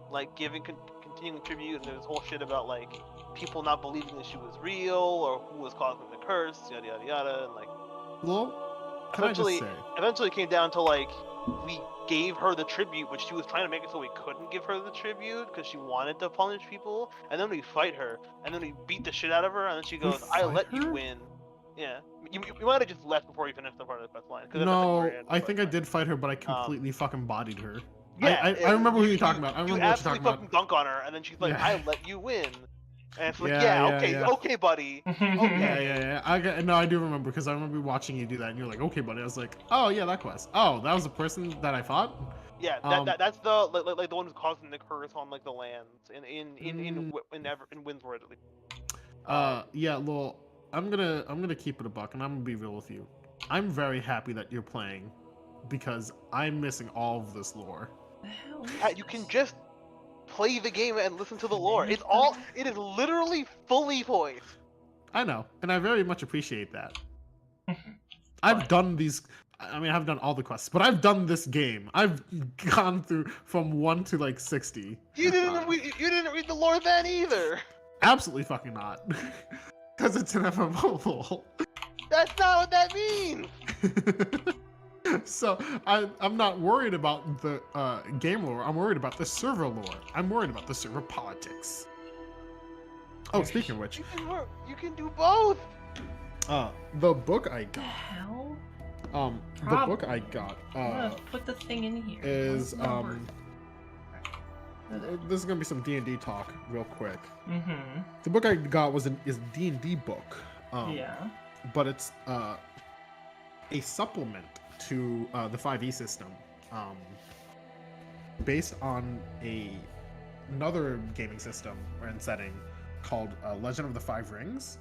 like continuing tribute, and there was whole shit about like people not believing that she was real or who was causing the curse, yada yada yada, and like. Well, eventually it came down to like we gave her the tribute, which she was trying to make it so we couldn't give her the tribute because she wanted to punish people, and then we fight her, and then we beat the shit out of her, and then she goes, "I let you win." Yeah, you might have just left before you finished the part of the quest line. No, I think I did fight her, but I completely fucking bodied her. Yeah, I remember who you're talking about. I remember you what you're talking fucking dunk on her, and then she's like, Yeah. "I let you win." And it's like, Yeah, okay, buddy. Yeah. I do remember because I remember watching you do that, and you're like, "Okay, buddy." I was like, "Oh yeah, that quest. Oh, that was the person that I fought." Yeah, that's the like the one who's causing the curse on like the lands in Windsor at least. Yeah, well, I'm gonna keep it a buck, and I'm gonna be real with you. I'm very happy that you're playing, because I'm missing all of this lore. You can just play the game and listen to the lore. It is literally fully voiced. I know, and I very much appreciate that. I've done these. I mean, I've done all the quests, but I've done this game. I've gone through from 1 to like 60. You didn't read the lore then either. Absolutely fucking not, because it's an MMO. That's not what that means. So I'm not worried about the game lore. I'm worried about the server lore. I'm worried about the server politics. Oh, speaking of which, you can do both. The book I got. Hell? The book I got. I'm gonna put the thing in here. Is this is gonna be some D&D talk real quick. Mm-hmm. The book I got is a D&D book. Yeah. But it's a supplement to the 5e system, based on another gaming system and setting called Legend of the Five Rings.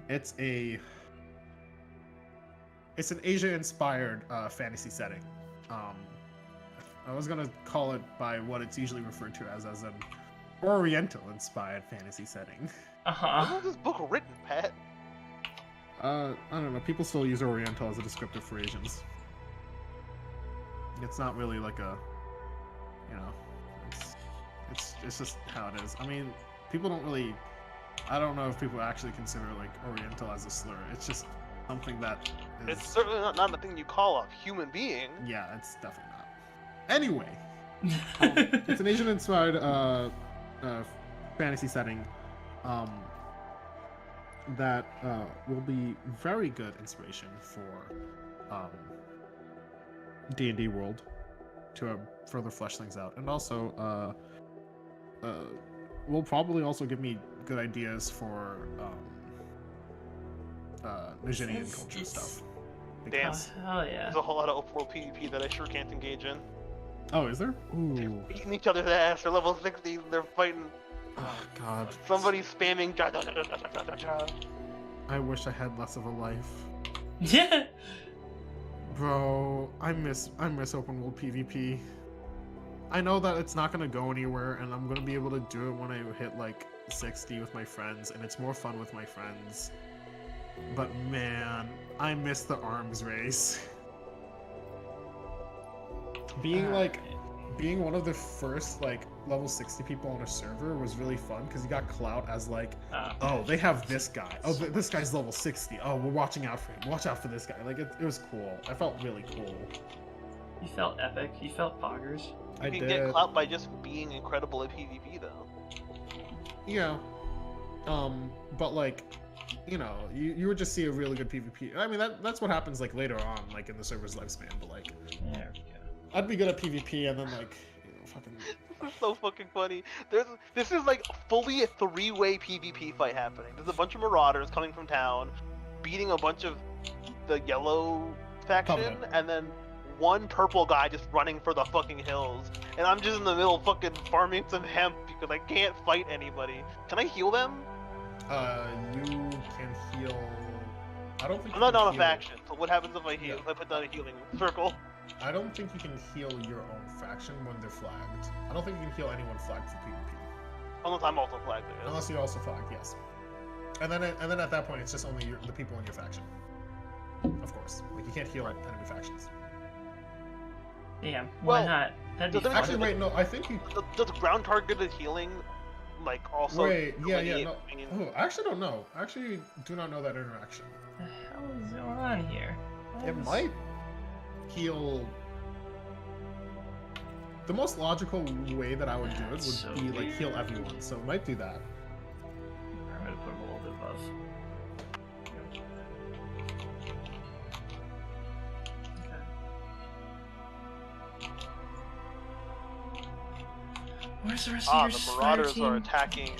It's an Asia-inspired fantasy setting. I was gonna call it by what it's usually referred to as an Oriental-inspired fantasy setting. When was this book written, Pat? I don't know. People still use Oriental as a descriptor for Asians. It's not really like a, you know, it's just how it is. I mean, people don't really. I don't know if people actually consider like Oriental as a slur. It's just something that is. It's certainly not the thing you call a human being. Yeah, it's definitely not. Anyway, it's an Asian-inspired fantasy setting. That will be very good inspiration for D&D world to further flesh things out, and also will probably also give me good ideas for Nigerian culture stuff. Damn. Hell yeah. There's a whole lot of open world PvP that I sure can't engage in. Oh, is there? They're Ooh. beating each other's ass. They're level 60. They're fighting. Oh God. Somebody's spamming. Ja, ja, ja, ja, ja, ja, ja. I wish I had less of a life. Yeah. Bro, I miss open world PvP. I know that it's not gonna go anywhere, and I'm gonna be able to do it when I hit like 60 with my friends, and it's more fun with my friends. But man, I miss the arms race. Being one of the first like level 60 people on a server was really fun because you got clout as like, oh, they have this guy. Oh, this guy's level 60. Oh, we're watching out for him. Watch out for this guy. Like it was cool. I felt really cool. You felt epic. You felt poggers. You can get clout by just being incredible at PvP, though. Yeah. But like, you know, you would just see a really good PvP. I mean, that's what happens like later on, like in the server's lifespan. But like, There we go. I'd be good at PvP, and then like, you know, fucking. This is so fucking funny. This is like fully a three-way PvP fight happening. There's a bunch of marauders coming from town, beating a bunch of the yellow faction, Covenant. and then one purple guy just running for the fucking hills. And I'm just in the middle fucking farming some hemp because I can't fight anybody. Can I heal them? You can heal. I don't think. I'm you not can on a heal- faction, so what happens if I heal? Yeah. If I put down a healing circle? I don't think you can heal your own faction when they're flagged. I don't think you can heal anyone flagged for PvP. Unless I'm also flagged there. Unless you're also flagged, yes. And then at that point, it's just only the people in your faction. Of course, like you can't heal enemy factions. Damn. Why Well, not? That'd be does it fun. Actually, wait, no. I think you. Does ground targeted healing, like, also... Wait, yeah, delineate no. between- Oh, I actually don't know. I actually do not know that interaction. What the hell is going on here? It might heal. The most logical way that I would do it would That's so be like heal weird. everyone. So it might do that. I'm gonna put him a little bit above. Okay. Where's the rest of your The Marauders Slayer are team? attacking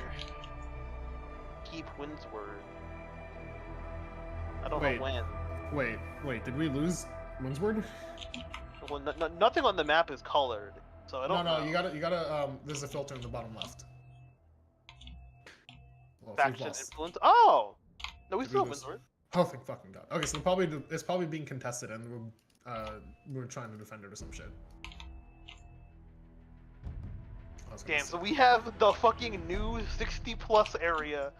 Keep Windsward. I don't Wait. know when. Wait. Did we lose Windsword? Well, nothing on the map is colored, so I don't know. No. You gotta. There's a filter in the bottom left. Well, if we've Faction lost- influence. Oh! No, we Did we still have lose? Windsword. Oh, thank fucking god. Okay, so it's probably being contested, and we're trying to defend it or some shit. I was gonna Damn, say- so we have the fucking new 60+ area,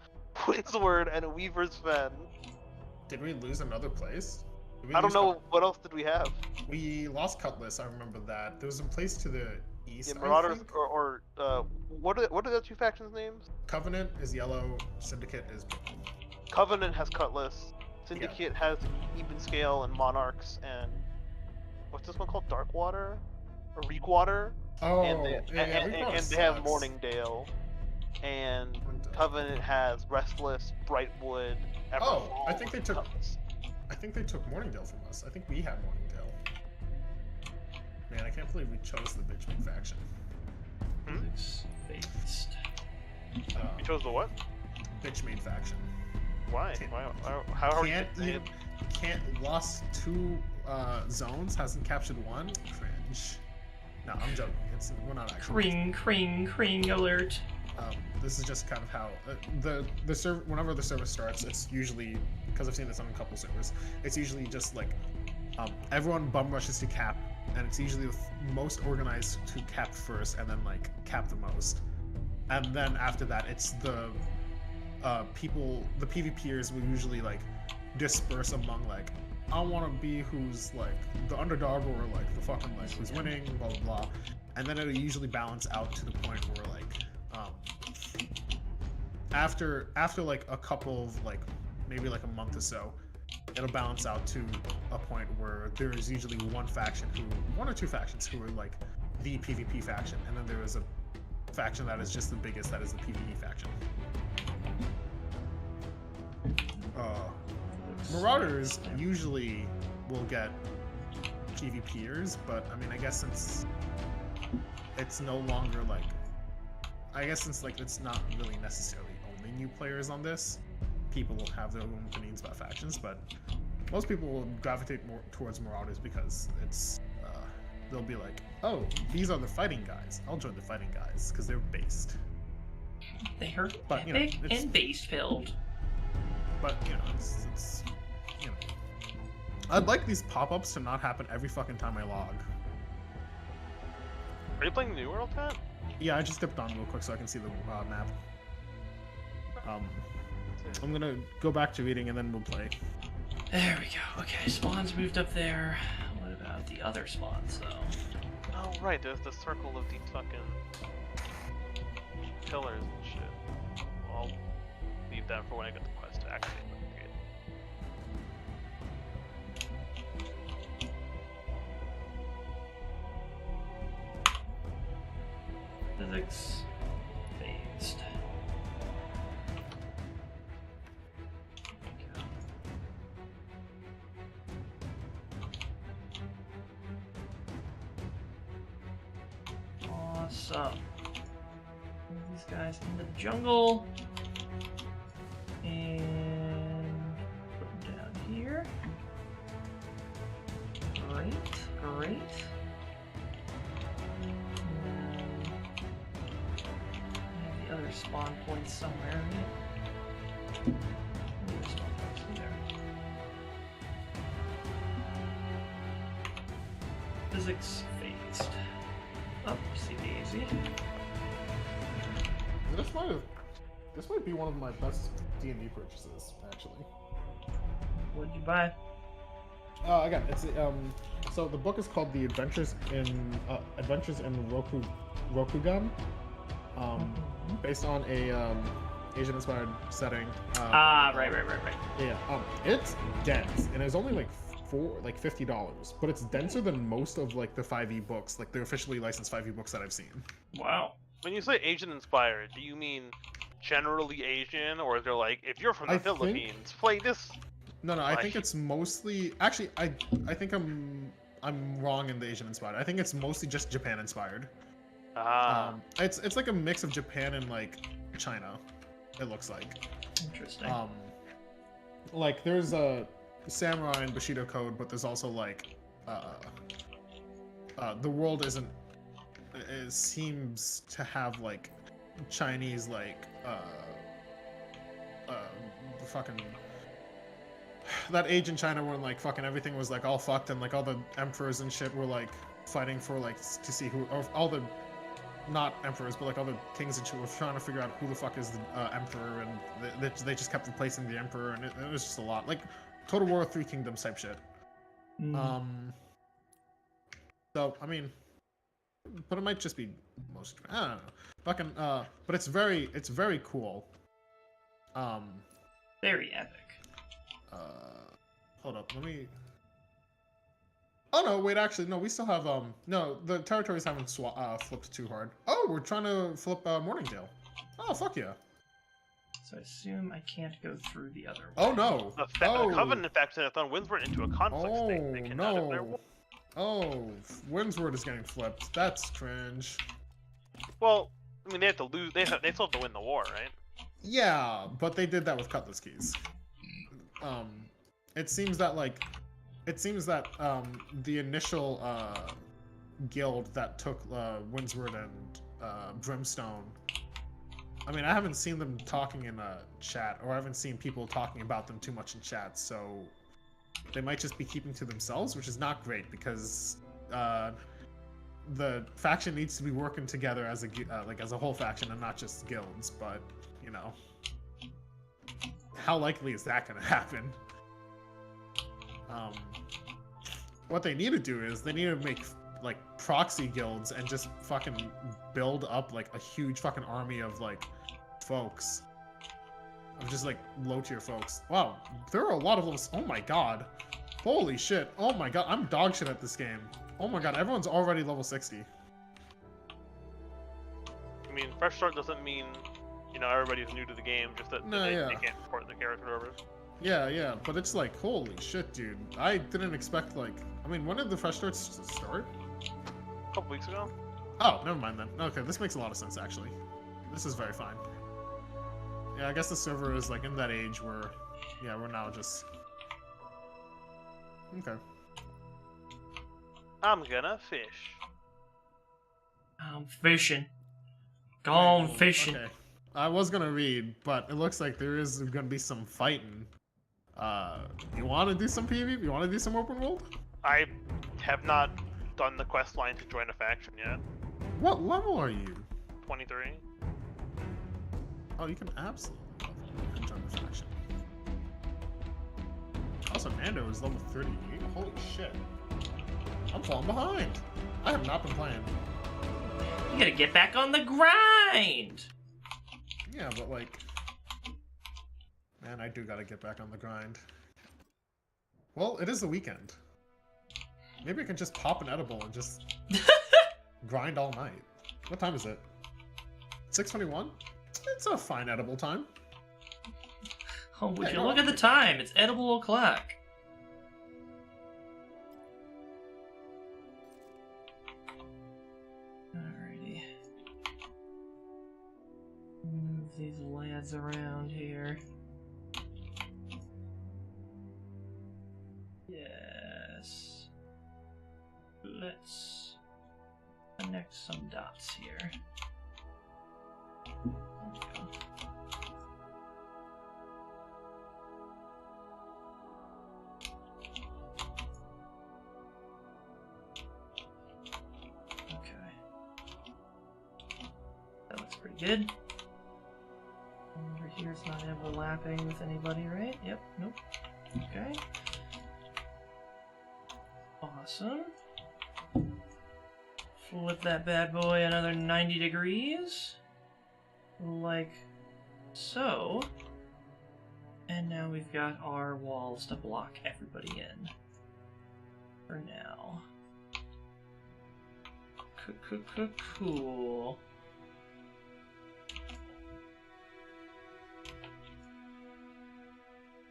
Windsword and Weaver's Fen. Did we lose another place? Did we I don't lose know, what else did we have? We lost Cutlass. I remember that. There was a place to the east. Yeah, I Marauders, think. what are the two factions' names? Covenant is yellow. Syndicate is purple. Covenant has Cutlass, Syndicate has Even Scale and Monarchs, and what's this one called? Darkwater? Or Reekwater? Oh, and they, yeah, and they have Morningdale. And Covenant has Restless, Brightwood, Everfall, Oh, I think they took- Cutlass. I think they took Morningdale from us. I think we had Morningdale. Man, I can't believe we chose the bitch faction. Physics based. You chose the what? Bitch made faction. Why? How are you? Can't lost 2 zones, hasn't captured 1. Cringe. No, I'm joking. We're not actually. Cring alert. This is just kind of how the server. Whenever the server starts, it's usually, because I've seen this on a couple servers, it's usually just like everyone bum rushes to cap, and it's usually the most organized to cap first, and then like cap the most, and then after that, it's the people, the PvPers will usually like disperse among like, I want to be who's like the underdog or like the fucking like who's winning, blah blah blah, and then it'll usually balance out to the point where like after like a couple of like maybe like a month or so, it'll balance out to a point where there is usually one or two factions who are like the PvP faction, and then there is a faction that is just the biggest, that is the PvE faction. Marauders usually will get PvPers, but I mean, I guess since it's no longer like, I guess since like it's not really necessarily only new players on this, people will have their own opinions about factions, but most people will gravitate more towards Marauders because it's they'll be like, oh, these are the fighting guys. I'll join the fighting guys because they're based. They are But, you epic know, it's- and base filled. But you know, it's you know, I'd like these pop-ups to not happen every fucking time I log. Are you playing New World, Cat? Yeah, I just dipped on real quick so I can see the map. I'm gonna go back to reading and then we'll play. There we go. Okay, spawns moved up there. What about the other spawns, though? Oh, right, there's the circle of these fucking pillars and shit. I'll leave that for when I get the quest to activate them. Physics based. Awesome. Move these guys into the jungle. And put them down here. Great, great. The other spawn points somewhere. Other spawn points in there. Physics phased. Oopsie daisy. This might be one of my best D&D purchases, actually. What'd you buy? Again, it's so the book is called The Adventures in Rokugan, based on a Asian-inspired setting. Right. Yeah, it's dense, and it's only like $50, but it's denser than most of like the 5e books, like the officially licensed 5e books that I've seen. Wow. When you say Asian inspired, do you mean generally Asian, or is there like, if you're from the Philippines, play this? No, I think it's mostly, actually, I think I'm wrong in the Asian inspired. I think it's mostly just Japan inspired. It's like a mix of Japan and like China, it looks like. Interesting. Like there's a samurai and Bushido code, but there's also like the world it seems to have like Chinese like fucking that age in China where like fucking everything was like all fucked, and like all the emperors and shit were like fighting for like to see who, or all the, not emperors, but like all the kings and shit were trying to figure out who the fuck is the emperor, and they just kept replacing the emperor, and it was just a lot, like Total War of Three Kingdoms type shit. So I mean, but it might just be most, I don't know, fucking but it's very cool. Very epic. Hold up, let me. Oh no, wait, actually, no, we still have, no, the territories haven't flipped too hard. Oh, we're trying to flip, Morningdale. Oh, fuck yeah. So I assume I can't go through the other way. Oh no! The Covenant faction has thrown Windsward into a conflict state. They cannot declare war. Oh, Windsward is getting flipped. That's cringe. Well, I mean, they have to lose. They still have to win the war, right? Yeah, but they did that with Cutlass Keys. It seems that the initial guild that took Windsward and Brimstone. I mean, I haven't seen them talking in a chat, or I haven't seen people talking about them too much in chat, so they might just be keeping to themselves, which is not great because the faction needs to be working together as a whole faction and not just guilds. But you know, how likely is that going to happen? What they need to do is they need to make like proxy guilds and just fucking build up like a huge fucking army of like folks, of just like low tier folks. Wow, there are a lot of those. Oh my god, holy shit. Oh my god, I'm dog shit at this game. Oh my god, everyone's already level 60. I mean, fresh start doesn't mean, you know, everybody's new to the game, just that they can't support the character over. Yeah, but it's like, holy shit, dude. I didn't expect, like, I mean, when did the fresh starts start? A couple weeks ago. Oh, never mind then. Okay, this makes a lot of sense, actually. This is very fine. Yeah, I guess the server is, like, in that age where, yeah, we're now just... Okay. I'm gonna fish. I'm fishing. Gone fishing. Okay. I was gonna read, but it looks like there is gonna be some fighting. You want to do some PvP? You want to do some open world? I have not done the quest line to join a faction yet. What level are you? 23. Oh, you can absolutely join the faction. Also, Nando is level 38. Holy shit. I'm falling behind. I have not been playing. You gotta get back on the grind! Yeah, but like... Man, I do gotta get back on the grind. Well, it is the weekend. Maybe I can just pop an edible and just grind all night. What time is it? 6:21? It's a fine edible time. Oh, would you look at the time? It's edible o'clock. Alrighty. Move these lads around here. Yes. Let's connect some dots here. There we go. Pretty good. Over here it's not overlapping with anybody, right? Yep, nope. Okay. Awesome. Flip that bad boy another 90 degrees. Like so. And now we've got our walls to block everybody in. For now. Cool.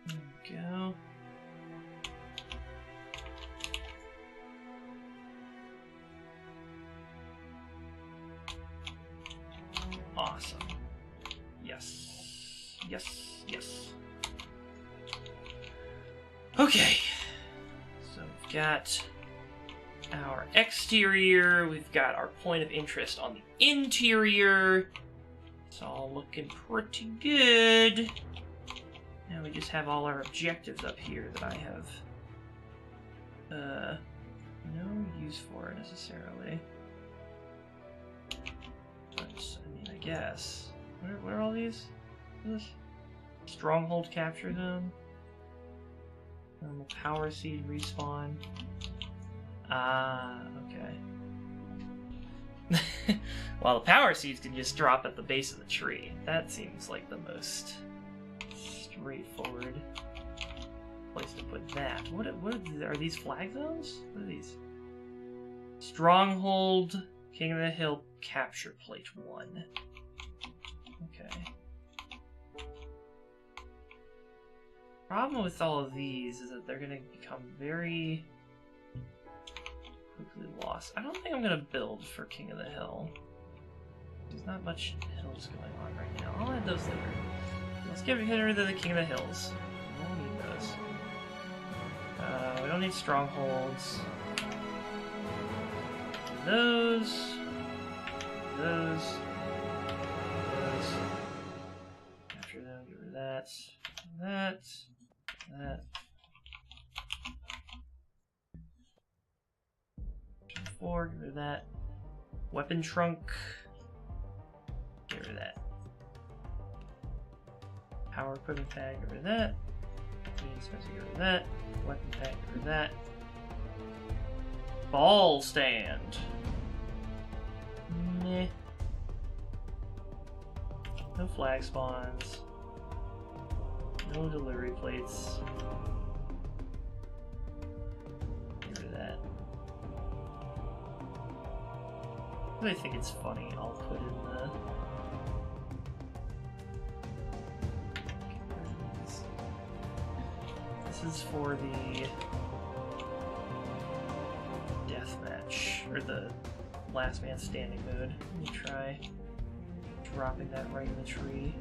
There we go. Awesome. Yes. Okay. So we've got our exterior, we've got our point of interest on the interior. It's all looking pretty good. Now we just have all our objectives up here that I have no use for necessarily. But, I mean, I guess. What are all these? This? Stronghold capture them. Normal power seed respawn. Ah, okay. Well, the power seeds can just drop at the base of the tree. That seems like the most straightforward place to put that. What are these flag zones? What are these? Stronghold, King of the Hill, capture plate 1. Okay. Problem with all of these is that they're going to become very quickly lost. I don't think I'm going to build for King of the Hill. There's not much hills going on right now. I'll add those later. Let's get rid of the King of the Hills. We don't need those. We don't need strongholds. Those. After them, get rid of that. That. 4, get rid of that. Weapon trunk. Get rid of that. Power equipment pack, get rid of that. Dispenser, get rid of that. Weapon pack, get rid of that. Ball stand. Meh. No flag spawns. No delivery plates. Get rid of that. If I think it's funny, I'll put in the... This is for the deathmatch, or the last man standing mode. Let me try dropping that right in the tree.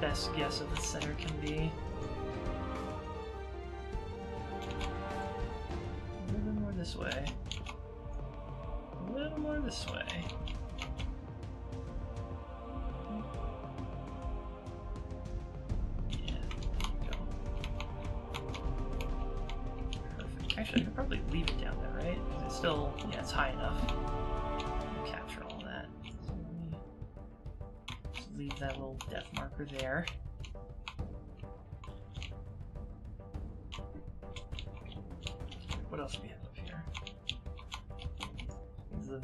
Best guess of the center can be. A little bit more this way. A little more this way. Yeah, there we go. Perfect. Actually, I could probably leave it down there, right? Because it's still, yeah, it's high enough. Capture all that. So let me just leave that little death marker there. What else do we have up here? This is the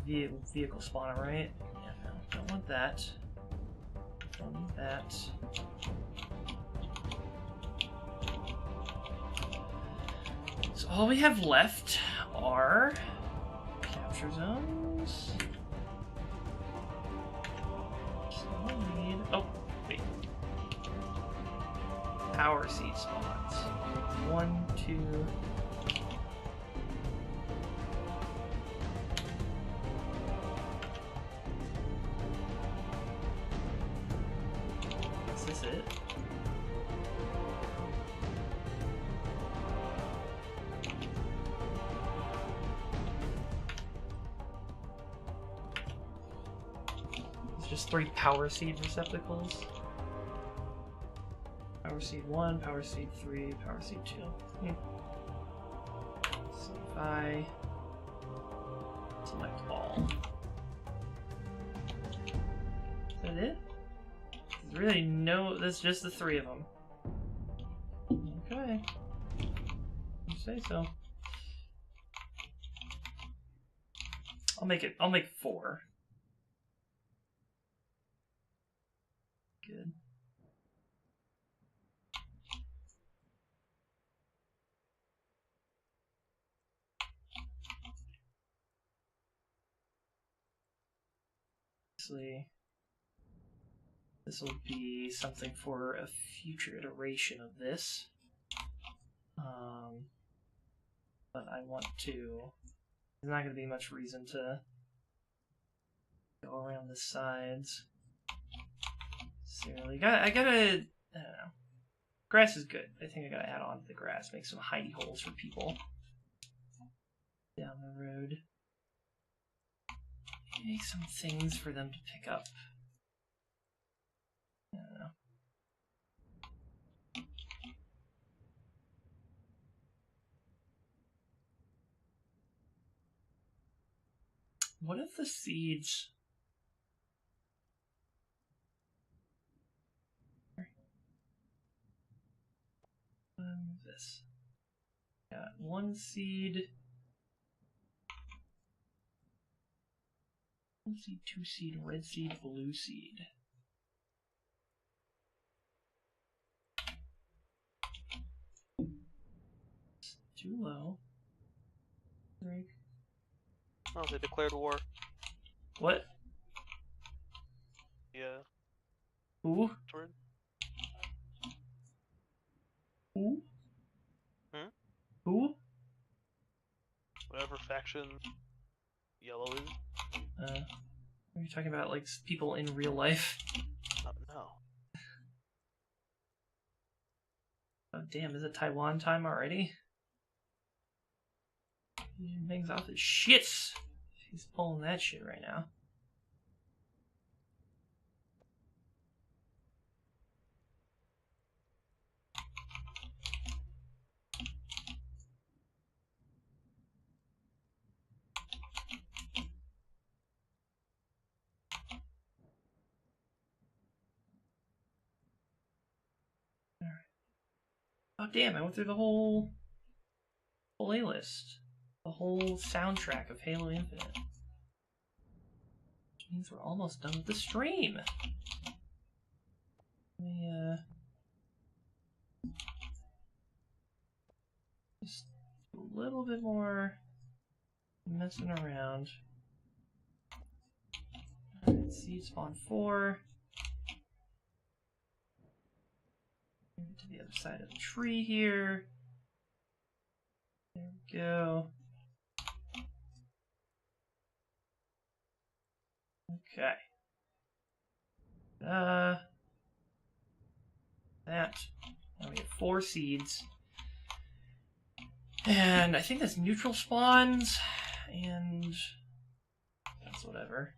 vehicle spawner, right? Yeah, no, don't want that. Don't need that. So all we have left are capture zones. So we need... Oh, wait. Power seed spawns. 1, 2... Is this it? It's just 3 power seed receptacles. Power seed 1, power seed 3, power seed 2. So if I select all. Is that it? There's really no, that's just the 3 of them. Okay. You say so. I'll make 4. Good. Obviously, this will be something for a future iteration of this. But I want to... There's not going to be much reason to go around the sides. Seriously, I gotta... I don't know. Grass is good. I think I gotta add on to the grass. Make some hidey holes for people down the road. Make some things for them to pick up. I don't know. What if the seeds... This. Got 1 seed. 1 seed, 2 seed, red seed, blue seed. too low. Drake. Oh, they declared war. What? Yeah. Who? Word. Who? Hmm? Who? Whatever faction yellow is. Are you talking about, like, people in real life? Oh, no. Oh, damn, is it Taiwan time already? Meng's off his shits. He's pulling that shit right now. Oh damn, I went through the whole playlist. The whole soundtrack of Halo Infinite. Which means we're almost done with the stream. Let me, just do a little bit more messing around. Alright, seed spawn 4. To the other side of the tree here. There we go. Okay. That. Now we have 4 seeds. And I think that's neutral spawns. And that's whatever.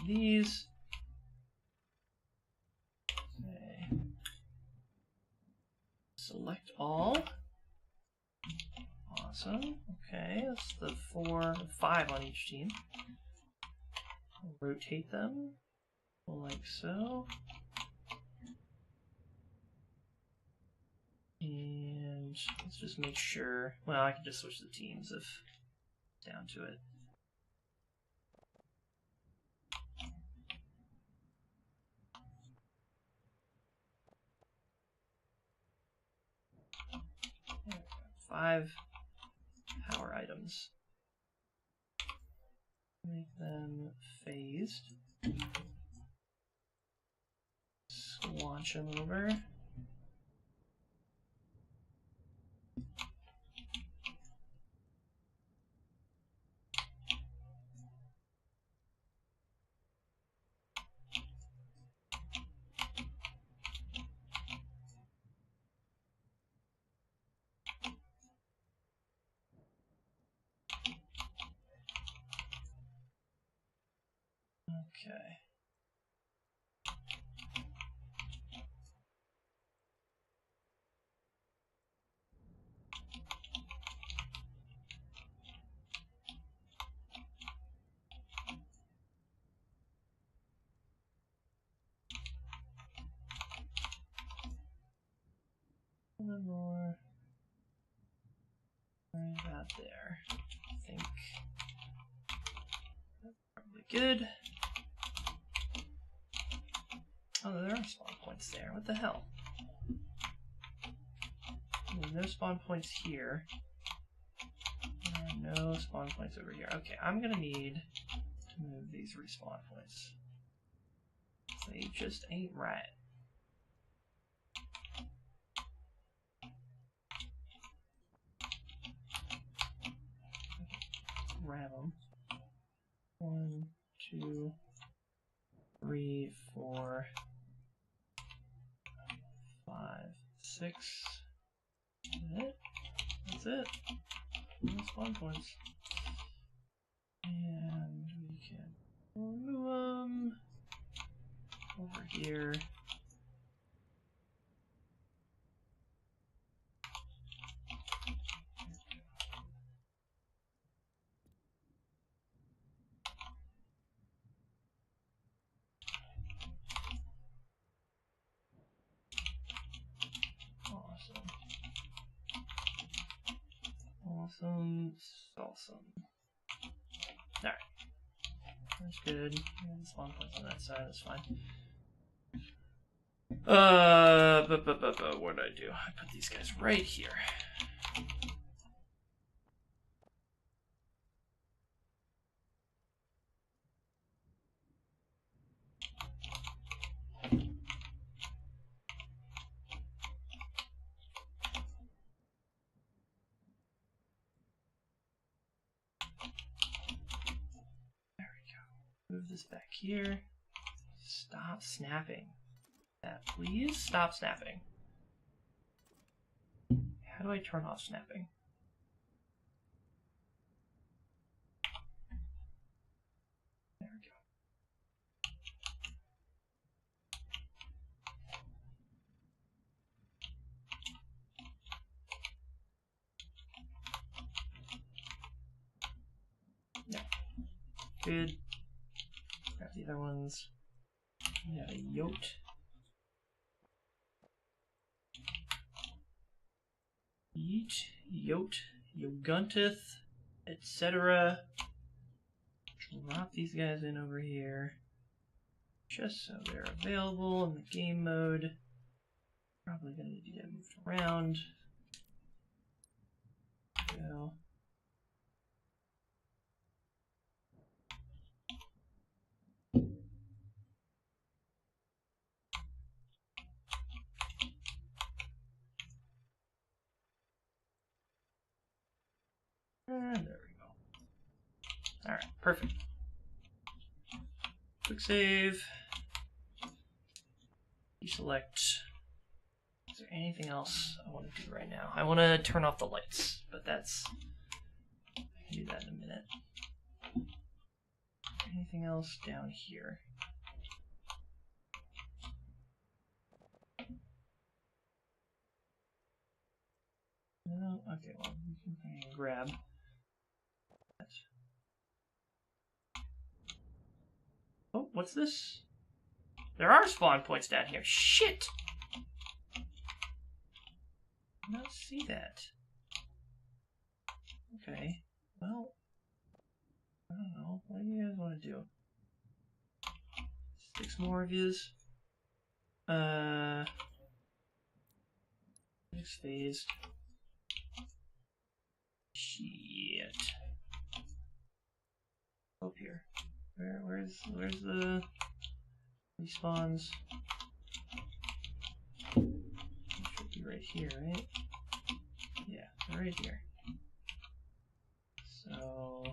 These. Okay. Select all. Awesome. Okay, that's the 5 on each team. We'll rotate them like so. And let's just make sure. Well, I can just switch the teams if down to it. There we go. 5 power items. Make them phased. Squanch them over. Okay. One more. Right about there. I think that's probably good. Oh, there are spawn points there. What the hell? There's no spawn points here. There are no spawn points over here. Okay, I'm gonna need to move these respawn points. They just ain't right. Grab them. 1, 2, 3, 4, 5, 6. That's it. That's it. No spawn points. And we can remove them over here. Awesome. Alright. That's good. And spawn points on that side, that's fine. What did I do? I put these guys right here. Move this back here. Stop snapping. Please stop snapping. How do I turn off snapping? There we go. No. Good. Grab the other ones. We have a yote. Yeet, yote, yogunteth, etc. Drop these guys in over here. Just so they're available in the game mode. Probably gonna need to get moved around. Go. And there we go. Alright, perfect. Quick save. Deselect. Is there anything else I want to do right now? I want to turn off the lights, but that's... I can do that in a minute. Anything else down here? No? Okay, well, we can grab that. Oh, what's this? There are spawn points down here. Shit! I did not see that. Okay, well, I don't know. What do you guys want to do? 6 more of yous. Next phase. Shit. Up here. Where's the respawns? It should be right here, right? Yeah, right here. So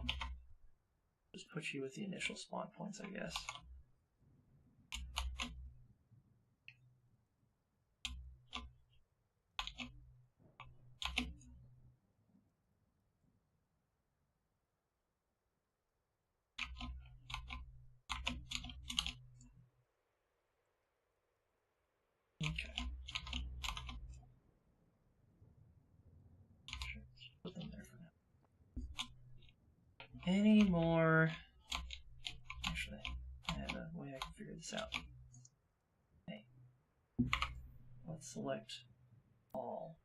just put you with the initial spawn points, I guess. Okay. Sure, just put them there for now. Any more? Actually, I have a way I can figure this out. Hey, let's select all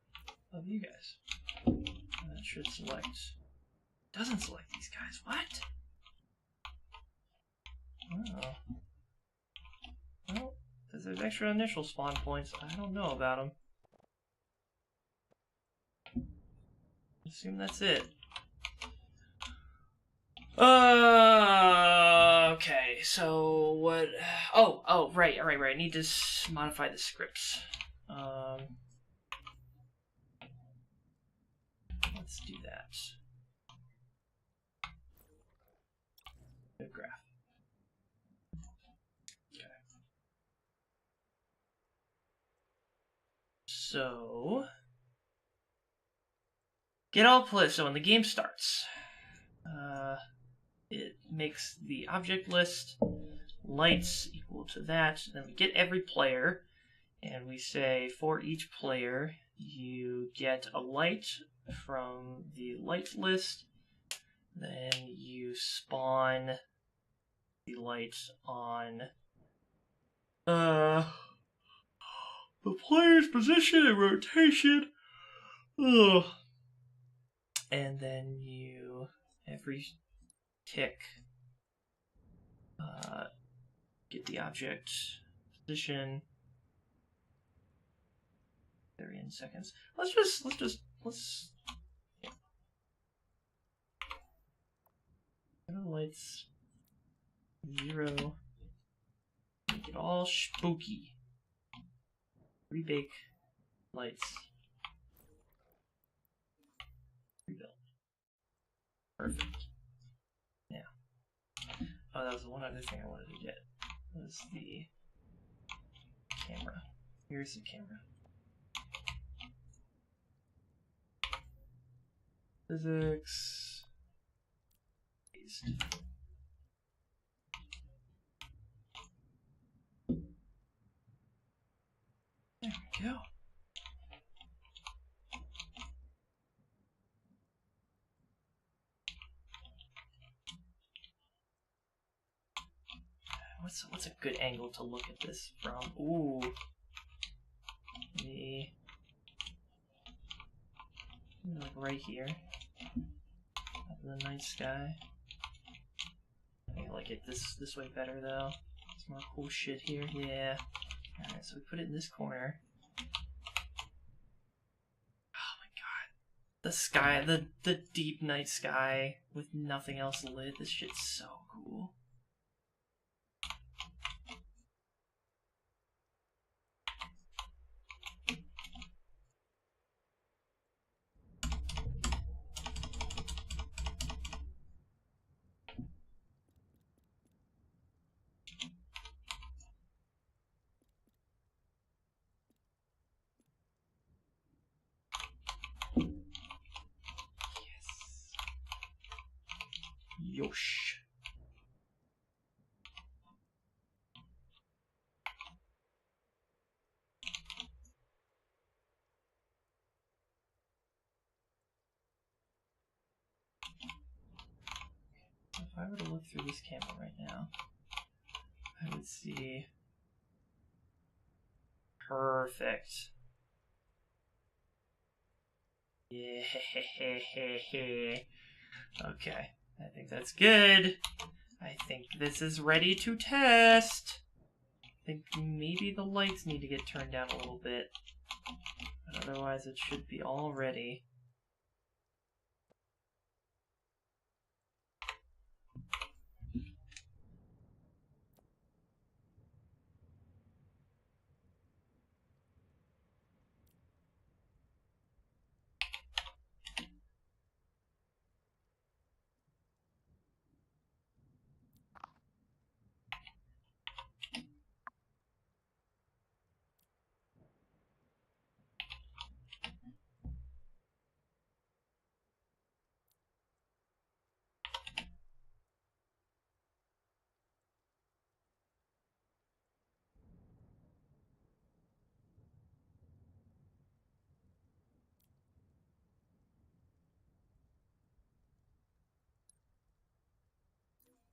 of you guys. And that should select. Doesn't select these guys. What? Oh. Well, because there's extra initial spawn points. I don't know about them. Assume that's it. Okay, so what? Oh, right. I need to modify the scripts. Let's do that. Good graph. Okay. So, get all plays. So when the game starts, it makes the object list lights equal to that. Then we get every player, and we say for each player you get a light from the light list. Then you spawn the lights on the player's position and rotation. Ugh. And then you every tick get the object position seconds. Let's lights 0. Make it all spooky. Rebake lights. Rebuild. Perfect. Yeah. Oh, that was the one other thing I wanted to get. Was the camera. Here's the camera. Physics. Paste. There we go. What's a good angle to look at this from? Ooh. Like right here. Up in the night sky. I think I like it this way better though. There's more cool shit here. Yeah. Alright, so we put it in this corner. Oh my god. The sky, the deep night sky with nothing else lit. This shit's so cool. Yosh. If I were to look through this camera right now, I would see. Perfect. Yeah. Okay. I think that's good. I think this is ready to test. I think maybe the lights need to get turned down a little bit. But otherwise it should be all ready.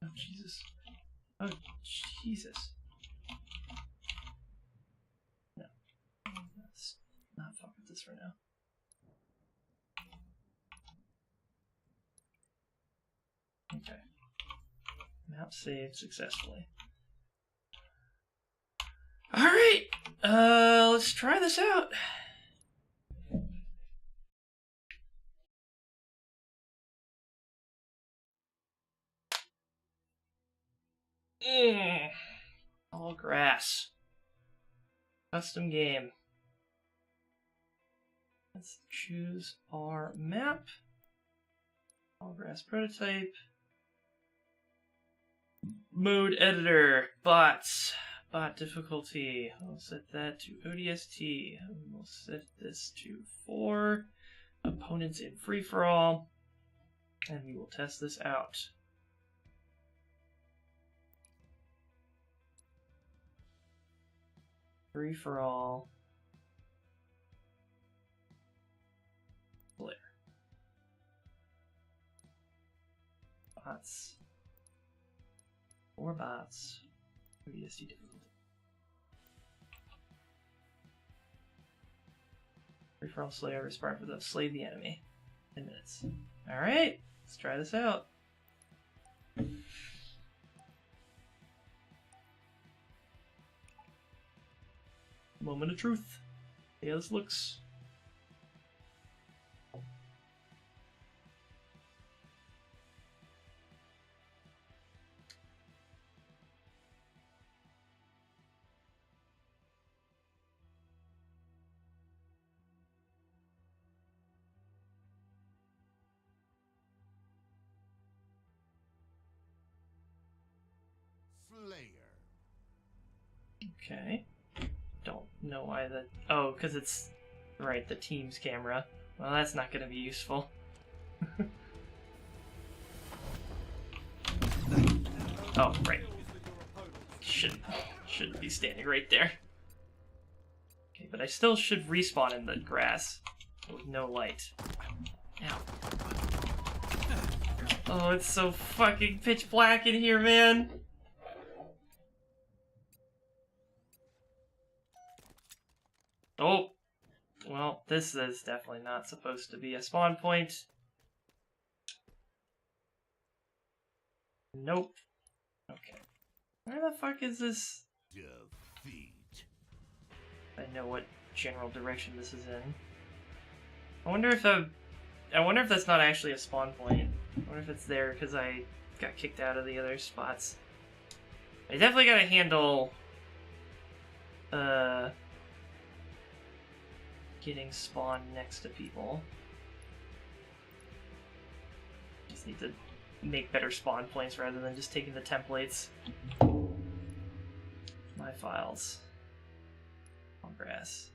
Oh, Jesus. Oh, Jesus. No. Let's not fuck with this for now. Okay. Map saved successfully. Alright! Let's try this out. All grass. Custom game. Let's choose our map. All grass prototype. Mode editor. Bots. Bot difficulty. We'll set that to ODST. We'll set this to 4. Opponents in free-for-all. And we will test this out. Free-for-all. Player. Bots. 4 bots. ODST difficulty. Free-for-all slayer respond for the slay the enemy. 10 minutes. Alright, let's try this out. Moment of truth. See how this looks. Slayer. Okay. Don't know why that... Oh, because it's... Right, the team's camera. Well, that's not going to be useful. Oh, right. Shouldn't be standing right there. Okay, but I still should respawn in the grass with no light. Ow. Oh, it's so fucking pitch black in here, man. Oh. Well, this is definitely not supposed to be a spawn point. Nope. Okay. Where the fuck is this? Defeat. I know what general direction this is in. I wonder if that's not actually a spawn point. I wonder if it's there because I got kicked out of the other spots. I definitely gotta handle getting spawned next to people. Just need to make better spawn points rather than just taking the templates. My files. Progress.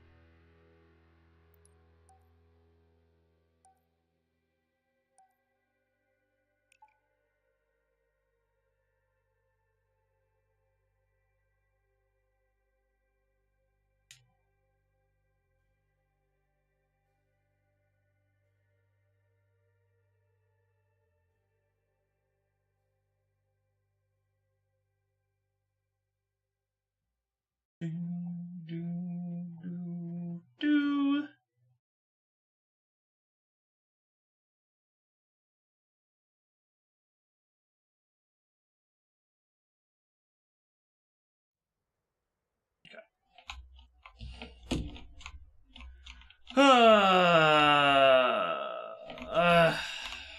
Do.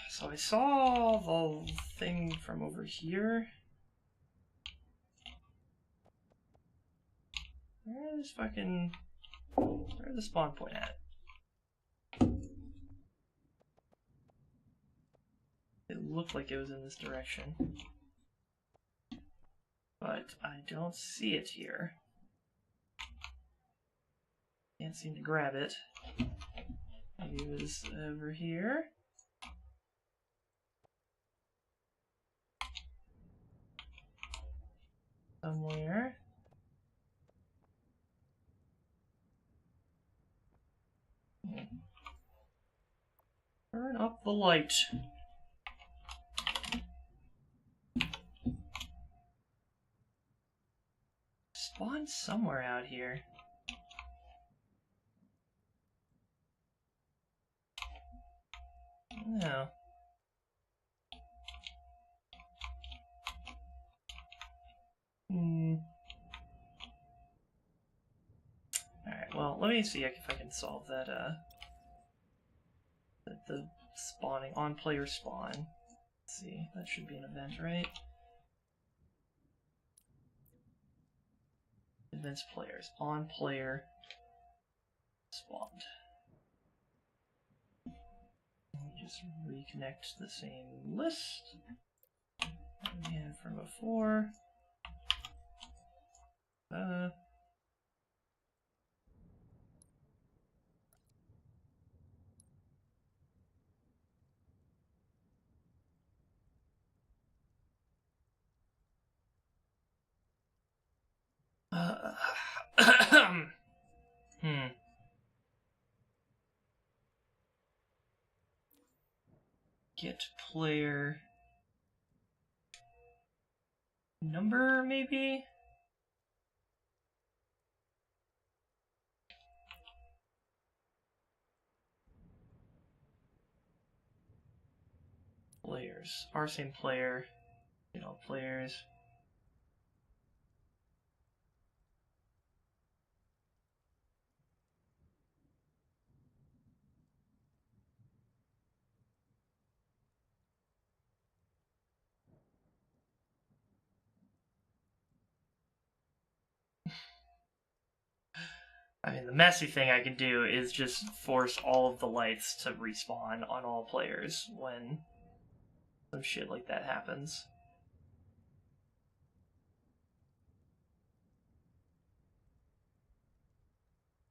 So I saw the thing from over here. Where's the spawn point at? It looked like it was in this direction. But I don't see it here. Can't seem to grab it. Maybe it was over here. Somewhere. Turn up the light. Spawn somewhere out here. No. Alright, well, let me see if I can solve that, the spawning, on player spawn. Let's see, that should be an event, right? Events players, on player spawned. Just reconnect the same list that we had from before. Get player number, maybe? Players. Our same player. You know, players. I mean, the messy thing I can do is just force all of the lights to respawn on all players when some shit like that happens.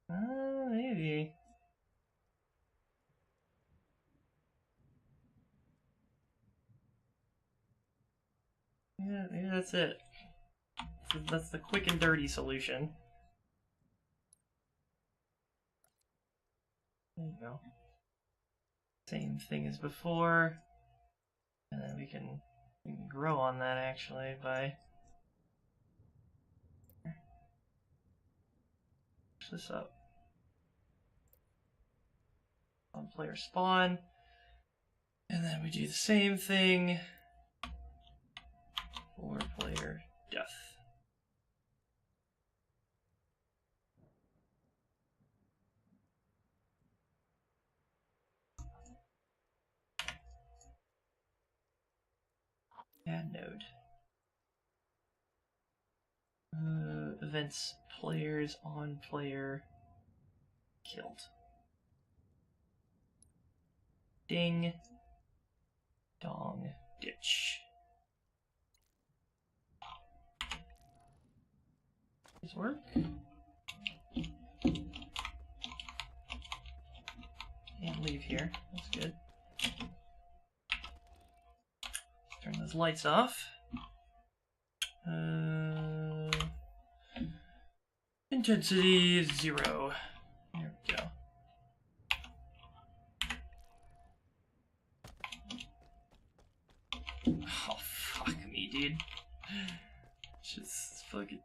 Maybe. Yeah, maybe that's it. So that's the quick and dirty solution. There you go. Same thing as before. And then we can grow on that actually by push this up. On player spawn. And then we do the same thing for player death. Add node. Events players on player killed. Ding. Dong. Ditch. Does this work? And leave here. That's good. Turn those lights off. Intensity 0. There we go. Oh, fuck me, dude. It's just fucking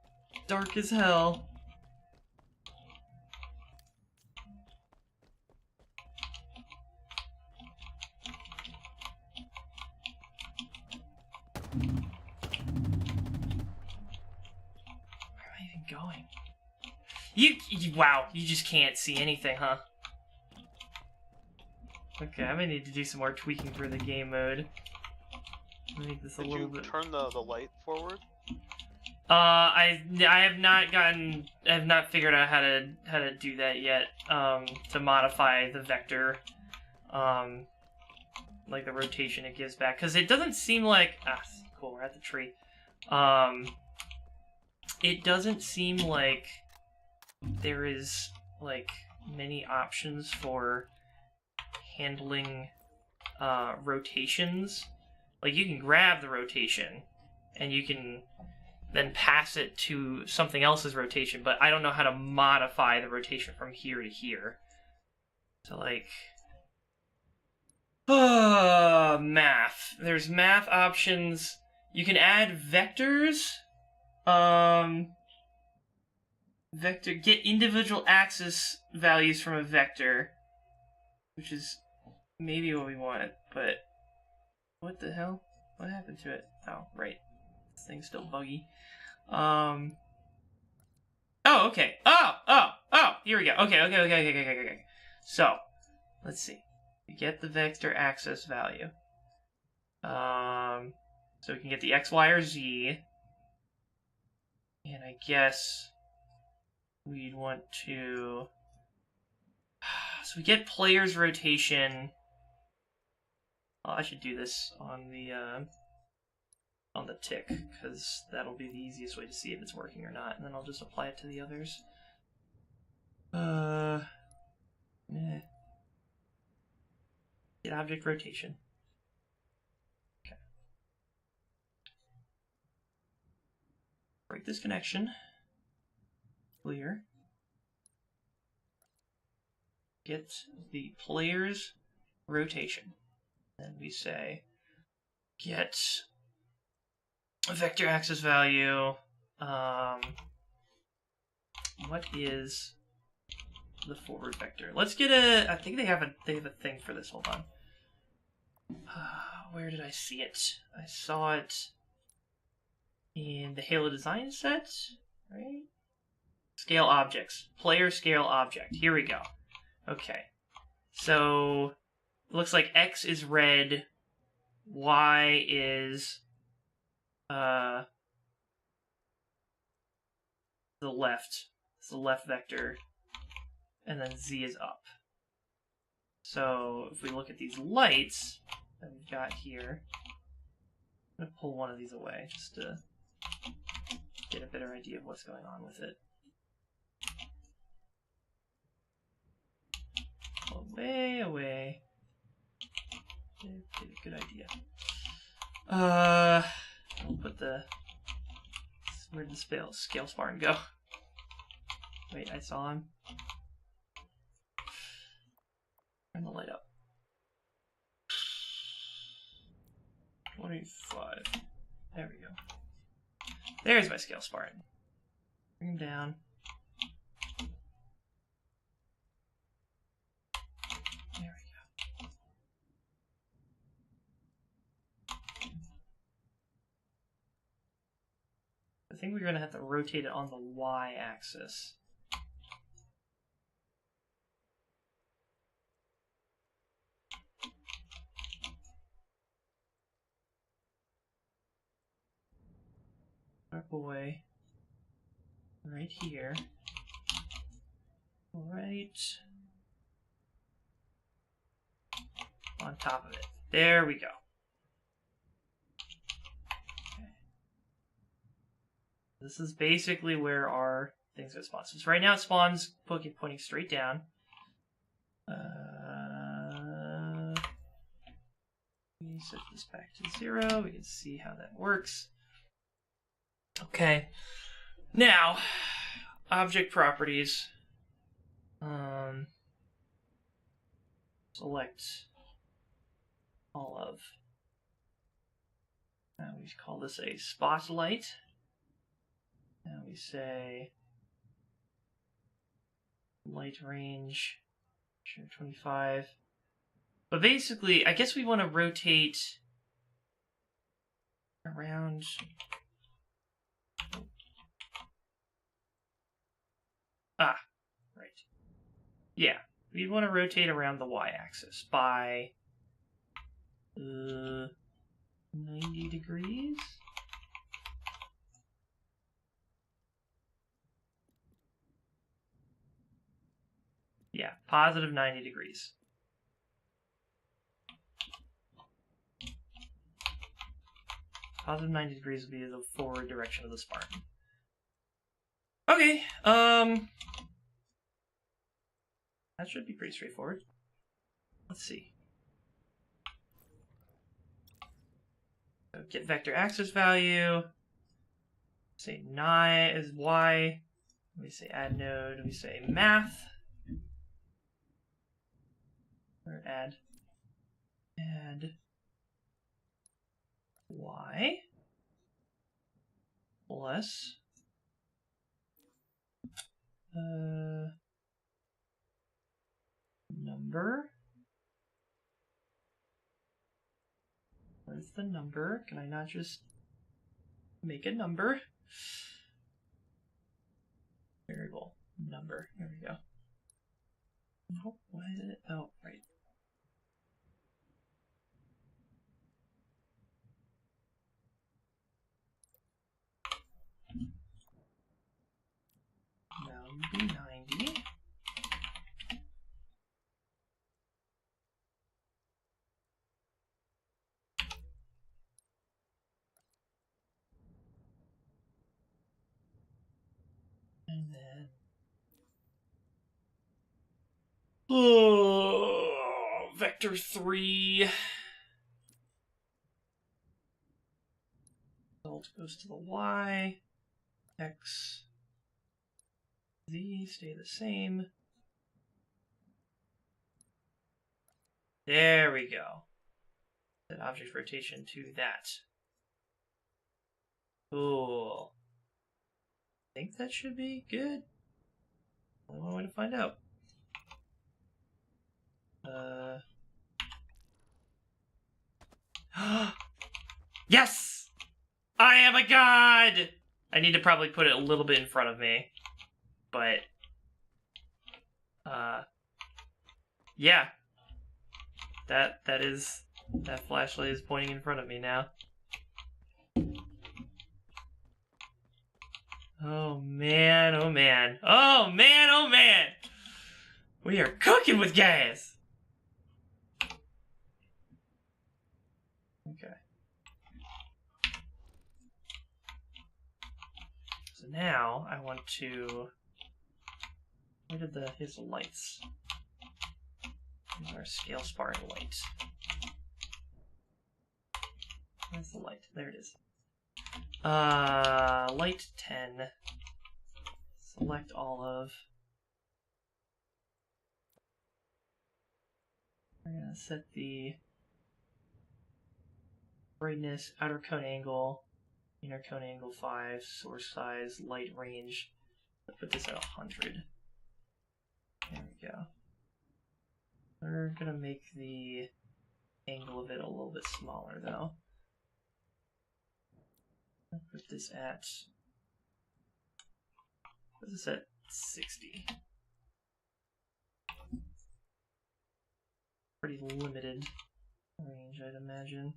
dark as hell. Where am I even going? Wow, you just can't see anything, huh? Okay, I'm gonna need to do some more tweaking for the game mode. Make this a little bit. Did you turn the light forward? I have not figured out how to do that yet. To modify the vector, like the rotation it gives back, because it doesn't seem like cool. We're at the tree. It doesn't seem like there is like many options for handling rotations. Like you can grab the rotation and you can then pass it to something else's rotation, but I don't know how to modify the rotation from here to here. So like math. There's math options. You can add vectors. Vector, get individual axis values from a vector, which is maybe what we want, but what the hell? What happened to it? Oh, right. This thing's still buggy. Oh, okay. Oh, here we go. Okay. So, let's see. We get the vector axis value. So we can get the X, Y, or Z. And I guess we'd want to... So we get player's rotation. Oh, I should do this on the tick, because that'll be the easiest way to see if it's working or not, and then I'll just apply it to the others. Get object rotation. Okay. Break this connection. Clear. Get the player's rotation. Then we say get a vector axis value. What is the forward vector? Let's get a. I think they have a thing for this. Hold on. Where did I see it? I saw it in the Halo design set, right? Scale objects. Player scale object. Here we go. Okay. So it looks like X is red, Y is the left. It's the left vector, and then Z is up. So if we look at these lights that we've got here, I'm gonna pull one of these away just to get a better idea of what's going on with it. good idea. I'll put the... Where did the scale Spartan go? Wait, I saw him. Turn the light up. 25. There we go. There's my scale Spartan. Bring him down. There we go. I think we're going to have to rotate it on the y-axis. Our boy right here. Right on top of it. There we go. Okay. This is basically where our things are spawned. So right now it spawns pointing straight down. We set this back to 0. We can see how that works. Okay, now object properties. Select all of. Now we call this a spotlight. And we say light range 25. But basically, I guess we want to rotate around. Ah, right. Yeah, we want to rotate around the y-axis by 90 degrees. Yeah, positive 90 degrees. Positive 90 degrees would be the forward direction of the Spartan. Okay, that should be pretty straightforward. Let's see. So get vector axis value. Say 9 is y. We say add node. We say math. Or add y plus number. Where's the number? Can I not just make a number? Variable number. Here we go. Oh, why is it? Oh, right. Now be 90. And then vector 3. Result goes to the y. X, Z stay the same. There we go. Set object rotation to that. Cool. I think that should be good. Only one way to find out. Yes! I am a god! I need to probably put it a little bit in front of me. But, yeah. That flashlight is pointing in front of me now. Oh man, oh man. Oh man, oh man! We are cooking with gas! Okay. So now I want to... Where did here's the lights. Here's our scale Spartan light. Where's the light? There it is. Light 10. Select all of. We're gonna set the brightness, outer cone angle, inner cone angle 5, source size, light range. Let's put this at 100. There we go. We're gonna make the angle of it a little bit smaller though. I'll put this at 60. Pretty limited range, I'd imagine.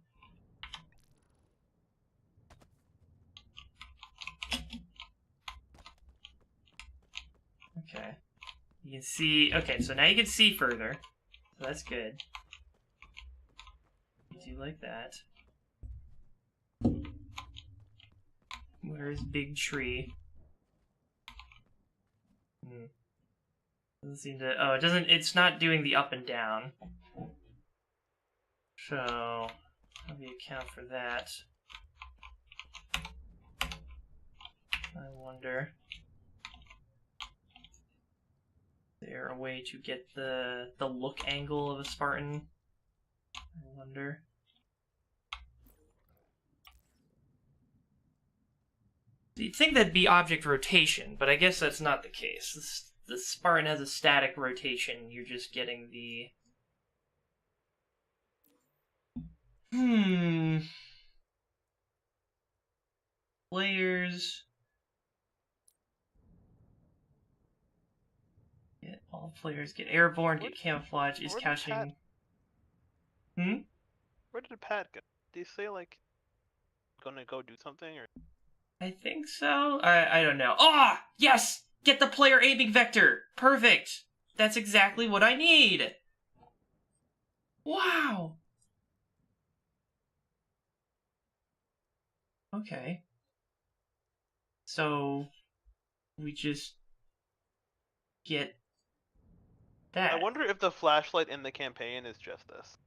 Okay. You can see, okay, so now you can see further. So that's good. You do like that. Where's big tree? Doesn't seem to, oh, it doesn't, it's not doing the up and down. So, how do you account for that? I wonder. Is there a way to get the look angle of a Spartan? I wonder. You'd think that'd be object rotation, but I guess that's not the case. The Spartan has a static rotation, you're just getting the... Players... Get all players get airborne, get camouflage, is couching... Where did Pat go? Did he say, like, gonna go do something, or...? I think so. I don't know. Oh, yes! Get the player aiming vector. Perfect. That's exactly what I need. Wow. Okay. So we just get that. I wonder if the flashlight in the campaign is just this.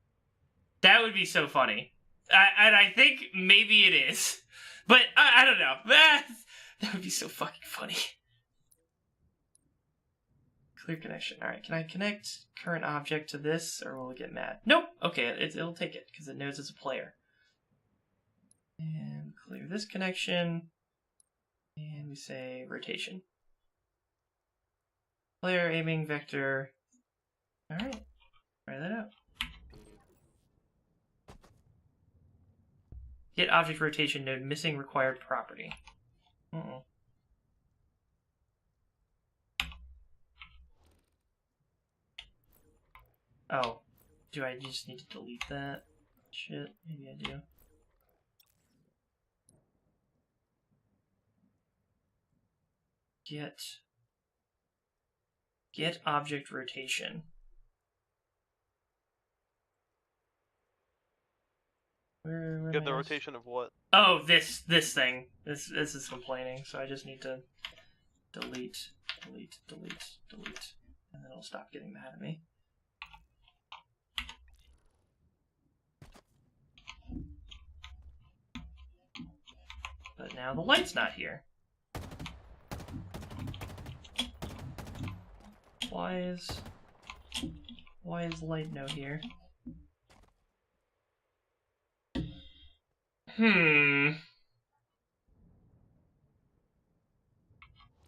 That would be so funny. And I think maybe it is. But I don't know. That would be so fucking funny. Clear connection. Alright, can I connect current object to this, or will it get mad? Nope! Okay, it'll take it, because it knows it's a player. And clear this connection. And we say rotation. Player aiming vector. Alright, try that out. Get object rotation node missing required property. Oh, do I just need to delete that? Shit, maybe I do. Get object rotation. Where Get the rotation of what? Oh, this thing. This is complaining, so I just need to delete, and then it'll stop getting mad at me. But now the light's not here. Why is light no here?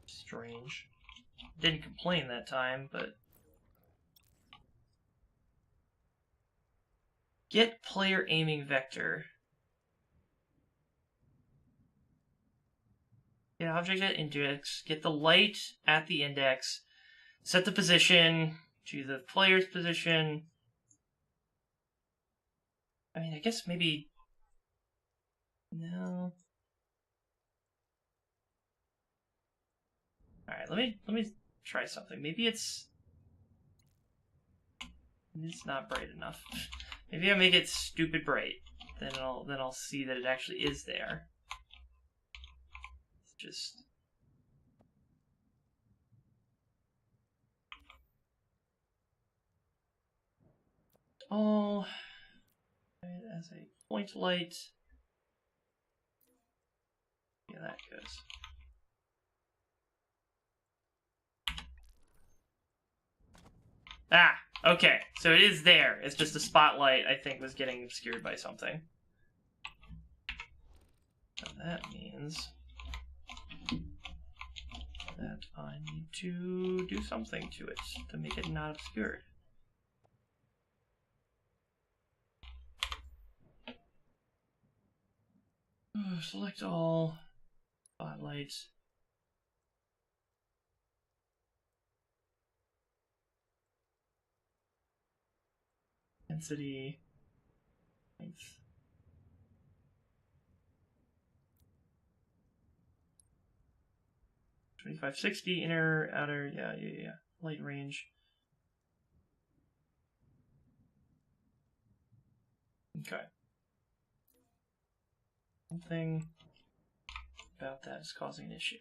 Strange. Didn't complain that time, but... Get player aiming vector. Get object at index. Get the light at the index. Set the position to the player's position. I mean, I guess maybe... No. Alright, let me try something. Maybe it's not bright enough. Maybe I make it stupid bright. Then I'll see that it actually is there. It's just all as a point light. Yeah, that goes. Ah, okay. So it is there. It's just the spotlight, I think, was getting obscured by something. So that means that I need to do something to it to make it not obscured. Select all spotlights. Density. Length. $2560 inner, outer, yeah. Light range. Okay. Something about that is causing an issue.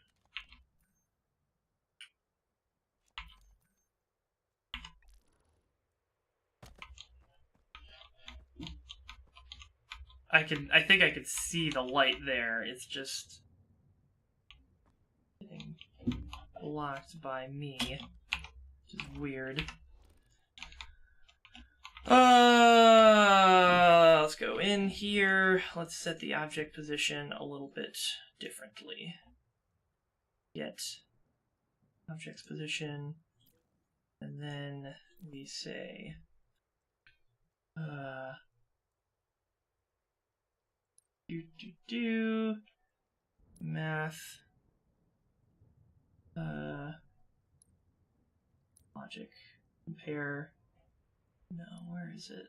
I think I could see the light there. It's just getting blocked by me, which is weird. Let's go in here. Let's set the object position a little bit differently. Get object's position, and then we say math logic compare. No, where is it?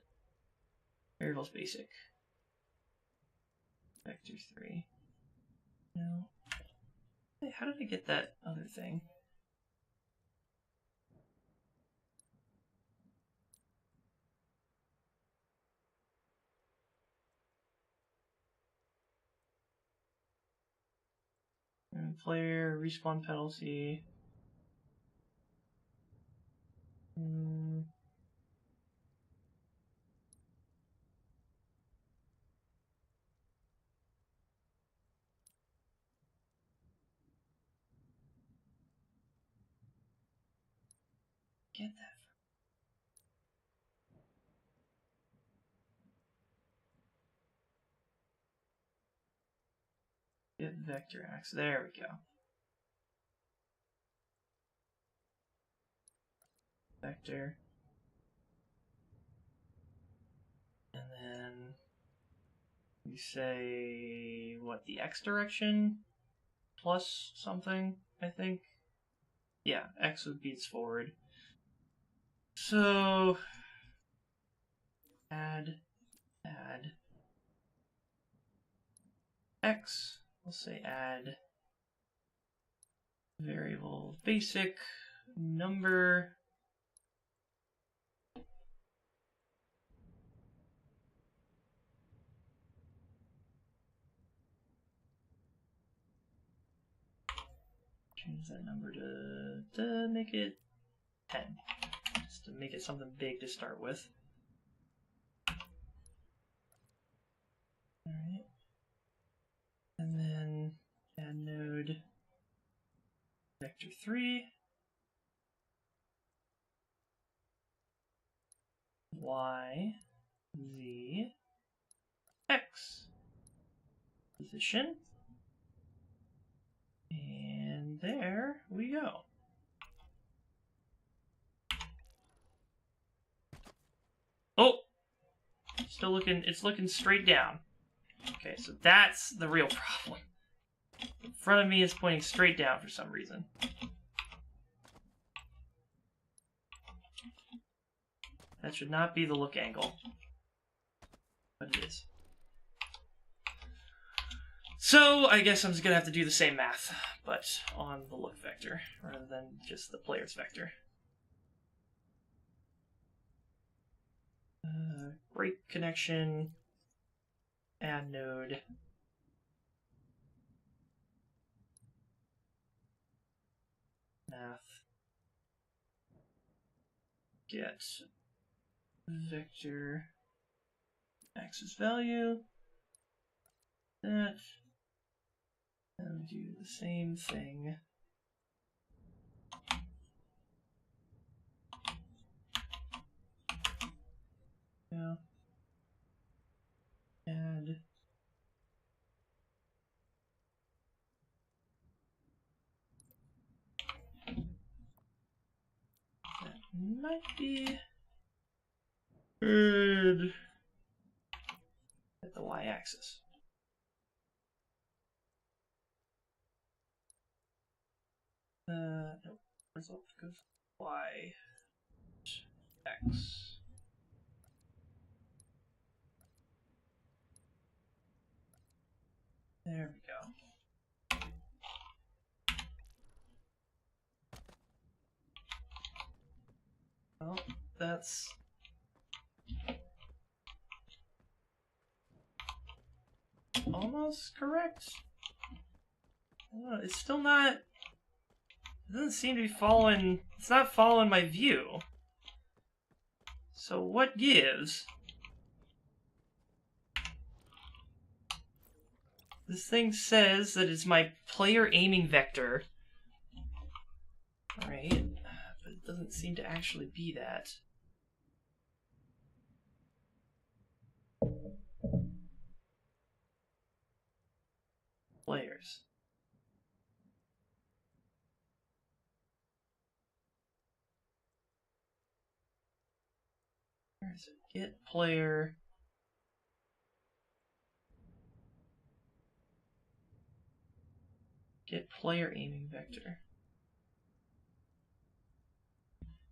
Variables basic. Vector 3. No. Hey, how did I get that other thing? And player, respawn penalty. Get that. Get vector x. There we go. Vector. And then we say, what, the x direction plus something, I think? Yeah, x would be its forward. So, add x. We'll say add variable basic number. Change that number to make it 10. Just to make it something big to start with. Alright. And then add node vector 3. Y, Z, X. Position. And there we go. Oh! It's looking straight down. Okay, so that's the real problem. In front of me is pointing straight down for some reason. That should not be the look angle. But it is. So, I guess I'm just gonna have to do the same math, but on the look vector, rather than just the player's vector. Break connection, add node, math, get vector axis value, that, And do the same thing. Yeah. Add. That might be good at the y-axis. No, result goes y, x. There we go. Well, that's almost correct. It's still not. It doesn't seem to be following. It's not following my view. So what gives? This thing says that it's my player aiming vector. Right? But it doesn't seem to actually be that. Players. Where is it? Get player. Get player aiming vector.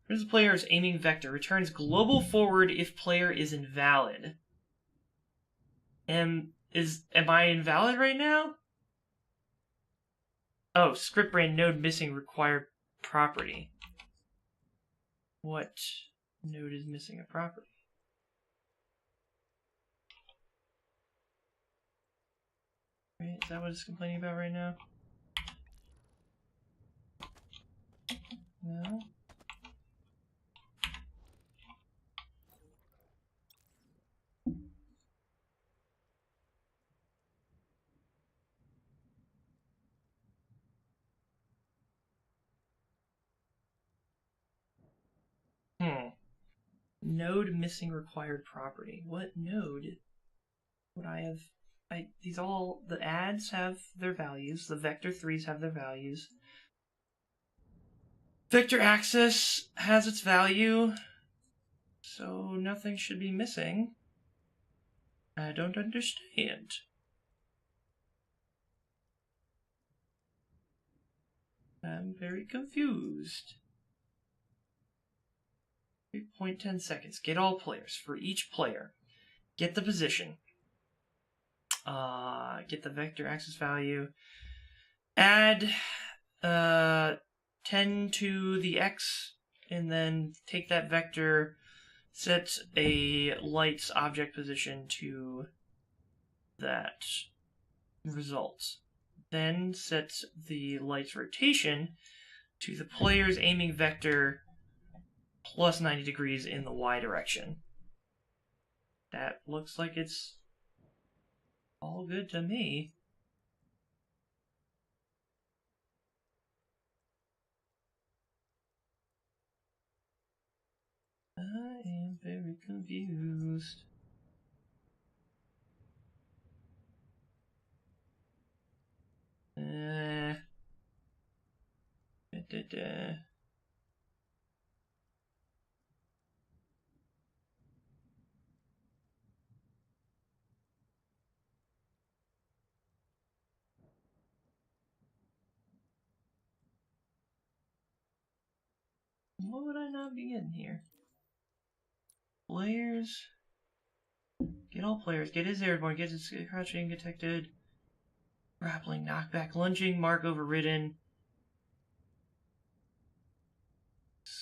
Here's the player's aiming vector. Returns global forward if player is invalid. Am I invalid right now? Oh, script brain node missing required property. What node is missing a property? Right, is that what it's complaining about right now? No. Node missing required property. What node would I have? The adds have their values. The vector 3s have their values. Vector access has its value. So nothing should be missing. I don't understand. I'm very confused. 3.10 seconds. Get all players. For each player, get the position. Get the vector axis value. Add 10 to the x, and then take that vector, set a light's object position to that result. Then set the light's rotation to the player's aiming vector plus 90 degrees in the y direction. That looks like it's all good to me. I am very confused. What would I not be getting here? Players. Get all players. Get his airborne. Get his crouching detected. Grappling, knockback, lunging, mark overridden.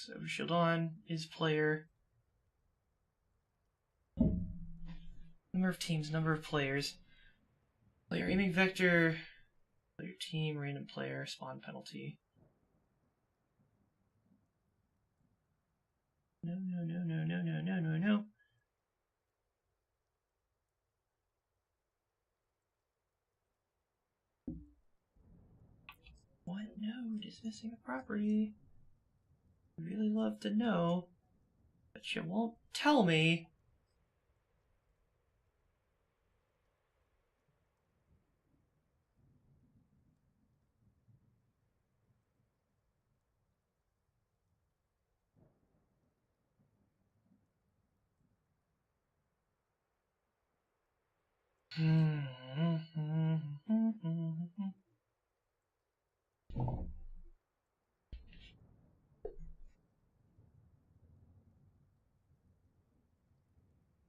Overshield on is player. Number of teams, number of players. Player aiming vector. Player team, random player, spawn penalty. No, no, no, no, no, no, no, no, no. What node is missing a property? I'd really love to know, but you won't tell me.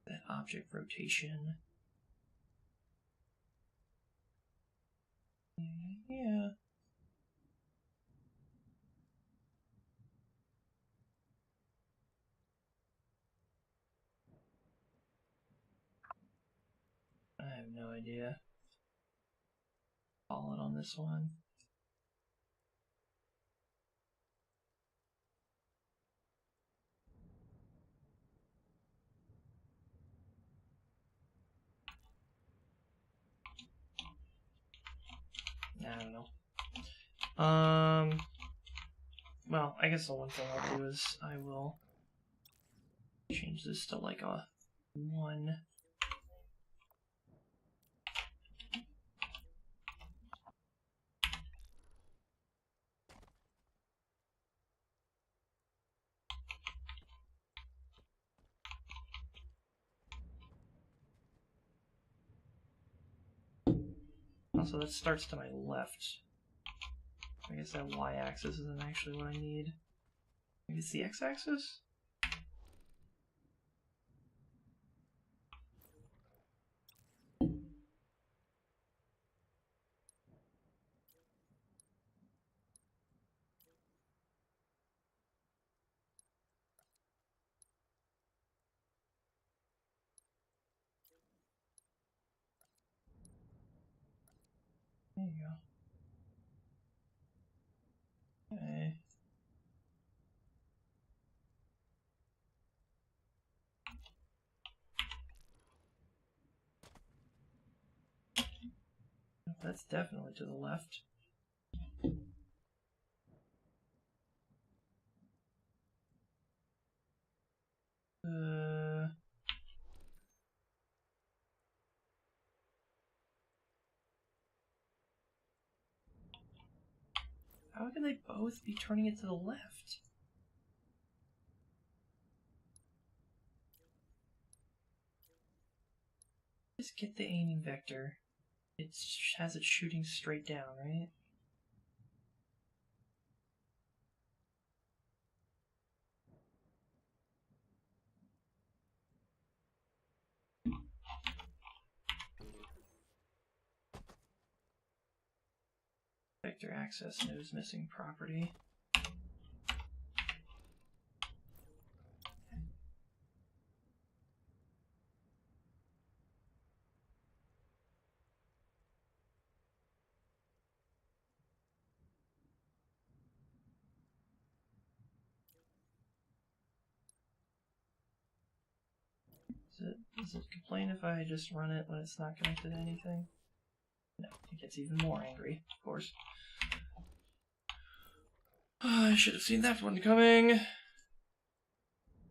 That object rotation. Yeah. I have no idea. Call it on this one. I don't know. Well, I guess the one thing I'll do is I will change this to like a 1. Also, that starts to my left. I guess that y-axis isn't actually what I need. Maybe it's the x-axis? There you go. Okay. That's definitely to the left. How can they both be turning it to the left? Just get the aiming vector. It has it shooting straight down, right? Vector access knows missing property. Does it complain if I just run it when it's not connected to anything? No, it gets even more angry, of course. I should have seen that one coming.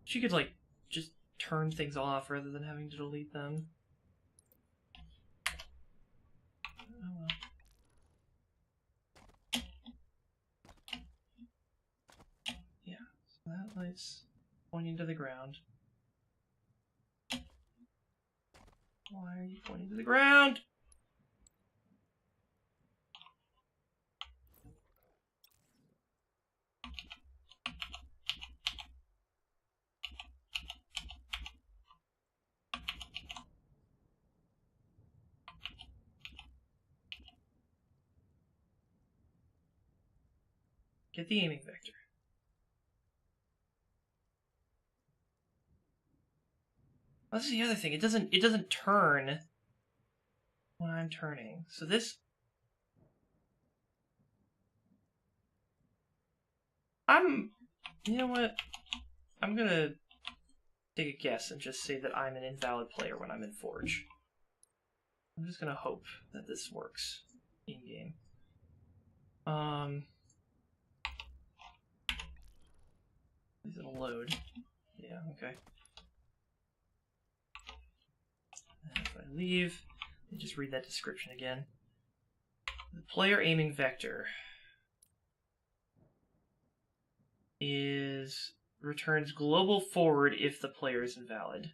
She could, like, just turn things off rather than having to delete them. Oh well. Yeah, so that light's pointing to the ground. Why are you pointing to the ground? Get the aiming vector. Oh, this is the other thing. It doesn't turn when I'm turning. So this you know what? I'm gonna take a guess and just say that I'm an invalid player when I'm in Forge. I'm just gonna hope that this works in game. It'll load. Yeah, okay. And if I leave, let me just read that description again. The player aiming vector returns global forward if the player is invalid.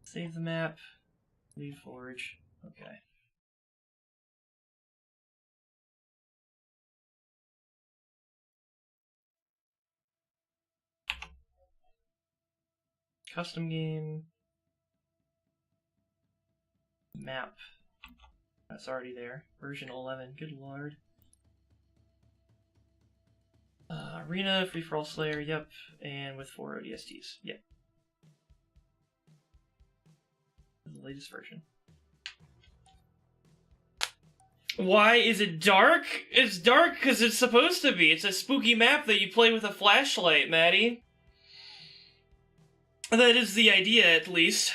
Save the map. Leave Forge. Okay. Custom game. Map. That's already there. Version 11. Good lord. Arena, Free-for-all Slayer, yep. And with 4 ODSTs, yep. The latest version. Why is it dark? It's dark because it's supposed to be. It's a spooky map that you play with a flashlight, Maddie. That is the idea, at least.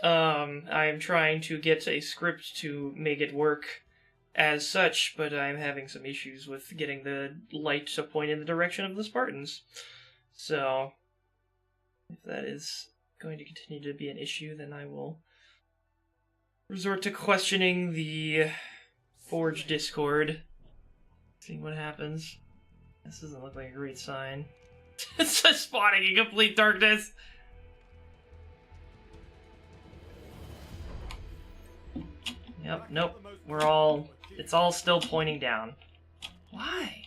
I'm trying to get a script to make it work as such, but I'm having some issues with getting the light to point in the direction of the Spartans. So, if that is going to continue to be an issue, then I will resort to questioning the Forge Discord. Seeing what happens. This doesn't look like a great sign. It's just spawning in complete darkness. Yep, nope. It's all still pointing down. Why?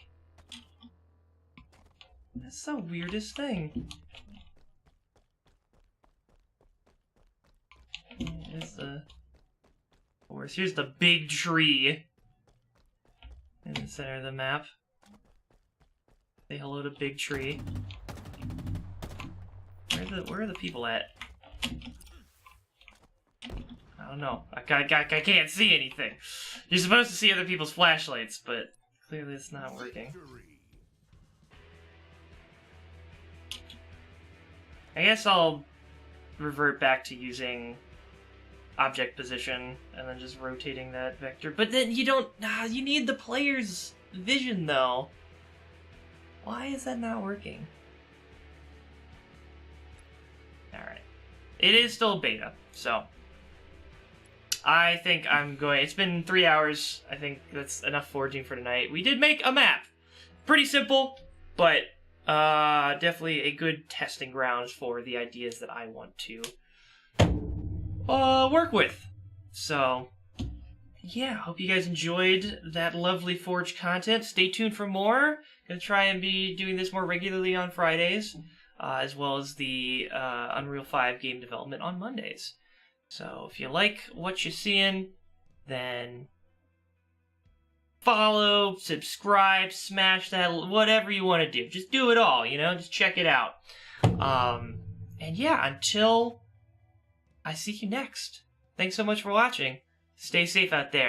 That's the weirdest thing. Here's the forest. Here's the big tree in the center of the map. Say hello to Big Tree. Where are the people at? I don't know. I can't see anything. You're supposed to see other people's flashlights, but clearly it's not working. I guess I'll revert back to using object position and then just rotating that vector. But then you don't... you need the player's vision, though. Why is that not working? Alright. It is still beta, so... I think I'm going... It's been 3 hours. I think that's enough forging for tonight. We did make a map. Pretty simple, but definitely a good testing grounds for the ideas that I want to work with. So, yeah, hope you guys enjoyed that lovely Forge content. Stay tuned for more. Gonna try and be doing this more regularly on Fridays, as well as the Unreal 5 game development on Mondays. So if you like what you're seeing, then follow, subscribe, smash that, whatever you want to do. Just do it all, you know? Just check it out. And yeah, until I see you next. Thanks so much for watching. Stay safe out there.